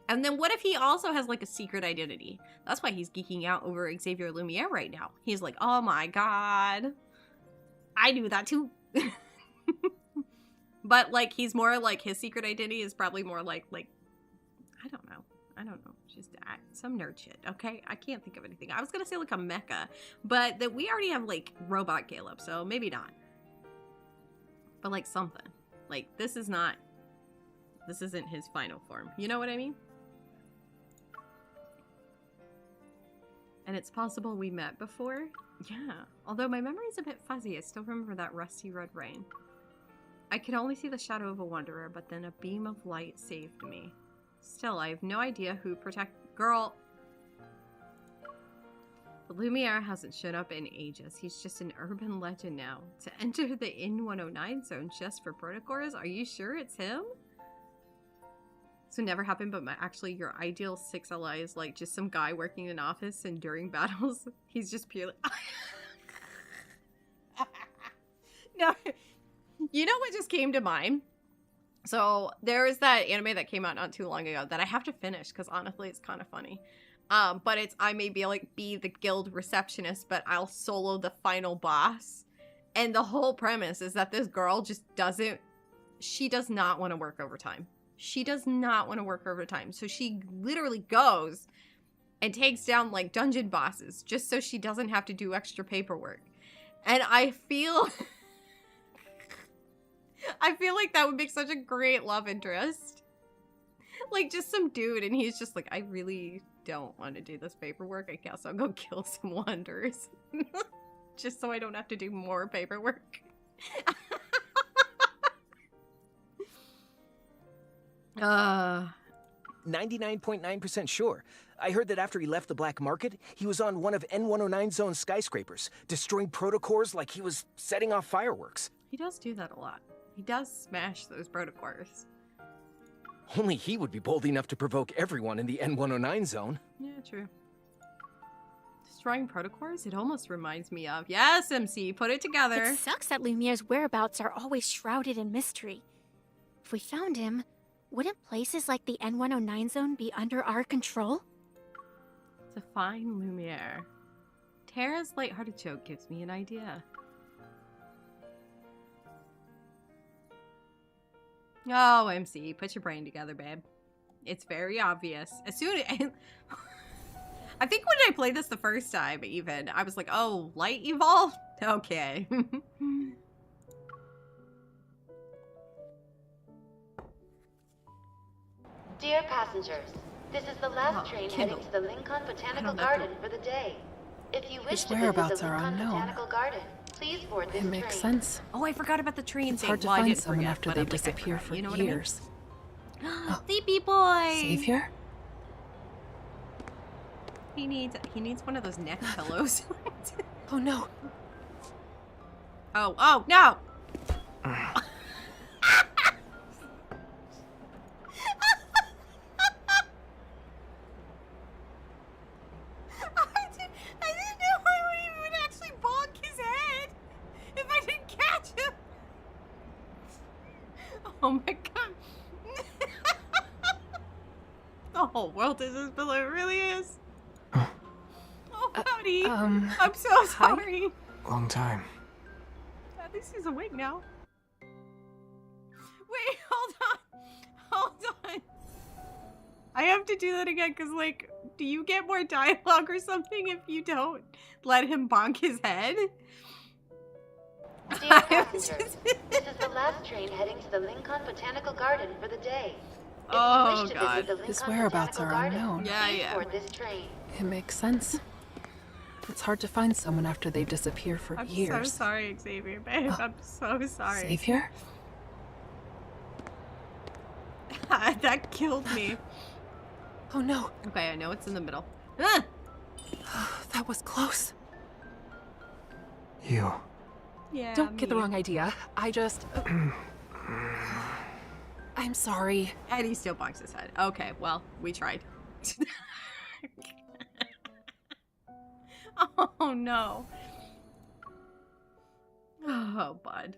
Speaker 2: And then what if he also has like a secret identity? That's why he's geeking out over Xavier Lumiere right now. He's like, oh my god. I do that too. But like, he's more like, his secret identity is probably more like, I don't know. Just some nerd shit, okay? I can't think of anything. I was gonna say like a mecha, but that we already have like Robot Caleb, so maybe not. But like something. Like, this isn't his final form. You know what I mean? And it's possible we met before? Yeah. Although my memory's a bit fuzzy, I still remember that rusty red rain. I could only see the shadow of a wanderer, but then a beam of light saved me. Still, I have no idea who Girl! But Lumiere hasn't shown up in ages. He's just an urban legend now. To enter the N109 zone just for protocols? Are you sure it's him? So never happened, but actually your ideal 6 ally is like just some guy working in an office, and during battles, he's just purely... No, you know what just came to mind? So there was that anime that came out not too long ago that I have to finish because honestly it's kind of funny. But it's, I may be the guild receptionist, but I'll solo the final boss. And the whole premise is that this girl just she does not want to work overtime. She does not want to work overtime. So she literally goes and takes down like dungeon bosses just so she doesn't have to do extra paperwork. And I feel like that would make such a great love interest. Like just some dude and he's just like, I really don't want to do this paperwork. I guess I'll go kill some wanderers. Just so I don't have to do more paperwork.
Speaker 11: 99.9% sure. I heard that after he left the black market, he was on one of N109 Zone's skyscrapers, destroying protocors like he was setting off fireworks.
Speaker 2: He does do that a lot. He does smash those protocors.
Speaker 11: Only he would be bold enough to provoke everyone in the N109 zone.
Speaker 2: Yeah, true. Destroying protocors? It almost reminds me of... Yes, MC, put it together.
Speaker 8: It sucks that Lumiere's whereabouts are always shrouded in mystery. If we found him, wouldn't places like the N109 zone be under our control?
Speaker 2: To find Lumiere. Tara's lighthearted joke gives me an idea. Oh, MC, put your brain together, babe. It's very obvious. As soon as... I think when I played this the first time, even, I was like, oh, light evolved? Okay.
Speaker 5: Dear passengers,
Speaker 13: This is the last train heading to the Lincoln Botanical Garden for the day. If you wish
Speaker 12: His
Speaker 13: to visit
Speaker 12: whereabouts
Speaker 13: the
Speaker 12: are
Speaker 13: Lincoln
Speaker 12: unknown.
Speaker 13: Botanical Garden, please board this
Speaker 12: It makes
Speaker 13: train.
Speaker 12: sense.
Speaker 2: Oh, I forgot about the train
Speaker 12: It's
Speaker 2: thing.
Speaker 12: hard to
Speaker 2: Well, I
Speaker 12: find
Speaker 2: didn't
Speaker 12: someone
Speaker 2: forget,
Speaker 12: after
Speaker 2: but
Speaker 12: they
Speaker 2: I'm like, I
Speaker 12: disappear
Speaker 2: forgot.
Speaker 12: for
Speaker 2: You know
Speaker 12: years.
Speaker 2: What I mean? Sleepy boy.
Speaker 12: Savior?
Speaker 2: He needs one of those neck pillows.
Speaker 12: Oh no.
Speaker 2: Oh no. I didn't know I would actually bonk his head if I didn't catch him. Oh my god. The whole world is his pillow. It really is. Oh, buddy. I'm so sorry.
Speaker 11: Long time.
Speaker 2: At least he's awake now. Wait, hold on. I have to do that again because, like, do you get more dialogue or something if you don't let him bonk his head?
Speaker 13: Dear passengers, this is the last train heading to the Lincoln Botanical Garden for the day. If you wish to visit the
Speaker 12: His
Speaker 13: Lincoln
Speaker 12: whereabouts
Speaker 13: Botanical
Speaker 12: are
Speaker 13: Garden,
Speaker 12: unknown.
Speaker 13: please board this train.
Speaker 12: It makes sense. It's hard to find someone after they disappear for years.
Speaker 2: I'm so sorry, Xavier, babe. I'm so sorry.
Speaker 12: Savior?
Speaker 2: That killed me.
Speaker 12: Oh no.
Speaker 2: Okay, I know it's in the middle.
Speaker 12: That was close.
Speaker 11: You.
Speaker 2: Yeah.
Speaker 12: Don't get the wrong idea. I just... I'm sorry.
Speaker 2: And he still bonks his head. Okay, well, we tried. Oh no. Oh, bud.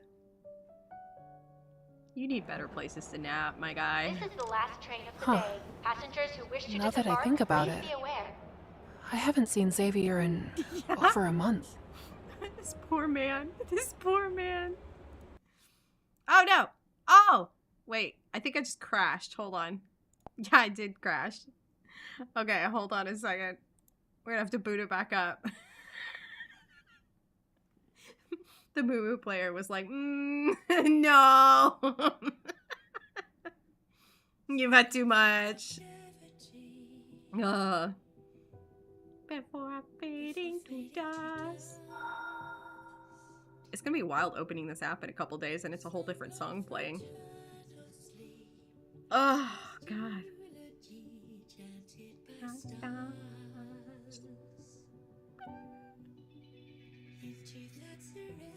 Speaker 2: You need better places to nap, my guy.
Speaker 4: This is the last train of the day. Passengers who wish to
Speaker 12: Now that I
Speaker 4: disembark,
Speaker 12: think about
Speaker 4: please
Speaker 12: it,
Speaker 4: be aware.
Speaker 12: I haven't seen Xavier in over a month.
Speaker 2: This poor man. This poor man. Oh no. Oh! Wait, I think I just crashed. Hold on. Yeah, I did crash. Okay, hold on a second. We're gonna have to boot it back up. The Moo Moo player was like, no. You've had too much. Before I'm fading to dust. It's gonna be wild opening this app in a couple days and it's a whole different song playing. Oh, God.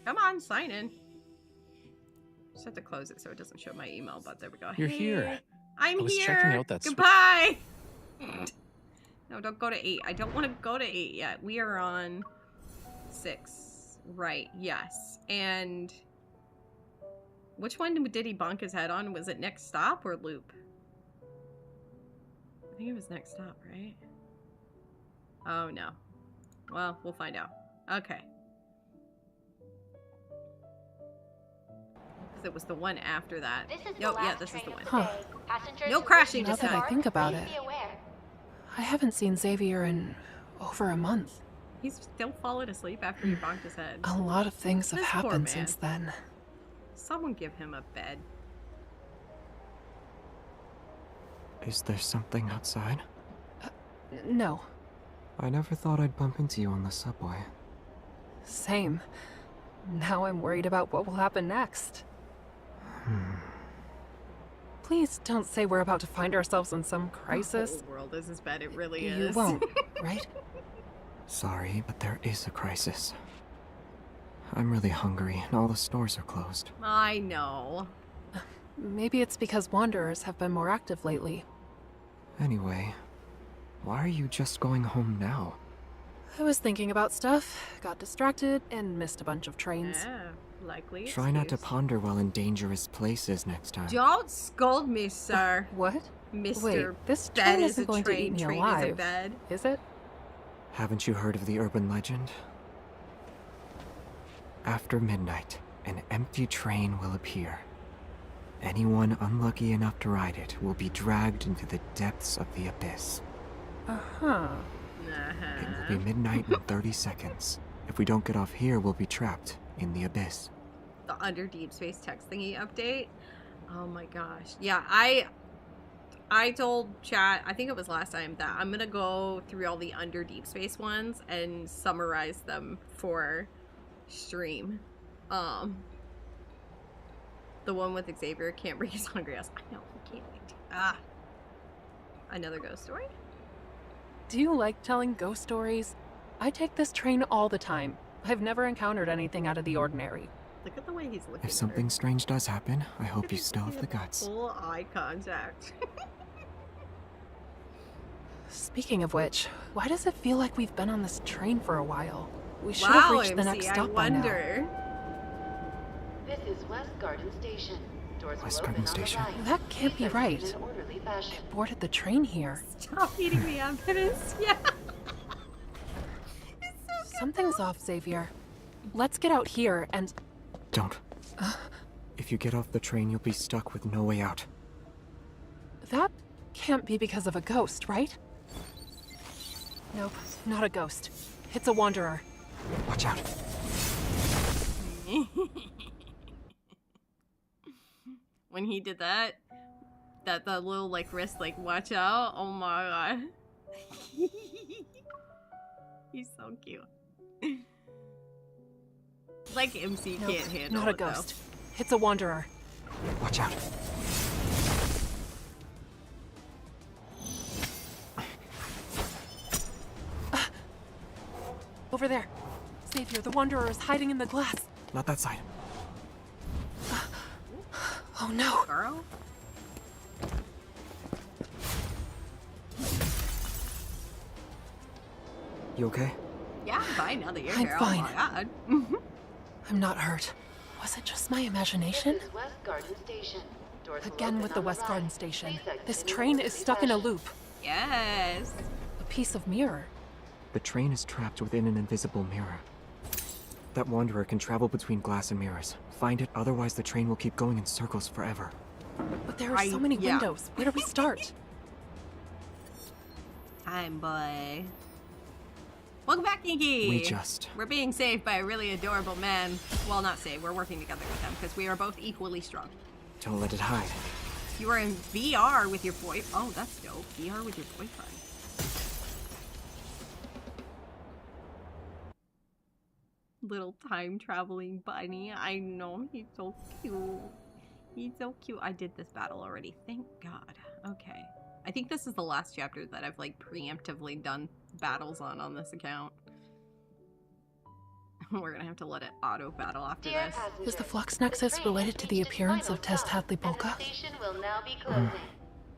Speaker 2: Come on, sign in. Just have to close it so it doesn't show my email, but there we go.
Speaker 1: You're
Speaker 2: Hey,
Speaker 1: here.
Speaker 2: I'm
Speaker 1: I was
Speaker 2: here.
Speaker 1: checking out that
Speaker 2: Goodbye. No, don't go to 8. I don't want to go to 8 yet. We are on 6. Right, yes. And which one did he bonk his head on? Was it next stop or loop? I think it was next stop, right? Oh, no. Well, we'll find out. Okay. Because it was the one after that.
Speaker 4: This is the
Speaker 2: Nope, yeah,
Speaker 4: last
Speaker 2: this is
Speaker 4: train
Speaker 2: the
Speaker 4: of
Speaker 2: one.
Speaker 4: the
Speaker 12: Huh.
Speaker 4: day. Passengers
Speaker 2: No
Speaker 4: who
Speaker 2: crashing
Speaker 4: wish
Speaker 12: Now
Speaker 4: to
Speaker 12: that I
Speaker 4: disembark,
Speaker 12: think about
Speaker 4: please
Speaker 12: it,
Speaker 4: be aware.
Speaker 12: I haven't seen Xavier in over a month.
Speaker 2: He's still falling asleep after you bonked his head.
Speaker 12: A lot of things have
Speaker 2: This poor
Speaker 12: happened
Speaker 2: man.
Speaker 12: since then.
Speaker 2: Someone give him a bed.
Speaker 14: Is there something outside?
Speaker 12: No.
Speaker 14: I never thought I'd bump into you on the subway.
Speaker 12: Same. Now I'm worried about what will happen next. Please don't say we're about to find ourselves in some crisis.
Speaker 2: The whole world is his bed. It really
Speaker 12: You
Speaker 2: is.
Speaker 12: won't, right?
Speaker 14: Sorry, but there is a crisis. I'm really hungry, and all the stores are closed.
Speaker 2: I know.
Speaker 12: Maybe it's because Wanderers have been more active lately.
Speaker 14: Anyway, why are you just going home now?
Speaker 12: I was thinking about stuff, got distracted, and missed a bunch of trains.
Speaker 2: Yeah, likely.
Speaker 14: Try not to
Speaker 2: excuse.
Speaker 14: ponder while in dangerous places next time.
Speaker 2: Don't scold me, sir.
Speaker 12: What?
Speaker 2: Mr.
Speaker 12: Wait, this
Speaker 2: Bed
Speaker 12: train
Speaker 2: is
Speaker 12: isn't
Speaker 2: a
Speaker 12: going to eat me
Speaker 2: train is a
Speaker 12: alive,
Speaker 2: bed.
Speaker 12: is it?
Speaker 14: Haven't you heard of the urban legend? After midnight, an empty train will appear. Anyone unlucky enough to ride it will be dragged into the depths of the abyss.
Speaker 12: Uh-huh.
Speaker 14: It will be midnight in 30 seconds. If we don't get off here, we'll be trapped in the abyss.
Speaker 2: The under Deepspace text thingy update. Oh my gosh. Yeah, I I told chat, I think it was last time, that I'm gonna go through all the under Deepspace ones and summarize them for stream. The one with Xavier can't bring his hungry ass. I know, I can't wait. Another ghost story?
Speaker 12: Do you like telling ghost stories? I take this train all the time. I've never encountered anything out of the ordinary.
Speaker 2: Look at the way he's looking.
Speaker 14: If something strange does happen, I hope you still have the guts.
Speaker 2: Full eye contact.
Speaker 12: Speaking of which, why does it feel like we've been on this train for a while? We should
Speaker 2: Wow,
Speaker 12: have reached the
Speaker 2: MC,
Speaker 12: next stop
Speaker 2: I
Speaker 12: by now.
Speaker 2: wonder.
Speaker 13: This is West Garden Station. Doors
Speaker 14: West
Speaker 13: will
Speaker 14: Garden
Speaker 13: open on
Speaker 14: Station?
Speaker 13: the right.
Speaker 12: That can't be
Speaker 13: Please
Speaker 12: right.
Speaker 13: exit in an orderly fashion.
Speaker 12: They boarded the train here.
Speaker 2: Stop eating the evidence. Yeah.
Speaker 12: Something's off, Xavier. Let's get out here and...
Speaker 14: Don't. If you get off the train, you'll be stuck with no way out.
Speaker 12: That can't be because of a ghost, right? Nope, not a ghost. It's a wanderer.
Speaker 14: Watch out.
Speaker 2: When he did that the little like wrist like watch out, oh my god. He's so cute. Like MC
Speaker 12: Nope,
Speaker 2: can't handle
Speaker 12: not a
Speaker 2: it, though.
Speaker 12: ghost. It's a wanderer.
Speaker 14: Watch out.
Speaker 12: Over there. Xavier, the wanderer is hiding in the glass.
Speaker 14: Not that side.
Speaker 12: Oh no.
Speaker 2: Girl?
Speaker 14: You okay?
Speaker 2: Yeah, I'm fine now that you're
Speaker 12: I'm
Speaker 2: here.
Speaker 12: fine.
Speaker 2: Oh my god.
Speaker 12: I'm not hurt. Was it just my imagination?
Speaker 13: This is West Garden Station. Doors will
Speaker 12: Again
Speaker 13: open
Speaker 12: with the
Speaker 13: on
Speaker 12: West
Speaker 13: right.
Speaker 12: Garden Station.
Speaker 13: Please exit
Speaker 12: This
Speaker 13: in an
Speaker 12: train is
Speaker 13: orderly
Speaker 12: stuck in a
Speaker 13: fashion.
Speaker 12: loop.
Speaker 2: Yes.
Speaker 12: A piece of mirror.
Speaker 14: The train is trapped within an invisible mirror. That wanderer can travel between glass and mirrors. Find it, otherwise the train will keep going in circles forever.
Speaker 12: But there are so many
Speaker 2: yeah.
Speaker 12: windows. Where do we start?
Speaker 2: Time boy. Welcome back, Inky. We're being saved by a really adorable man. Well, not saved. We're working together with him because we are both equally strong.
Speaker 14: Don't let it hide.
Speaker 2: You are in VR with your boy. Oh, that's dope. VR with your boyfriend. Little time traveling bunny. I know, he's so cute. He's so cute. I did this battle already. Thank God. Okay. I think this is the last chapter that I've like preemptively done battles on this account. We're gonna have to let it auto battle after
Speaker 13: Dear
Speaker 2: this.
Speaker 13: passengers,
Speaker 12: Is the Flux Nexus related to the appearance of Test Hadley Polka?
Speaker 13: and the station will now be closing.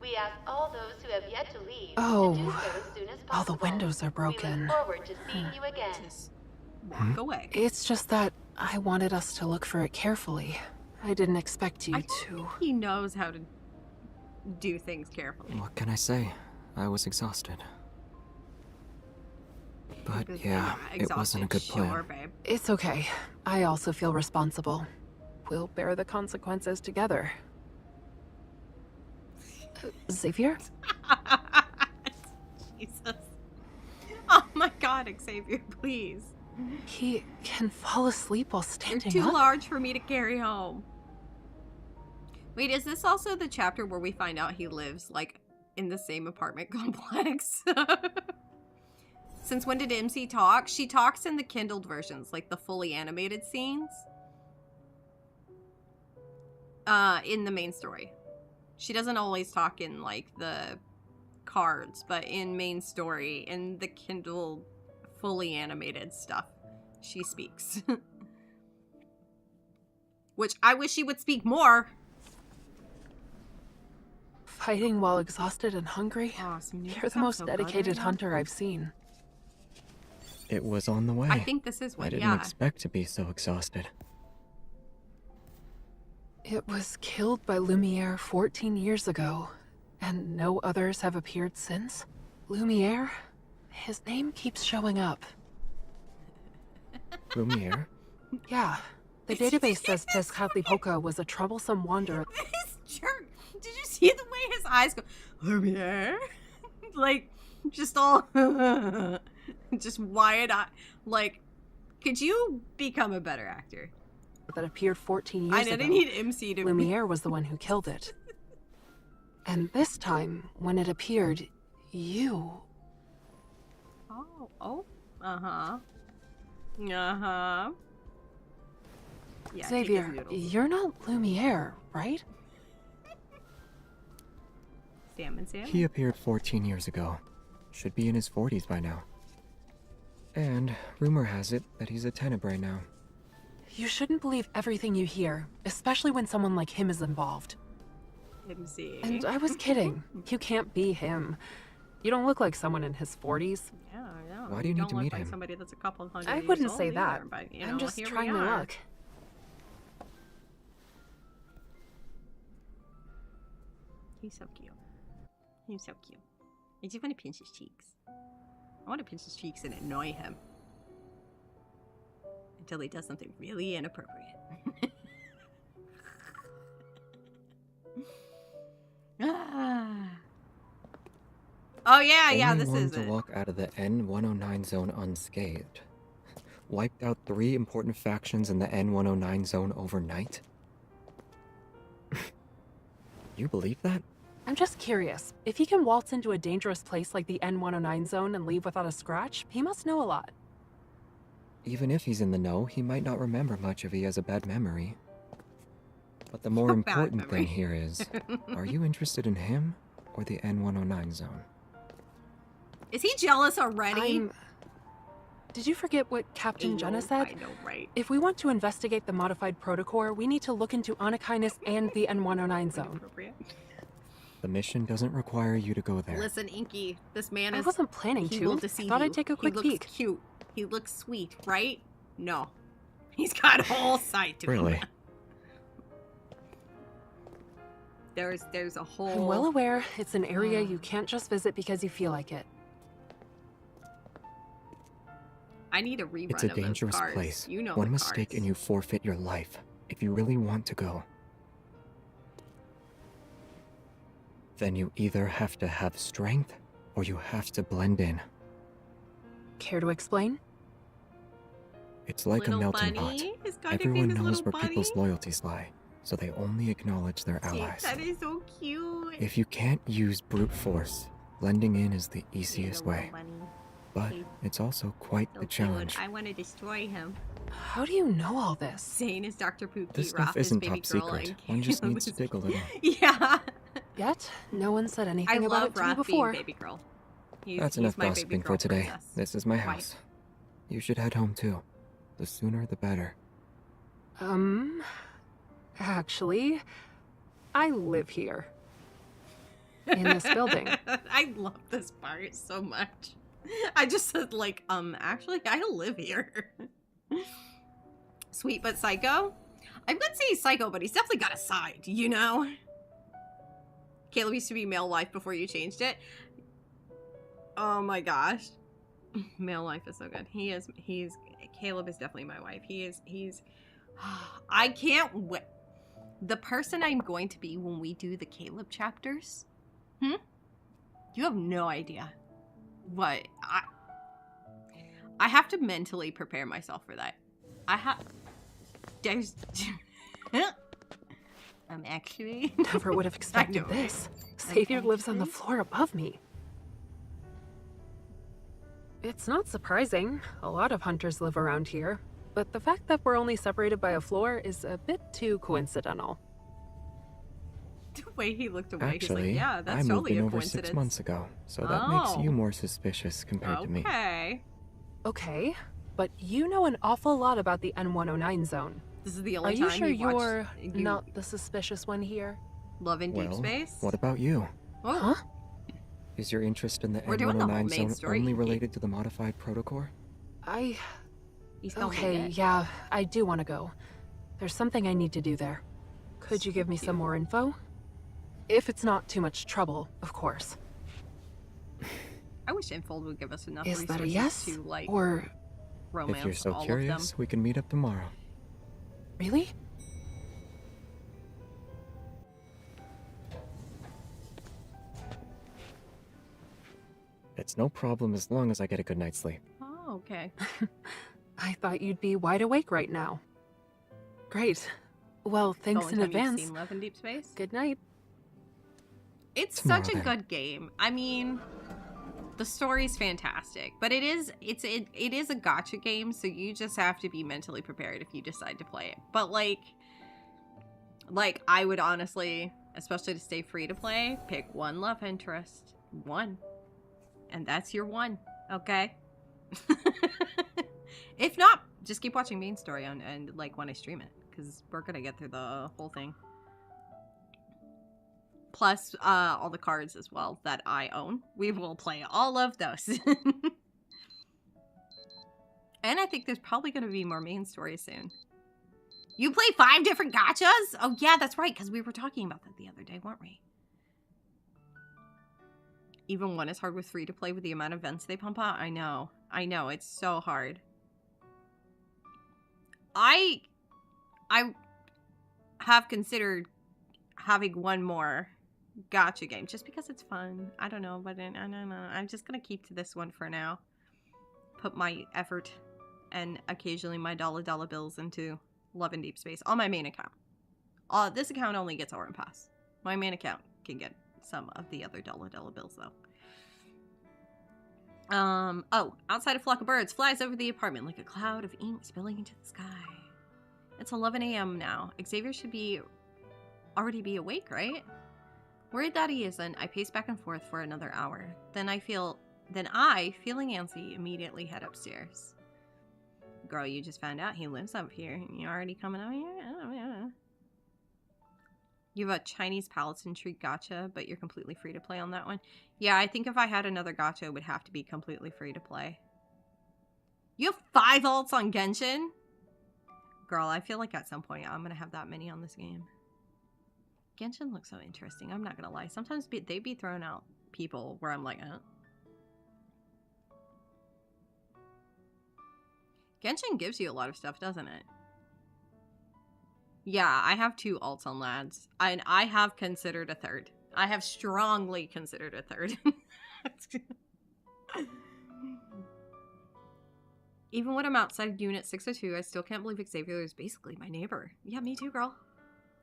Speaker 13: We ask all those who have yet to leave
Speaker 12: Oh.
Speaker 13: to do so as soon as
Speaker 12: All the
Speaker 13: possible.
Speaker 12: windows are
Speaker 13: We
Speaker 12: broken.
Speaker 13: look forward to seeing you again.
Speaker 2: Just walk away.
Speaker 12: It's just that I wanted us to look for it carefully. I didn't expect you
Speaker 2: I
Speaker 12: to.
Speaker 2: think he knows how to do things carefully.
Speaker 14: What can I say? I was exhausted. But
Speaker 2: Because,
Speaker 14: yeah, it wasn't a good plan.
Speaker 2: Sure, babe.
Speaker 12: It's okay. I also feel responsible. We'll bear the consequences together. Xavier?
Speaker 2: Jesus. Oh my god, Xavier, please.
Speaker 12: He can fall asleep while
Speaker 2: You're
Speaker 12: standing
Speaker 2: too
Speaker 12: up?
Speaker 2: large for me to carry home. Wait, is this also the chapter where we find out he lives, like, in the same apartment complex? Since when did MC talk? She talks in the kindled versions, like the fully animated scenes. In the main story. She doesn't always talk in, like, the cards, but in main story, in the kindled fully animated stuff, she speaks. Which I wish she would speak more.
Speaker 12: Fighting while exhausted and hungry?
Speaker 2: Awesome.
Speaker 12: You're the most dedicated hunter I've seen.
Speaker 14: It was on the way.
Speaker 2: I think this is
Speaker 14: I
Speaker 2: what,
Speaker 14: didn't
Speaker 2: yeah.
Speaker 14: expect to be so exhausted.
Speaker 12: It was killed by Lumiere 14 years ago, and no others have appeared since? Lumiere? His name keeps showing up.
Speaker 14: Lumiere?
Speaker 12: Yeah. The database says Tezcatlipoca was a troublesome wanderer.
Speaker 2: This jerk. Did you see the way his eyes go? Lumiere? Like, just all... just wide eye. Like, could you become a better actor?
Speaker 12: That appeared 14 years ago.
Speaker 2: I didn't need MC to...
Speaker 12: Lumiere was the one who killed it. And this time, when it appeared, you...
Speaker 2: Oh. Uh-huh. Uh-huh. Yeah,
Speaker 12: Xavier, you're not Lumiere, right?
Speaker 2: Salmon.
Speaker 14: He appeared 14 years ago. Should be in his 40s by now. And rumor has it that he's a Tenebrae now.
Speaker 12: You shouldn't believe everything you hear, especially when someone like him is involved. And I was kidding. You can't be him. You don't look like someone in his 40s.
Speaker 2: Yeah.
Speaker 14: Why do you need to meet him?
Speaker 2: Somebody that's a couple hundred
Speaker 12: I
Speaker 2: years
Speaker 12: wouldn't
Speaker 2: old
Speaker 12: say
Speaker 2: either,
Speaker 12: that.
Speaker 2: but,
Speaker 12: I'm just
Speaker 2: here
Speaker 12: trying
Speaker 2: we
Speaker 12: my
Speaker 2: are.
Speaker 12: luck.
Speaker 2: He's so cute. I just want to pinch his cheeks. I want to pinch his cheeks and annoy him. Until he does something really inappropriate. Oh yeah, this is
Speaker 14: to
Speaker 2: it.
Speaker 14: walk out of the N109 zone unscathed. Wiped out 3 important factions in the N109 zone overnight? You believe that?
Speaker 12: I'm just curious. If he can waltz into a dangerous place like the N109 zone and leave without a scratch, he must know a lot.
Speaker 14: Even if he's in the know, he might not remember much if he has a bad memory. But the more important thing here is, are you interested in him or the N109 zone?
Speaker 2: Is he jealous already?
Speaker 12: Did you forget what Captain Jenna said?
Speaker 2: I know, right?
Speaker 12: If we want to investigate the modified protocore, we need to look into Anakinus and the N109 zone.
Speaker 14: The mission doesn't require you to go there.
Speaker 2: Listen, Inky, this man
Speaker 12: I
Speaker 2: is...
Speaker 12: wasn't planning
Speaker 2: he
Speaker 12: to.
Speaker 2: will deceive
Speaker 12: I thought
Speaker 2: you.
Speaker 12: I'd take a quick
Speaker 2: he looks
Speaker 12: peek.
Speaker 2: Cute. He looks sweet, right? No. He's got a whole side to him.
Speaker 14: Really?
Speaker 2: There's a whole...
Speaker 12: I'm well aware it's an area you can't just visit because you feel like it.
Speaker 2: I need a rerun
Speaker 14: It's a
Speaker 2: of those
Speaker 14: dangerous
Speaker 2: cards.
Speaker 14: place.
Speaker 2: You know
Speaker 14: One
Speaker 2: the
Speaker 14: mistake
Speaker 2: cards.
Speaker 14: and you forfeit your life, if you really want to go. Then you either have to have strength, or you have to blend in.
Speaker 12: Care to explain?
Speaker 14: It's like
Speaker 2: Little
Speaker 14: a melting
Speaker 2: bunny?
Speaker 14: pot.
Speaker 2: His god
Speaker 14: Everyone
Speaker 2: nickname is
Speaker 14: knows
Speaker 2: Little
Speaker 14: where
Speaker 2: Bunny?
Speaker 14: people's loyalties lie, so they only acknowledge their
Speaker 2: See,
Speaker 14: allies.
Speaker 2: that is so cute.
Speaker 14: If you can't use brute force, blending in is the easiest way. But it's also quite the challenge.
Speaker 2: I want to destroy him.
Speaker 12: How do you know all this?
Speaker 2: Zane is Dr. Pookie.
Speaker 14: This stuff
Speaker 2: Raph is
Speaker 14: isn't
Speaker 2: baby
Speaker 14: top
Speaker 2: girl,
Speaker 14: secret.
Speaker 2: and
Speaker 14: One just
Speaker 2: Caleb
Speaker 14: needs to
Speaker 2: is-
Speaker 14: dig a little.
Speaker 2: Yeah.
Speaker 12: Yet, no one said
Speaker 2: I
Speaker 12: anything about
Speaker 2: love
Speaker 12: it to me
Speaker 2: Raph being
Speaker 12: before.
Speaker 2: baby girl.
Speaker 14: That's
Speaker 2: he's
Speaker 14: enough
Speaker 2: my
Speaker 14: gossiping
Speaker 2: baby girl
Speaker 14: for today.
Speaker 2: princess.
Speaker 14: This is my
Speaker 2: Why?
Speaker 14: house. You should head home too. The sooner the better.
Speaker 12: Actually, I live here. In this building.
Speaker 2: I love this part so much. I just said like, actually, I don't live here. Sweet but psycho? I would say he's psycho, but he's definitely got a side, you know? Caleb used to be male wife before you changed it. Oh my gosh. Male life is so good. Caleb is definitely my wife. He's, I can't wait. The person I'm going to be when we do the Caleb chapters, you have no idea what I have to mentally prepare myself for that. There's I'm actually
Speaker 12: Never would have expected
Speaker 2: know,
Speaker 12: this.
Speaker 2: right?
Speaker 12: Xavier lives on the floor above me. It's not surprising. A lot of hunters live around here. But the fact that we're only separated by a floor is a bit too coincidental.
Speaker 2: The way he looked away,
Speaker 14: Actually,
Speaker 2: he's like, yeah, that's
Speaker 14: I moved
Speaker 2: totally
Speaker 14: in
Speaker 2: a
Speaker 14: over
Speaker 2: coincidence.
Speaker 14: 6 months ago, so that makes
Speaker 2: Oh.
Speaker 14: you more suspicious compared to me.
Speaker 2: Okay.
Speaker 12: Okay, but you know an awful lot about the N109 zone.
Speaker 2: This is the
Speaker 12: Are
Speaker 2: only
Speaker 12: you
Speaker 2: time
Speaker 12: sure
Speaker 2: you've watched
Speaker 12: you're
Speaker 2: you
Speaker 12: not the suspicious one here?
Speaker 2: Love in Deep
Speaker 14: Well,
Speaker 2: Space?
Speaker 14: what about you?
Speaker 2: Oh.
Speaker 12: Huh?
Speaker 14: Is your interest in the
Speaker 2: We're doing the whole
Speaker 14: N109
Speaker 2: main
Speaker 14: zone
Speaker 2: story.
Speaker 14: only related to the modified protocore?
Speaker 2: You still hate
Speaker 12: Okay,
Speaker 2: it?
Speaker 12: yeah, I do want to go. There's something I need to do there. Could you give me some more info? If it's not too much trouble, of course.
Speaker 2: I wish Infold would give us enough
Speaker 12: Is that a
Speaker 2: resources
Speaker 12: yes?
Speaker 2: to like
Speaker 12: Or
Speaker 2: romance
Speaker 14: If you're so
Speaker 2: all
Speaker 14: curious, we can meet up tomorrow.
Speaker 12: really?
Speaker 14: It's no problem as long as I get a good night's sleep.
Speaker 2: of them. Oh, okay.
Speaker 12: I thought you'd be wide awake right now. Great. Well, thanks
Speaker 2: The
Speaker 12: in
Speaker 2: only time you've
Speaker 12: advance.
Speaker 2: seen Love in Deep Space?
Speaker 12: Good night.
Speaker 2: It's
Speaker 14: Tomorrow,
Speaker 2: such a
Speaker 14: then.
Speaker 2: good game. I mean, the story's fantastic, but it is a gacha game, so you just have to be mentally prepared if you decide to play it. But like I would honestly, especially to stay free to play, pick one love interest, one, and that's your one, okay? If not, just keep watching main story and like when I stream it, because we're gonna get through the whole thing. Plus all the cards as well that I own. We will play all of those. And I think there's probably going to be more main stories soon. You play 5 different gachas? Oh yeah, that's right, because we were talking about that the other day, weren't we? Even one is hard with free to play with the amount of events they pump out. I know, it's so hard. I have considered having one more gacha game just because it's fun. I don't know, but I don't know. I'm just gonna keep to this one for now. Put my effort and occasionally my dollar bills into Love and Deepspace on my main account. This account only gets Orin Pass. My main account can get some of the other dollar bills though. Oh, outside a flock of birds flies over the apartment like a cloud of ink spilling into the sky. It's 11 a.m. now. Xavier should already be awake, right? Worried that he isn't, I pace back and forth for another hour. Then I, feeling antsy, immediately head upstairs. Girl, you just found out he lives up here. You already coming out here? Oh, yeah. You have a Chinese Palace Intrigue gacha, but you're completely free to play on that one. Yeah, I think if I had another gacha, it would have to be completely free to play. You have 5 alts on Genshin? Girl, I feel like at some point I'm going to have that many on this game. Genshin looks so interesting. I'm not going to lie. Sometimes they'd be throwing out people where I'm like, Genshin gives you a lot of stuff, doesn't it? Yeah, I have 2 alts on lads. And I have considered a third. I have strongly considered a third. Even when I'm outside Unit 602, I still can't believe Xavier is basically my neighbor. Yeah, me too, girl.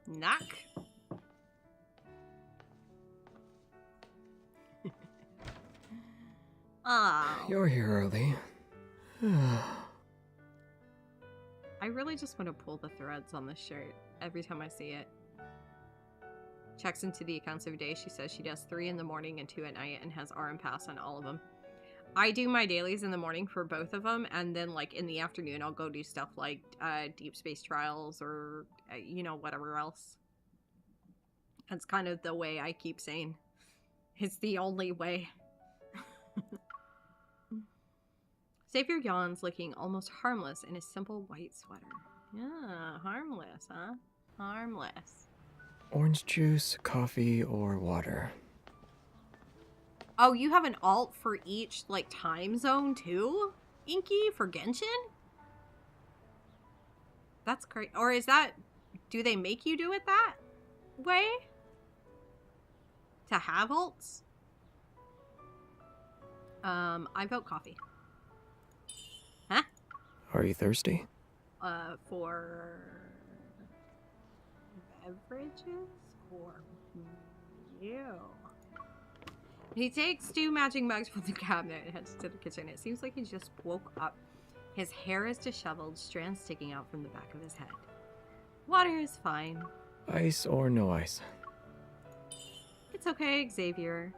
Speaker 2: Knock. Oh.
Speaker 14: You're here early.
Speaker 2: I really just want to pull the threads on this shirt every time I see it. Checks into the accounts every day. She says she does 3 in the morning and 2 at night and has RM Pass on all of them. I do my dailies in the morning for both of them, and then like in the afternoon I'll go do stuff like Deepspace trials or you know, whatever else. That's kind of the way I keep saying. It's the only way. Xavier yawns, looking almost harmless in his simple white sweater. Yeah, harmless, huh? Harmless.
Speaker 14: Orange juice, coffee, or water?
Speaker 2: Oh, you have an alt for each, like, time zone, too? Inky, for Genshin? That's great. Or is that... Do they make you do it that way? To have alts? I vote coffee. Huh?
Speaker 14: Are you thirsty?
Speaker 2: For... beverages? Or... you? He takes 2 matching mugs from the cabinet and heads to the kitchen. It seems like he just woke up. His hair is disheveled, strands sticking out from the back of his head. Water is fine.
Speaker 14: Ice or no ice?
Speaker 2: It's okay, Xavier.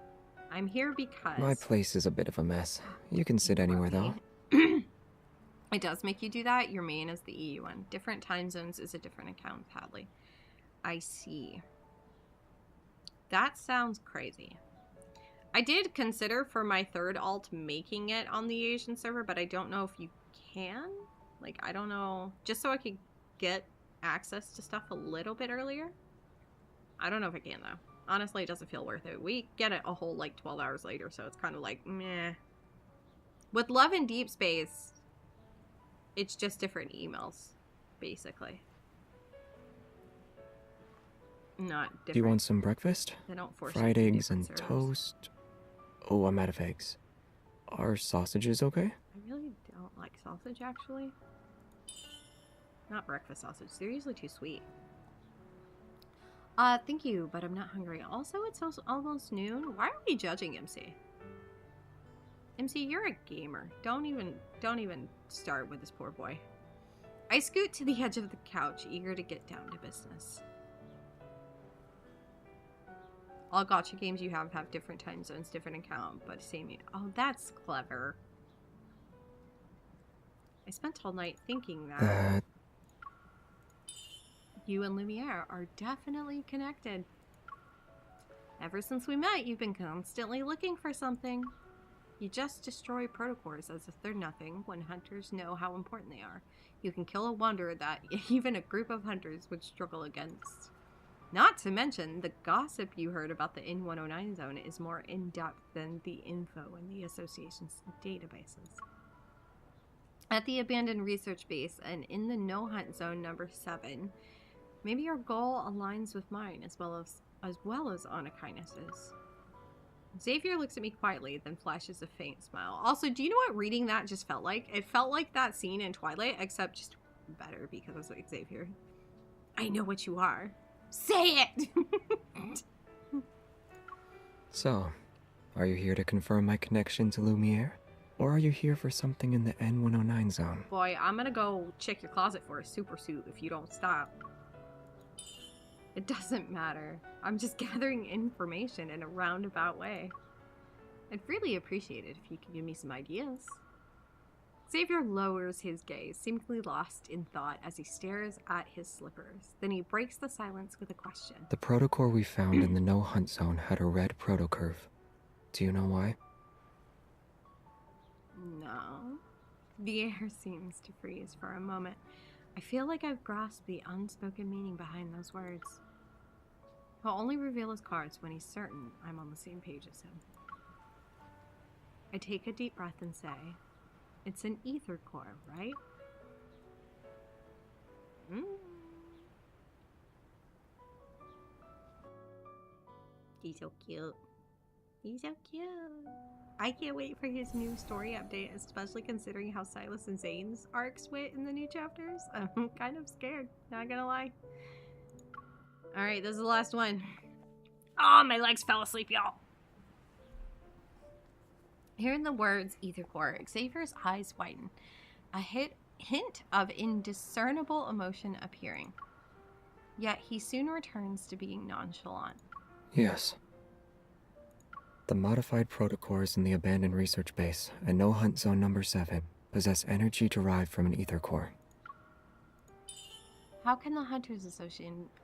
Speaker 2: I'm here because...
Speaker 14: My place is a bit of a mess. You can sit anywhere, though.
Speaker 2: It does make you do that. Your main is the EU one. Different time zones is a different account, Hadley. I see. That sounds crazy. I did consider for my 3rd alt making it on the Asian server, but I don't know if you can. Like, I don't know. Just so I could get access to stuff a little bit earlier. I don't know if I can, though. Honestly, it doesn't feel worth it. We get it a whole, like, 12 hours later, so it's kind of like, meh. With Love and Deepspace, it's just different emails, basically. Not different.
Speaker 14: Do you want some breakfast?
Speaker 2: They don't force
Speaker 14: fried
Speaker 2: you to
Speaker 14: eggs and
Speaker 2: servers.
Speaker 14: toast. Oh, I'm out of eggs. Are sausages okay?
Speaker 2: I really don't like sausage, actually. Not breakfast sausage. They're usually too sweet. Thank you, but I'm not hungry. Also, it's almost noon. Why are we judging MC? MC, you're a gamer. Don't even start with this poor boy. I scoot to the edge of the couch, eager to get down to business. All gacha games you have different time zones, different account, but same. Oh, that's clever. I spent all night thinking that you and Lumiere are definitely connected. Ever since we met, you've been constantly looking for something. You just destroy protocores as if they're nothing when hunters know how important they are. You can kill a wonder that even a group of hunters would struggle against. Not to mention, the gossip you heard about the N109 zone is more in-depth than the info in the association's databases. At the abandoned research base and in the no-hunt zone number 7, maybe your goal aligns with mine as well as Anna-Kindness's. Xavier looks at me quietly, then flashes a faint smile. Also, do you know what reading that just felt like? It felt like that scene in Twilight, except just better because it's like Xavier. I know what you are. Say it!
Speaker 14: So, are you here to confirm my connection to Lumiere? Or are you here for something in the N109 zone?
Speaker 2: Boy, I'm gonna go check your closet for a super suit if you don't stop. It doesn't matter. I'm just gathering information in a roundabout way. I'd really appreciate it if you could give me some ideas. Xavier lowers his gaze, seemingly lost in thought as he stares at his slippers. Then he breaks the silence with a question.
Speaker 14: The protocore we found in the no-hunt zone had a red protocurve. Do you know why?
Speaker 2: No. The air seems to freeze for a moment. I feel like I've grasped the unspoken meaning behind those words. He'll only reveal his cards when he's certain I'm on the same page as him. I take a deep breath and say, it's an ether core, right? He's so cute. He's so cute. I can't wait for his new story update, especially considering how Silas and Zane's arcs went in the new chapters. I'm kind of scared, not gonna lie. Alright, this is the last one. Oh, my legs fell asleep, y'all. Hearing the words ether core, Xavier's eyes widen. A hint of indiscernible emotion appearing. Yet he soon returns to being nonchalant.
Speaker 14: Yes. The modified protocores in the abandoned research base and no-hunt zone number 7 possess energy derived from an ether core.
Speaker 2: How can the Hunters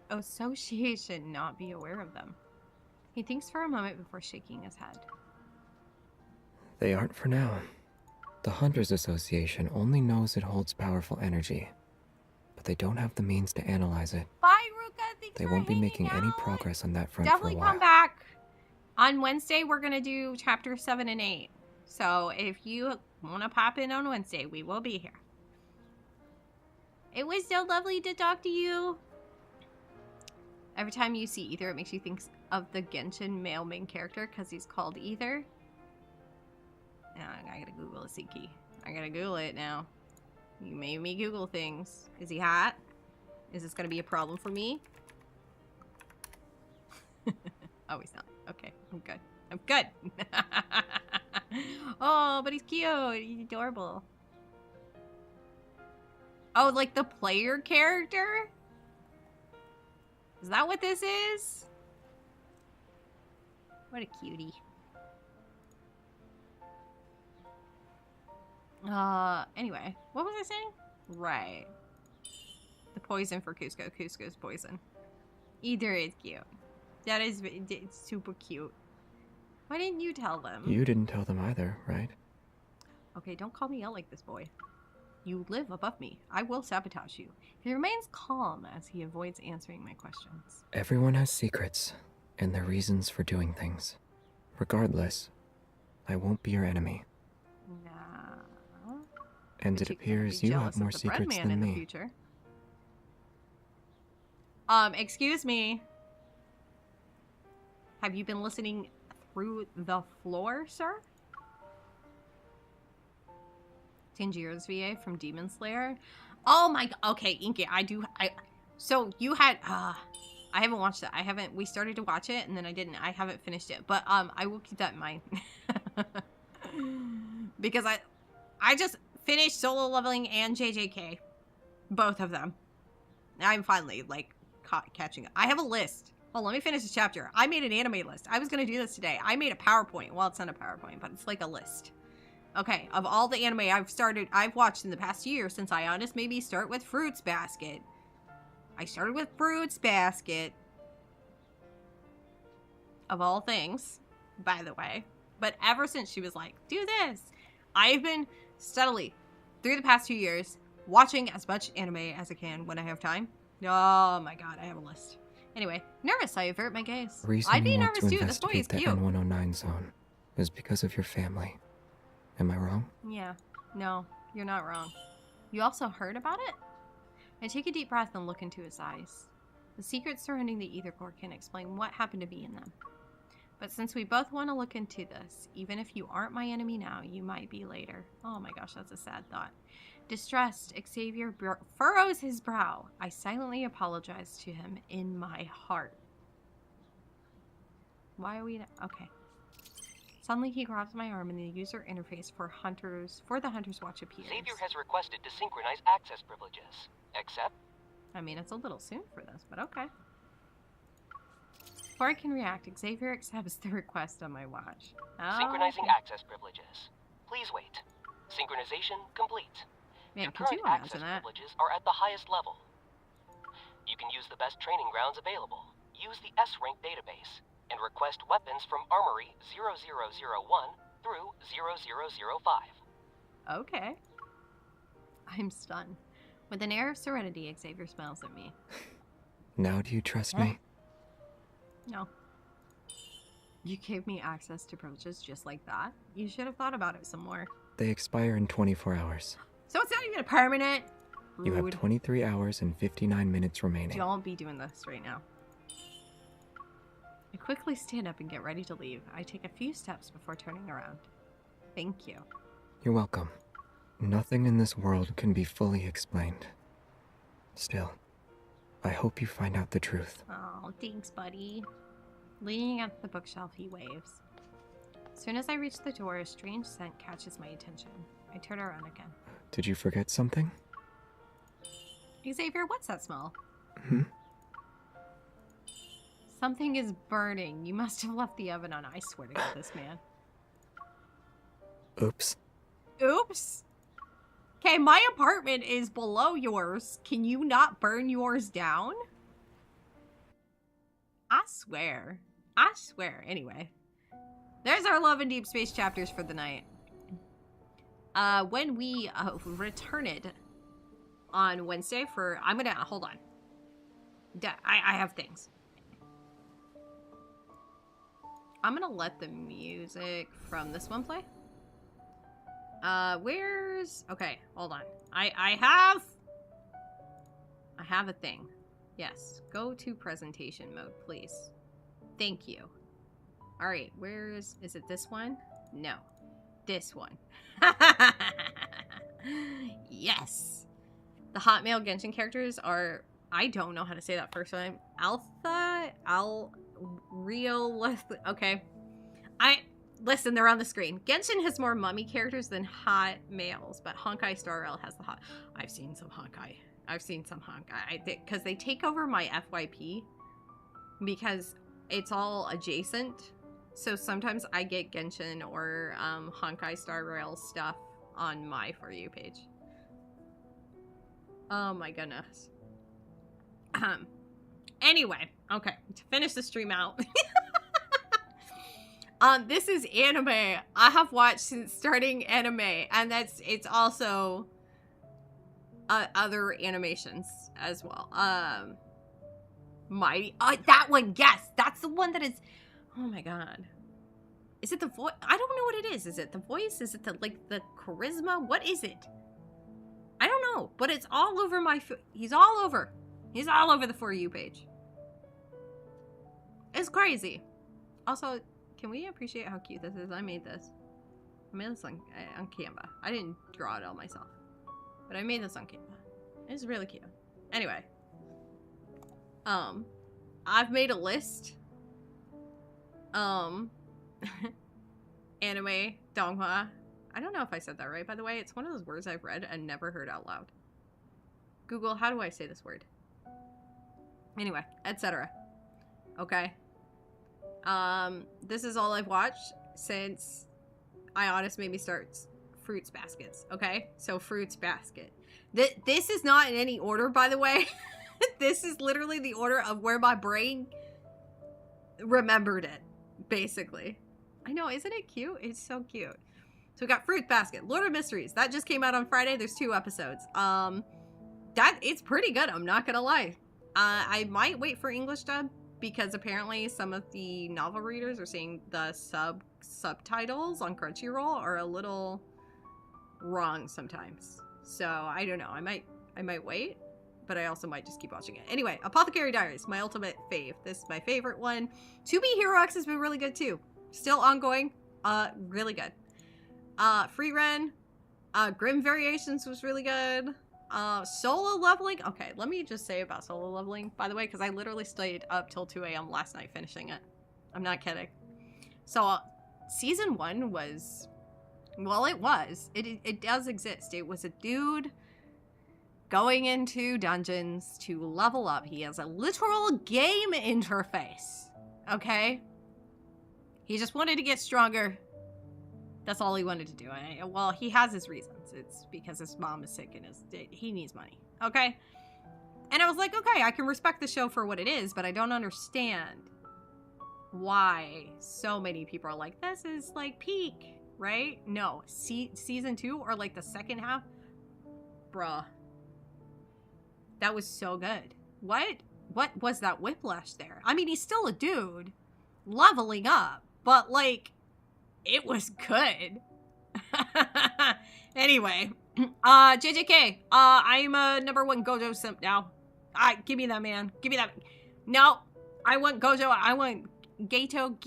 Speaker 2: Association not be aware of them? He thinks for a moment before shaking his head.
Speaker 14: They aren't for now. The Hunters Association only knows it holds powerful energy, but they don't have the means to analyze it.
Speaker 2: Bye, Ruka.
Speaker 14: They won't be making any progress on that front
Speaker 2: Definitely
Speaker 14: for a while.
Speaker 2: come back. On Wednesday, we're going to do chapter 7 and 8. So if you want to pop in on Wednesday, we will be here. It was so lovely to talk to you. Every time you see Ether, it makes you think of the Genshin male main character because he's called Ether. I gotta Google a Siki. I gotta Google it now. You made me Google things. Is he hot? Is this gonna be a problem for me? Oh, he's not. Okay, I'm good. I'm good. Oh, but he's cute. He's adorable. Oh, like the player character? Is that what this is? What a cutie. Anyway, what was I saying? Right. The poison for Cusco. Cusco's poison. Either is cute. That is it's super cute. Why didn't you tell them?
Speaker 14: You didn't tell them either, right?
Speaker 2: Okay, don't call me out like this, boy. You live above me. I will sabotage you. He remains calm as he avoids answering my questions.
Speaker 14: Everyone has secrets and their reasons for doing things. Regardless, I won't be your enemy.
Speaker 2: Nah.
Speaker 14: And it appears you have more secrets than me.
Speaker 2: Future. Excuse me. Have you been listening through the floor, sir? Tanjiro's VA from Demon Slayer. Oh my god. Okay, Inky, so you had I haven't watched it. We started to watch it and then I haven't finished it. But I will keep that in mind. Because I just finished Solo Leveling and JJK. Both of them. I'm finally, like, catching up. I have a list. Oh, let me finish this chapter. I made an anime list. I was going to do this today. I made a PowerPoint. Well, it's not a PowerPoint, but it's like a list. Okay, of all the anime I've watched in the past year, since I honest maybe start with Fruits Basket. I started with Fruits Basket. Of all things, by the way. But ever since she was like, do this, I've been steadily, through the past 2 years, watching as much anime as I can when I have time. Oh my god, I have a list. Anyway, nervous, I avert my gaze.
Speaker 14: The reason
Speaker 2: I'd be
Speaker 14: you want
Speaker 2: nervous
Speaker 14: to
Speaker 2: too, this boy is
Speaker 14: investigate the
Speaker 2: cute.
Speaker 14: N109 zone is because of your family. Am I wrong?
Speaker 2: Yeah, no, you're not wrong. You also heard about it? I take a deep breath and look into his eyes. The secrets surrounding the ether core can explain what happened to me in them. But since we both want to look into this, even if you aren't my enemy now, you might be later. Oh my gosh, that's a sad thought. Distressed, Xavier furrows his brow. I silently apologize to him in my heart. Why are we... Okay. Suddenly he grabs my arm and the user interface for the Hunter's Watch appears.
Speaker 6: Xavier has requested to synchronize access privileges. Accept?
Speaker 2: I mean, it's a little soon for this, but okay. Before I can react, Xavier accepts the request on my watch. Oh,
Speaker 6: Synchronizing
Speaker 2: okay.
Speaker 6: access privileges. Please wait. Synchronization complete.
Speaker 2: Man,
Speaker 6: Your
Speaker 2: could
Speaker 6: current
Speaker 2: you imagine
Speaker 6: access
Speaker 2: that?
Speaker 6: privileges are at the highest level. You can use the best training grounds available. Use the S-rank database and request weapons from Armory 0001 through 0005.
Speaker 2: Okay. I'm stunned. With an air of serenity, Xavier smiles at me.
Speaker 14: Now do you trust me?
Speaker 2: No. You gave me access to privileges just like that? You should have thought about it some more.
Speaker 14: They expire in 24 hours.
Speaker 2: So it's not even a permanent?
Speaker 14: You have
Speaker 2: Rude.
Speaker 14: 23 hours and 59 minutes remaining.
Speaker 2: Don't be doing this right now. I quickly stand up and get ready to leave. I take a few steps before turning around. Thank you.
Speaker 14: You're welcome. Nothing in this world can be fully explained. Still, I hope you find out the truth.
Speaker 2: Oh, thanks, buddy. Leaning at the bookshelf, he waves. As soon as I reach the door, a strange scent catches my attention. I turn around again.
Speaker 14: Did you forget something?
Speaker 2: Xavier, what's that smell?
Speaker 14: Hmm?
Speaker 2: Something is burning. You must have left the oven on. I swear to God, this man.
Speaker 14: Oops.
Speaker 2: Oops. Okay, my apartment is below yours. Can you not burn yours down? I swear. I swear. Anyway. There's our Love and Deep Space chapters for the night. When we returned on Wednesday for... I'm gonna... Hold on. I have things. I'm gonna let the music from this one play. Where's... Okay, hold on. I have a thing. Yes. Go to presentation mode, please. Thank you. Alright, where's... Is it this one? No. This one. Yes! The Hotmail Genshin characters are... I don't know how to say that first time. Okay. Listen, they're on the screen. Genshin has more mummy characters than hot males, but Honkai Star Rail has the hot... I've seen some Honkai. Because they take over my FYP. Because it's all adjacent. So sometimes I get Genshin or Honkai Star Rail stuff on my For You page. Oh my goodness. Anyway, okay. To finish the stream out. This is anime I have watched since starting anime, and it's also other animations as well. That one, yes, that's the one that is. Oh my god, is it the voice? I don't know what it is. Is it the voice? Is it the the charisma? What is it? I don't know, but it's all over my. He's all over the For You page. It's crazy. Also, can we appreciate how cute this is? I made this on Canva. I didn't draw it all myself, but I made this on Canva. It's really cute. Anyway, I've made a list. Anime, donghua. I don't know if I said that right, by the way. It's one of those words I've read and never heard out loud. Google, how do I say this word? Anyway, etc. Okay. This is all I've watched since Ionis made me start Fruits Baskets. Okay? So, Fruits Basket. This is not in any order, by the way. This is literally the order of where my brain remembered it, basically. I know, isn't it cute? It's so cute. So we got Fruit Basket, Lord of Mysteries. That just came out on Friday. There's 2 episodes. It's pretty good. I'm not gonna lie. I might wait for English dub because apparently some of the novel readers are saying the subtitles on Crunchyroll are a little wrong sometimes. So I don't know. I might wait, but I also might just keep watching it. Anyway, Apothecary Diaries, my ultimate fave. This is my favorite one. To Be Hero X has been really good too. Still ongoing. Really good. Free Ren, Grim Variations was really good. Solo Leveling. Okay, let me just say about Solo Leveling, by the way, because I literally stayed up till 2 a.m. last night finishing it. I'm not kidding. So, season 1 was, well, it does exist. It was a dude going into dungeons to level up. He has a literal game interface. Okay? He just wanted to get stronger. That's all he wanted to do. Well, he has his reasons. It's because his mom is sick and he needs money. Okay? And I was like, okay, I can respect the show for what it is, but I don't understand why so many people are like, this is like peak, right? No. Season 2 or like the second half? Bruh. That was so good. What was that whiplash there? I mean, he's still a dude leveling up, but like, it was good. Anyway, JJK, I'm a #1 Gojo simp now. Give me that, man. Give me that. No, I want Gojo. I want Gito.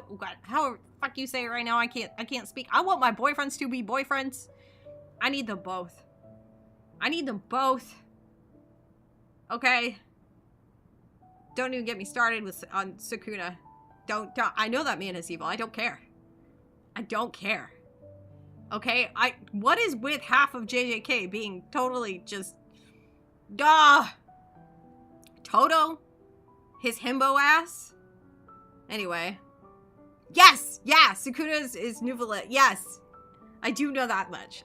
Speaker 2: Oh God, how the fuck you say it right now? I can't speak. I want my boyfriends to be boyfriends. I need them both. I need them both. Okay. Don't even get me started on Sukuna. Don't. I know that man is evil. I don't care. I don't care. Okay? What is with half of JJK being totally just... Toto? His himbo ass? Anyway. Yes! Yeah! Sukuna is Nuvalet. Yes! I do know that much.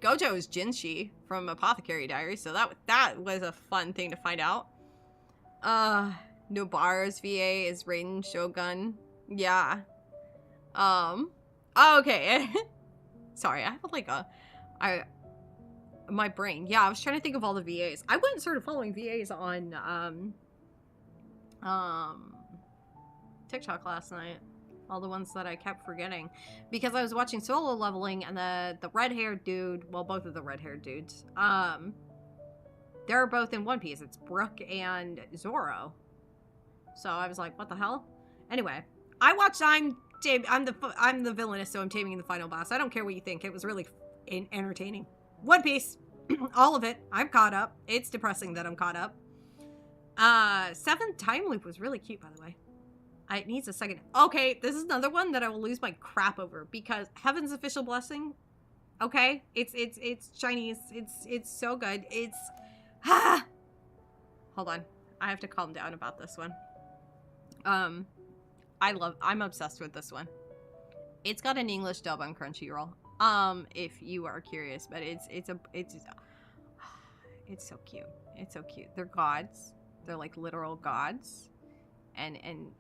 Speaker 2: Gojo is Jinshi from Apothecary Diaries, so that was a fun thing to find out. Nobara's VA is Raiden Shogun. Yeah. Okay. Sorry, I have my brain. Yeah, I was trying to think of all the VAs. I went and started following VAs on, TikTok last night. All the ones that I kept forgetting. Because I was watching Solo Leveling and the red-haired dude, well, both of the red-haired dudes, they're both in One Piece. It's Brook and Zoro. So I was like, what the hell? Anyway, I watched I'm the villainess, so I'm taming the final boss. I don't care what you think. It was really entertaining. One Piece. All of it. I'm caught up. It's depressing that I'm caught up. 7th Time Loop was really cute, by the way. It needs a second. Okay, this is another one that I will lose my crap over because Heaven's Official Blessing. Okay, it's Chinese. It's so good. It's hold on. I have to calm down about this one. I'm obsessed with this one. It's got an English dub on Crunchyroll. If you are curious, but it's so cute. It's so cute. They're gods. They're like literal gods. And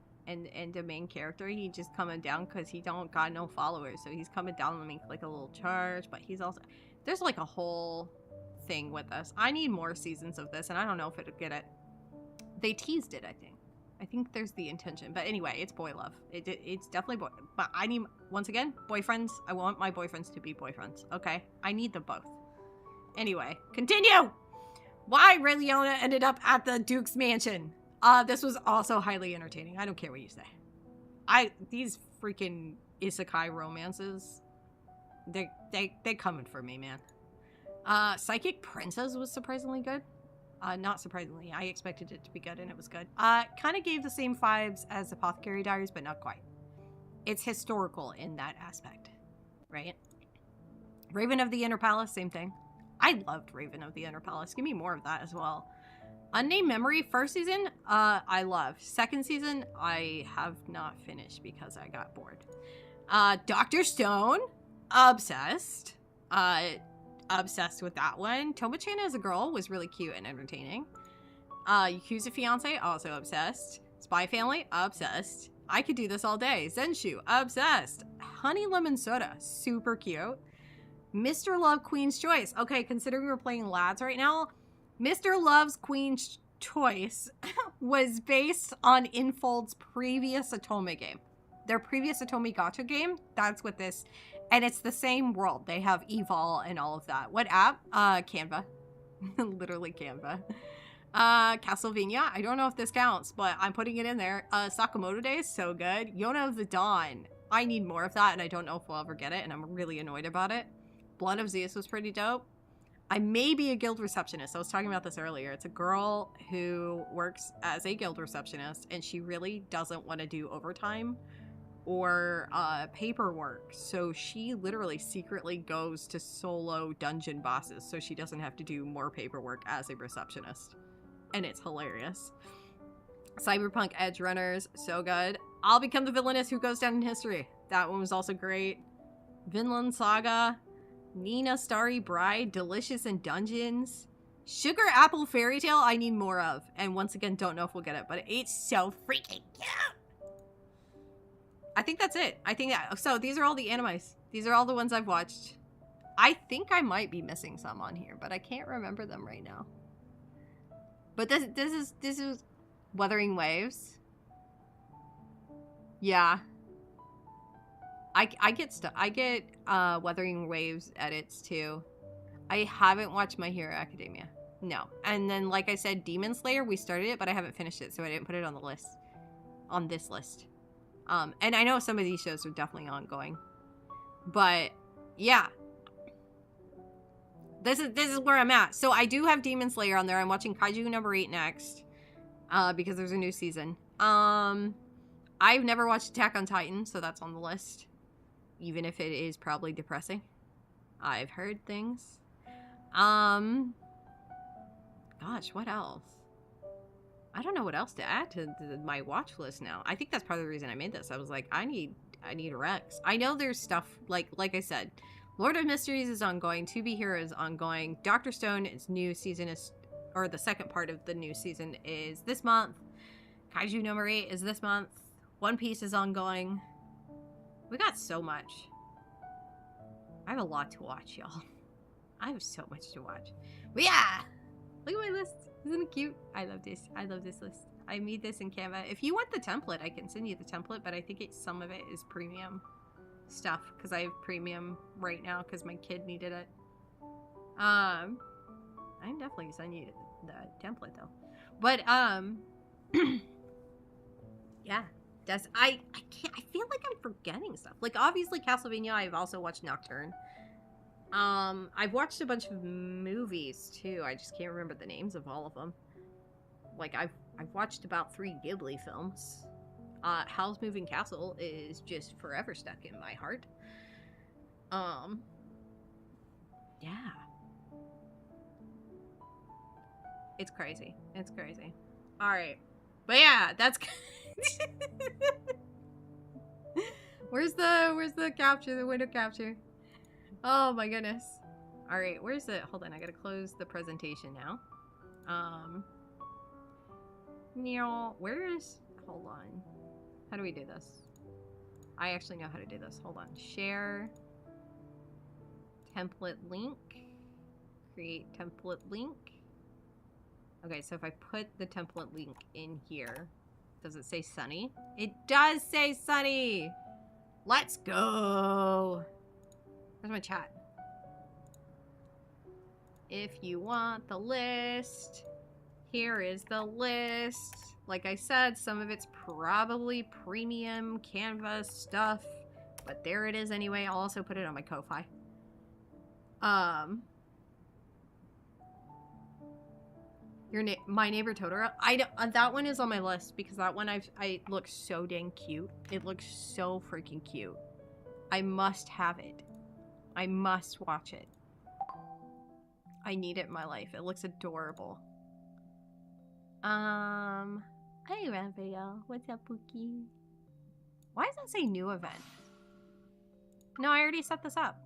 Speaker 2: the main character, he just coming down because he don't got no followers. So he's coming down to make like a little charge, but he's also, there's like a whole thing with this. I need more seasons of this, and I don't know if it'll get it. They teased it, I think there's the intention, but anyway, it's boy love. It's definitely boy, but I need, once again, boyfriends. I want my boyfriends to be boyfriends, okay? I need them both. Anyway, continue! Why Ray Leona ended up at the Duke's mansion. This was also highly entertaining. I don't care what you say. These freaking isekai romances, they coming for me, man. Psychic Princess was surprisingly good. Not surprisingly. I expected it to be good, and it was good. Kind of gave the same vibes as Apothecary Diaries, but not quite. It's historical in that aspect, right? Raven of the Inner Palace, same thing. I loved Raven of the Inner Palace. Give me more of that as well. Unnamed Memory, first season, I love. Second season, I have not finished because I got bored. Dr. Stone, obsessed. Obsessed with that one. Tomo-chan as a girl was really cute and entertaining. Yakuza Fiance, also obsessed. Spy Family, obsessed. I could do this all day. Zenshu, obsessed. Honey Lemon Soda, super cute. Mr. Love Queen's Choice. Okay, considering we're playing lads right now, Mr. Love's Queen's Choice was based on Infold's previous Otome game. Their previous Otome gacha game, that's what this, and it's the same world. They have Evol and all of that. What app? Canva. Literally Canva. Castlevania. I don't know if this counts, but I'm putting it in there. Sakamoto Days, so good. Yona of the Dawn. I need more of that, and I don't know if we'll ever get it, and I'm really annoyed about it. Blood of Zeus was pretty dope. I may be a guild receptionist. I was talking about this earlier. It's a girl who works as a guild receptionist, and she really doesn't want to do overtime or paperwork. So she literally secretly goes to solo dungeon bosses so she doesn't have to do more paperwork as a receptionist. And it's hilarious. Cyberpunk Edge Runners, so good. I'll Become the Villainess Who Goes Down in History. That one was also great. Vinland Saga. Nina Starry Bride, Delicious in Dungeons. Sugar Apple Fairy Tale, I need more of. And once again, don't know if we'll get it, but it's so freaking cute. I think that's it. I think that, so these are all the animes. These are all the ones I've watched. I think I might be missing some on here, but I can't remember them right now. But this is Wuthering Waves. Yeah. I get Wuthering Waves edits too. I haven't watched My Hero Academia. No. And then, like I said, Demon Slayer, we started it, but I haven't finished it, so I didn't put it on the list. On this list. And I know some of these shows are definitely ongoing. But, yeah. This is where I'm at. So I do have Demon Slayer on there. I'm watching Kaiju number 8 next. Because there's a new season. I've never watched Attack on Titan, so that's on the list. Even if it is probably depressing. I've heard things. Gosh, what else? I don't know what else to add to my watch list now. I think that's part of the reason I made this. I was like, I need Rex. I know there's stuff, like I said, Lord of Mysteries is ongoing. To Be Hero is ongoing. Dr. Stone, its new season is, or the second part of the new season is this month. Kaiju number 8 is this month. One Piece is ongoing. We got so much. I have a lot to watch, y'all. I have so much to watch. But yeah! Look at my list. Isn't it cute? I love this. I love this list. I made this in Canva. If you want the template, I can send you the template, but I think some of it is premium stuff, because I have premium right now because my kid needed it. I can definitely send you the template, though. But, yeah. I feel like I'm forgetting stuff. Like, obviously, Castlevania, I've also watched Nocturne. I've watched a bunch of movies, too. I just can't remember the names of all of them. Like, I've watched about 3 Ghibli films. Howl's Moving Castle is just forever stuck in my heart. Yeah. It's crazy. It's crazy. Alright. But yeah, that's... Where's the capture, the window capture? Oh my goodness. Alright, where's it? Hold on, I gotta close the presentation now. Where is... Hold on. How do we do this? I actually know how to do this. Hold on. Share. Template link. Create template link. Okay, so if I put the template link in here, does it say Sunny? It does say Sunny! Let's go! Where's my chat? If you want the list, here is the list. Like I said, some of it's probably premium Canva stuff, but there it is anyway. I'll also put it on my Ko-Fi. My Neighbor Totoro. That one is on my list because that one I looks so dang cute. It looks so freaking cute. I must have it. I must watch it. I need it in my life. It looks adorable. Hey Raphael, what's up, Pookie? Why does that say new event? No, I already set this up.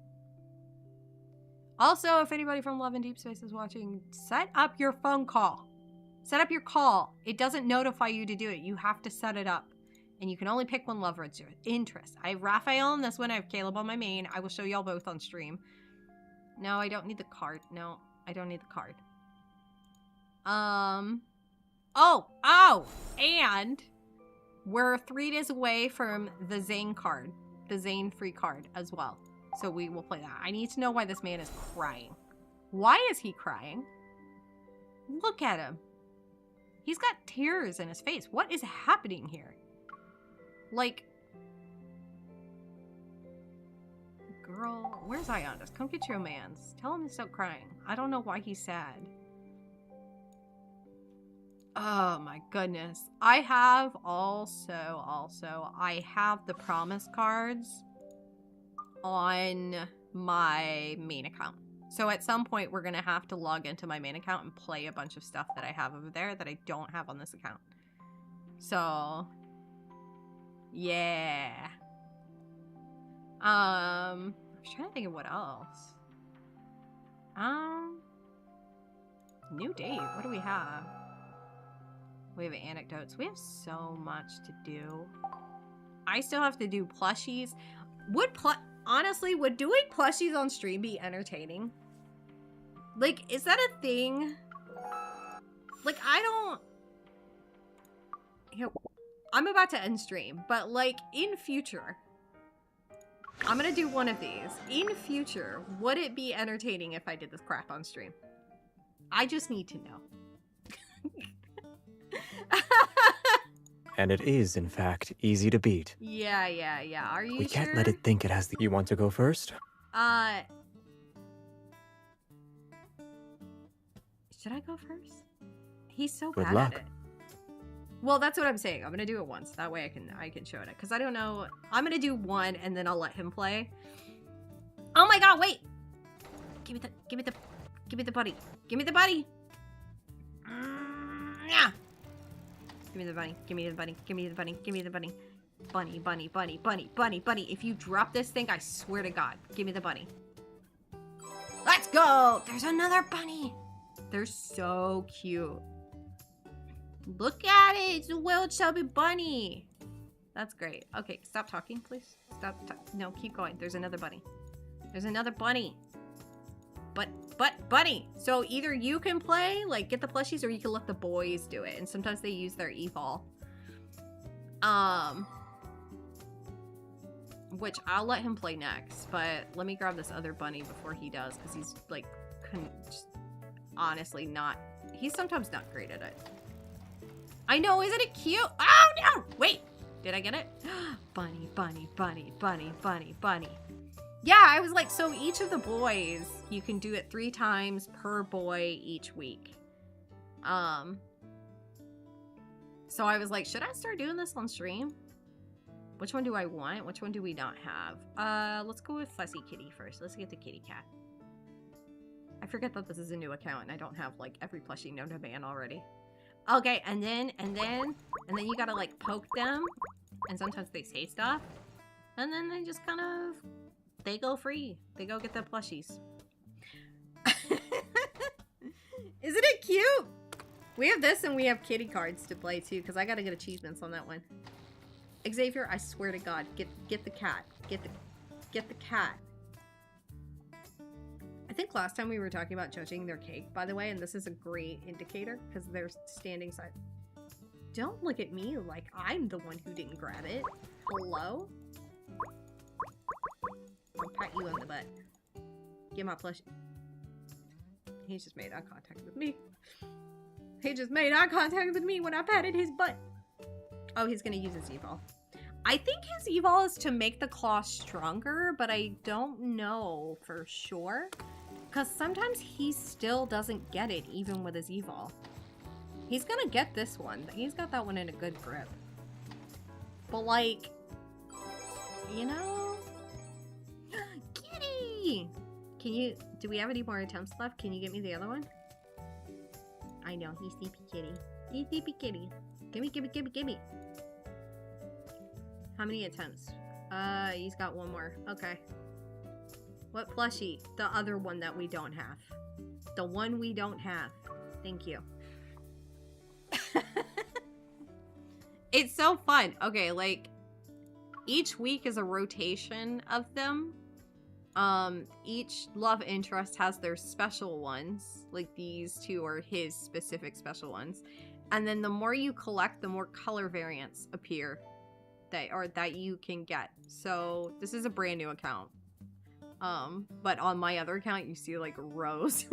Speaker 2: Also, if anybody from Love and Deepspace is watching, set up your phone call. Set up your call. It doesn't notify you to do it. You have to set it up. And you can only pick one love or interest. I have Raphael on this one. I have Caleb on my main. I will show y'all both on stream. No, I don't need the card. No, I don't need the card. Oh, and we're 3 days away from the Zane card. The Zane free card as well. So we will play that. I need to know why this man is crying. Why is he crying? Look at him. He's got tears in his face. What is happening here? Like, girl, where's Iondas? Come get your mans. Tell him to stop crying. I don't know why he's sad. Oh my goodness. I have I have the promise cards on my main account. So at some point we're gonna have to log into my main account and play a bunch of stuff that I have over there that I don't have on this account. So yeah. I was trying to think of what else. New date. What do we have? We have anecdotes. We have so much to do. I still have to do plushies. Honestly, would doing plushies on stream be entertaining? Like, is that a thing? Like, I'm about to end stream, but like, in future, I'm gonna do one of these. In future, would it be entertaining if I did this crap on stream? I just need to know.
Speaker 14: And it is, in fact, easy to beat.
Speaker 2: Yeah. Are you sure?
Speaker 14: We can't let it think it has the... You want to go first?
Speaker 2: Should I go first? He's so
Speaker 14: Good
Speaker 2: bad
Speaker 14: luck.
Speaker 2: at it. Well, that's what I'm saying. I'm gonna do it once. That way I can show it. Because I don't know. I'm gonna do one and then I'll let him play. Oh my god, wait! Give me the buddy. Give me the buddy! Yeah! Give me the bunny. Give me the bunny. Give me the bunny. Give me the bunny. Bunny, bunny, bunny, bunny, bunny, bunny. If you drop this thing, I swear to God. Give me the bunny. Let's go! There's another bunny! They're so cute. Look at it! It's a well chubby bunny! That's great. Okay, stop talking, please. No, keep going. There's another bunny. There's another bunny. But bunny! So either you can play, like, get the plushies, or you can let the boys do it. And sometimes they use their evol. Which I'll let him play next. But let me grab this other bunny before he does, because he's, like, honestly not... He's sometimes not great at it. I know, isn't it cute? Oh, no! Wait! Did I get it? Bunny, bunny, bunny, bunny, bunny, bunny. Yeah, I was like, so each of the boys, you can do it 3 times per boy each week. So I was like, should I start doing this on stream? Which one do I want? Which one do we not have? Let's go with Fussy Kitty first. Let's get the kitty cat. I forget that this is a new account and I don't have like every plushie known to man already. Okay, and then you gotta like poke them, and sometimes they say stuff, and then they just kind of, they go free. They go get the plushies. Isn't it cute? We have this and we have kitty cards to play too, because I gotta get achievements on that one. Xavier, I swear to God, get the cat. Get the cat. I think last time we were talking about judging their cake, by the way, and this is a great indicator because they're standing side. Don't look at me like I'm the one who didn't grab it. Hello? I'll pat you on the butt. Get my plush. He just made eye contact with me. He just made eye contact with me when I patted his butt. Oh, he's gonna use his evol. I think his evol is to make the claw stronger, but I don't know for sure. Because sometimes he still doesn't get it, even with his evol. He's gonna get this one. He's got that one in a good grip. But like, you know, Kitty. Do we have any more attempts left? Can you get me the other one? I know, he's sleepy kitty. He's sleepy kitty. Gimme. How many attempts? He's got one more. Okay. What plushie? The other one that we don't have. The one we don't have. Thank you. It's so fun. Okay, like, each week is a rotation of them. Each love interest has their special ones. Like, these two are his specific special ones. And then the more you collect, the more color variants appear that you can get. So this is a brand new account. But on my other account, you see like rows.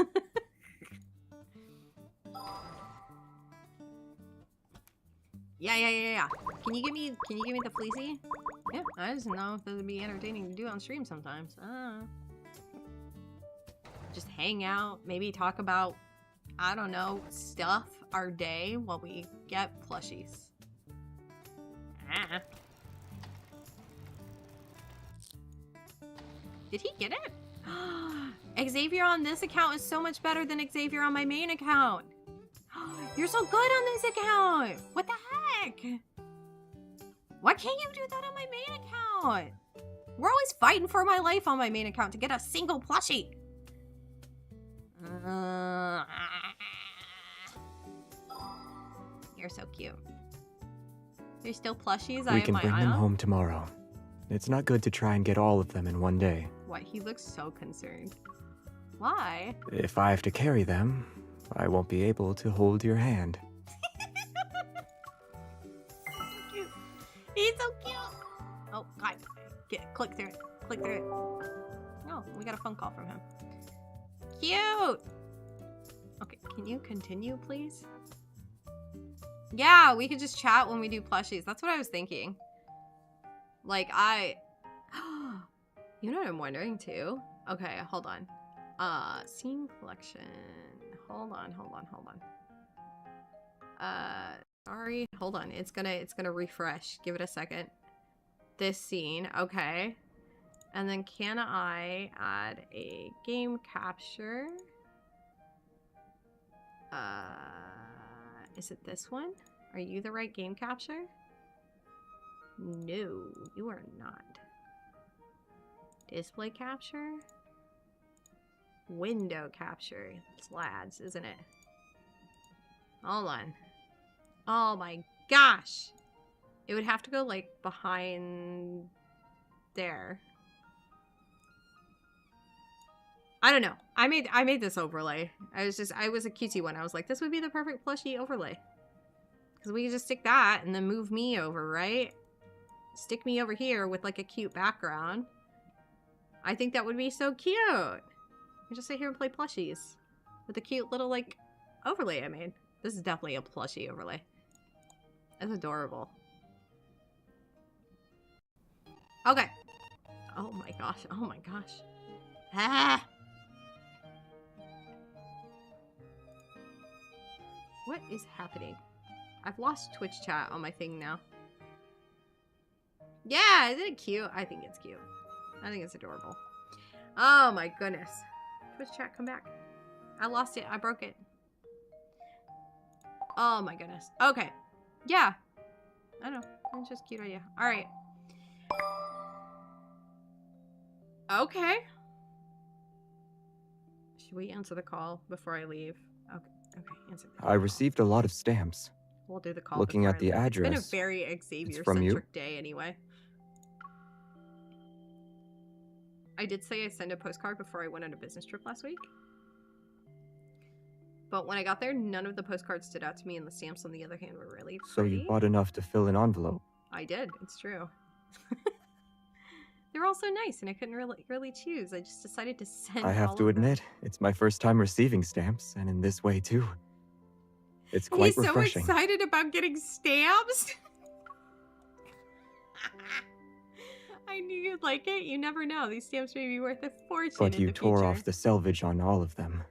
Speaker 2: Yeah. Can you give me the fleecy? Yeah, I just know if this would be entertaining to do on stream sometimes. Just hang out, maybe talk about, I don't know, stuff, our day while we get plushies. Did he get it? Xavier on this account is so much better than Xavier on my main account. You're so good on this account. What the heck? Why can't you do that on my main account? We're always fighting for my life on my main account to get a single plushie. You're so cute. There's still plushies.
Speaker 14: We can bring them home tomorrow. It's not good to try and get all of them in one day.
Speaker 2: What? He looks so concerned. Why?
Speaker 14: If I have to carry them, I won't be able to hold your hand.
Speaker 2: Cute. He's so cute. Oh, God. Click through it. Click through it. Oh, we got a phone call from him. Cute. Okay, can you continue, please? Yeah, we could just chat when we do plushies. That's what I was thinking. Like, you know what I'm wondering, too? Okay, hold on. Scene collection. Hold on. Sorry. Hold on. It's gonna refresh. Give it a second. This scene. Okay. And then can I add a game capture? Is it this one? Are you the right game capture? No, you are not. Display capture? Window capture. It's lads, isn't it? Hold on. Oh my gosh! It would have to go like behind there. I don't know. I made this overlay. I was a cutesy one. I was like, this would be the perfect plushie overlay. Because we could just stick that and then move me over, right? Stick me over here with like a cute background. I think that would be so cute. I just sit here and play plushies with a cute little like overlay I made. This is definitely a plushie overlay. That's adorable. Okay. Oh my gosh. Oh my gosh. Ah! What is happening? I've lost Twitch chat on my thing now. Yeah, isn't it cute? I think it's cute. I think it's adorable. Oh my goodness. Twitch chat, come back. I lost it. I broke it. Oh my goodness. Okay. Yeah. I don't know. It's just a cute idea. Alright. Okay. Should we answer the call before I leave? Okay. Okay. Answer the call.
Speaker 14: I received a lot of stamps.
Speaker 2: We'll do the call.
Speaker 14: Looking at the address.
Speaker 2: It's been a very Xavier-centric day anyway. I did say I'd send a postcard before I went on a business trip last week. But when I got there, none of the postcards stood out to me, and the stamps, on the other hand, were really pretty.
Speaker 14: So you bought enough to fill an envelope?
Speaker 2: I did. It's true. They're all so nice, and I couldn't really choose. I just decided to send
Speaker 14: I have to admit, it's my first time receiving stamps, and in this way, too. It's quite refreshing.
Speaker 2: He's so excited about getting stamps. I knew you'd like it. You never know. These stamps may be worth a fortune
Speaker 14: But
Speaker 2: in
Speaker 14: you
Speaker 2: the
Speaker 14: tore
Speaker 2: future.
Speaker 14: off the selvage on all of them.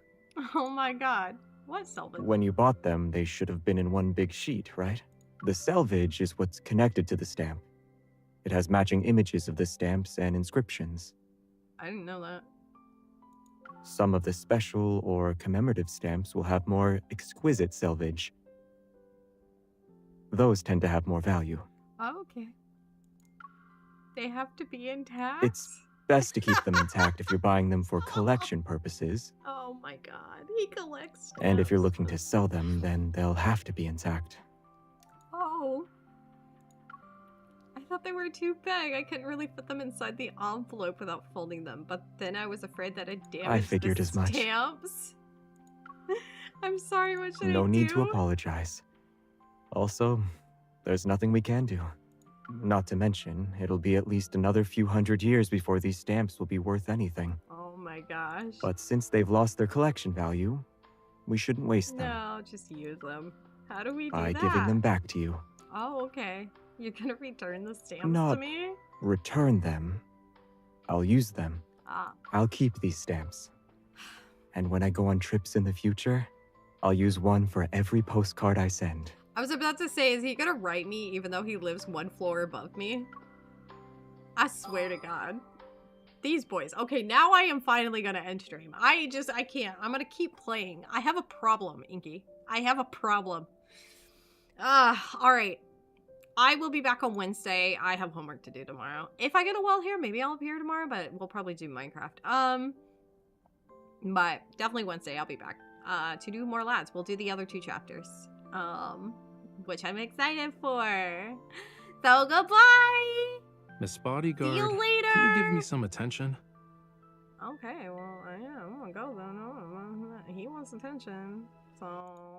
Speaker 2: Oh my god. What salvage?
Speaker 14: When you bought them, they should have been in one big sheet, right? The salvage is what's connected to the stamp. It has matching images of the stamps and inscriptions.
Speaker 2: I didn't know that.
Speaker 14: Some of the special or commemorative stamps will have more exquisite salvage. Those tend to have more value.
Speaker 2: Oh, okay. They have to be intact?
Speaker 14: It's best to keep them intact if you're buying them for collection purposes.
Speaker 2: Oh my god, he collects stamps.
Speaker 14: And if you're looking to sell them, then they'll have to be intact.
Speaker 2: Oh. I thought they were too big. I couldn't really fit them inside the envelope without folding them, but then I was afraid that I'd damage
Speaker 14: I figured
Speaker 2: the
Speaker 14: as much.
Speaker 2: stamps. I'm sorry, what should I do?
Speaker 14: No need to apologize. Also, there's nothing we can do. Not to mention, it'll be at least another few hundred years before these stamps will be worth anything.
Speaker 2: Oh my gosh.
Speaker 14: But since they've lost their collection value, we shouldn't waste them.
Speaker 2: No, just use them. How do we do
Speaker 14: By
Speaker 2: that?
Speaker 14: giving them back to you.
Speaker 2: Oh, okay. You're gonna return the stamps
Speaker 14: Not
Speaker 2: to me?
Speaker 14: return them. I'll use them.
Speaker 2: Ah.
Speaker 14: I'll keep these stamps. And when I go on trips in the future, I'll use one for every postcard I send.
Speaker 2: I was about to say, is he gonna write me even though he lives one floor above me? I swear to God. These boys. Okay, now I am finally gonna end stream. I can't. I'm gonna keep playing. I have a problem, Inky. I have a problem. Alright. I will be back on Wednesday. I have homework to do tomorrow. If I get a well here, maybe I'll appear tomorrow, but we'll probably do Minecraft. But definitely Wednesday I'll be back. To do more lads. We'll do the other 2 chapters. Which I'm excited for. So goodbye!
Speaker 1: Miss Bodyguard,
Speaker 2: see you later!
Speaker 1: can you give me some attention?
Speaker 2: Okay, well, I'm gonna go then. He wants attention, so...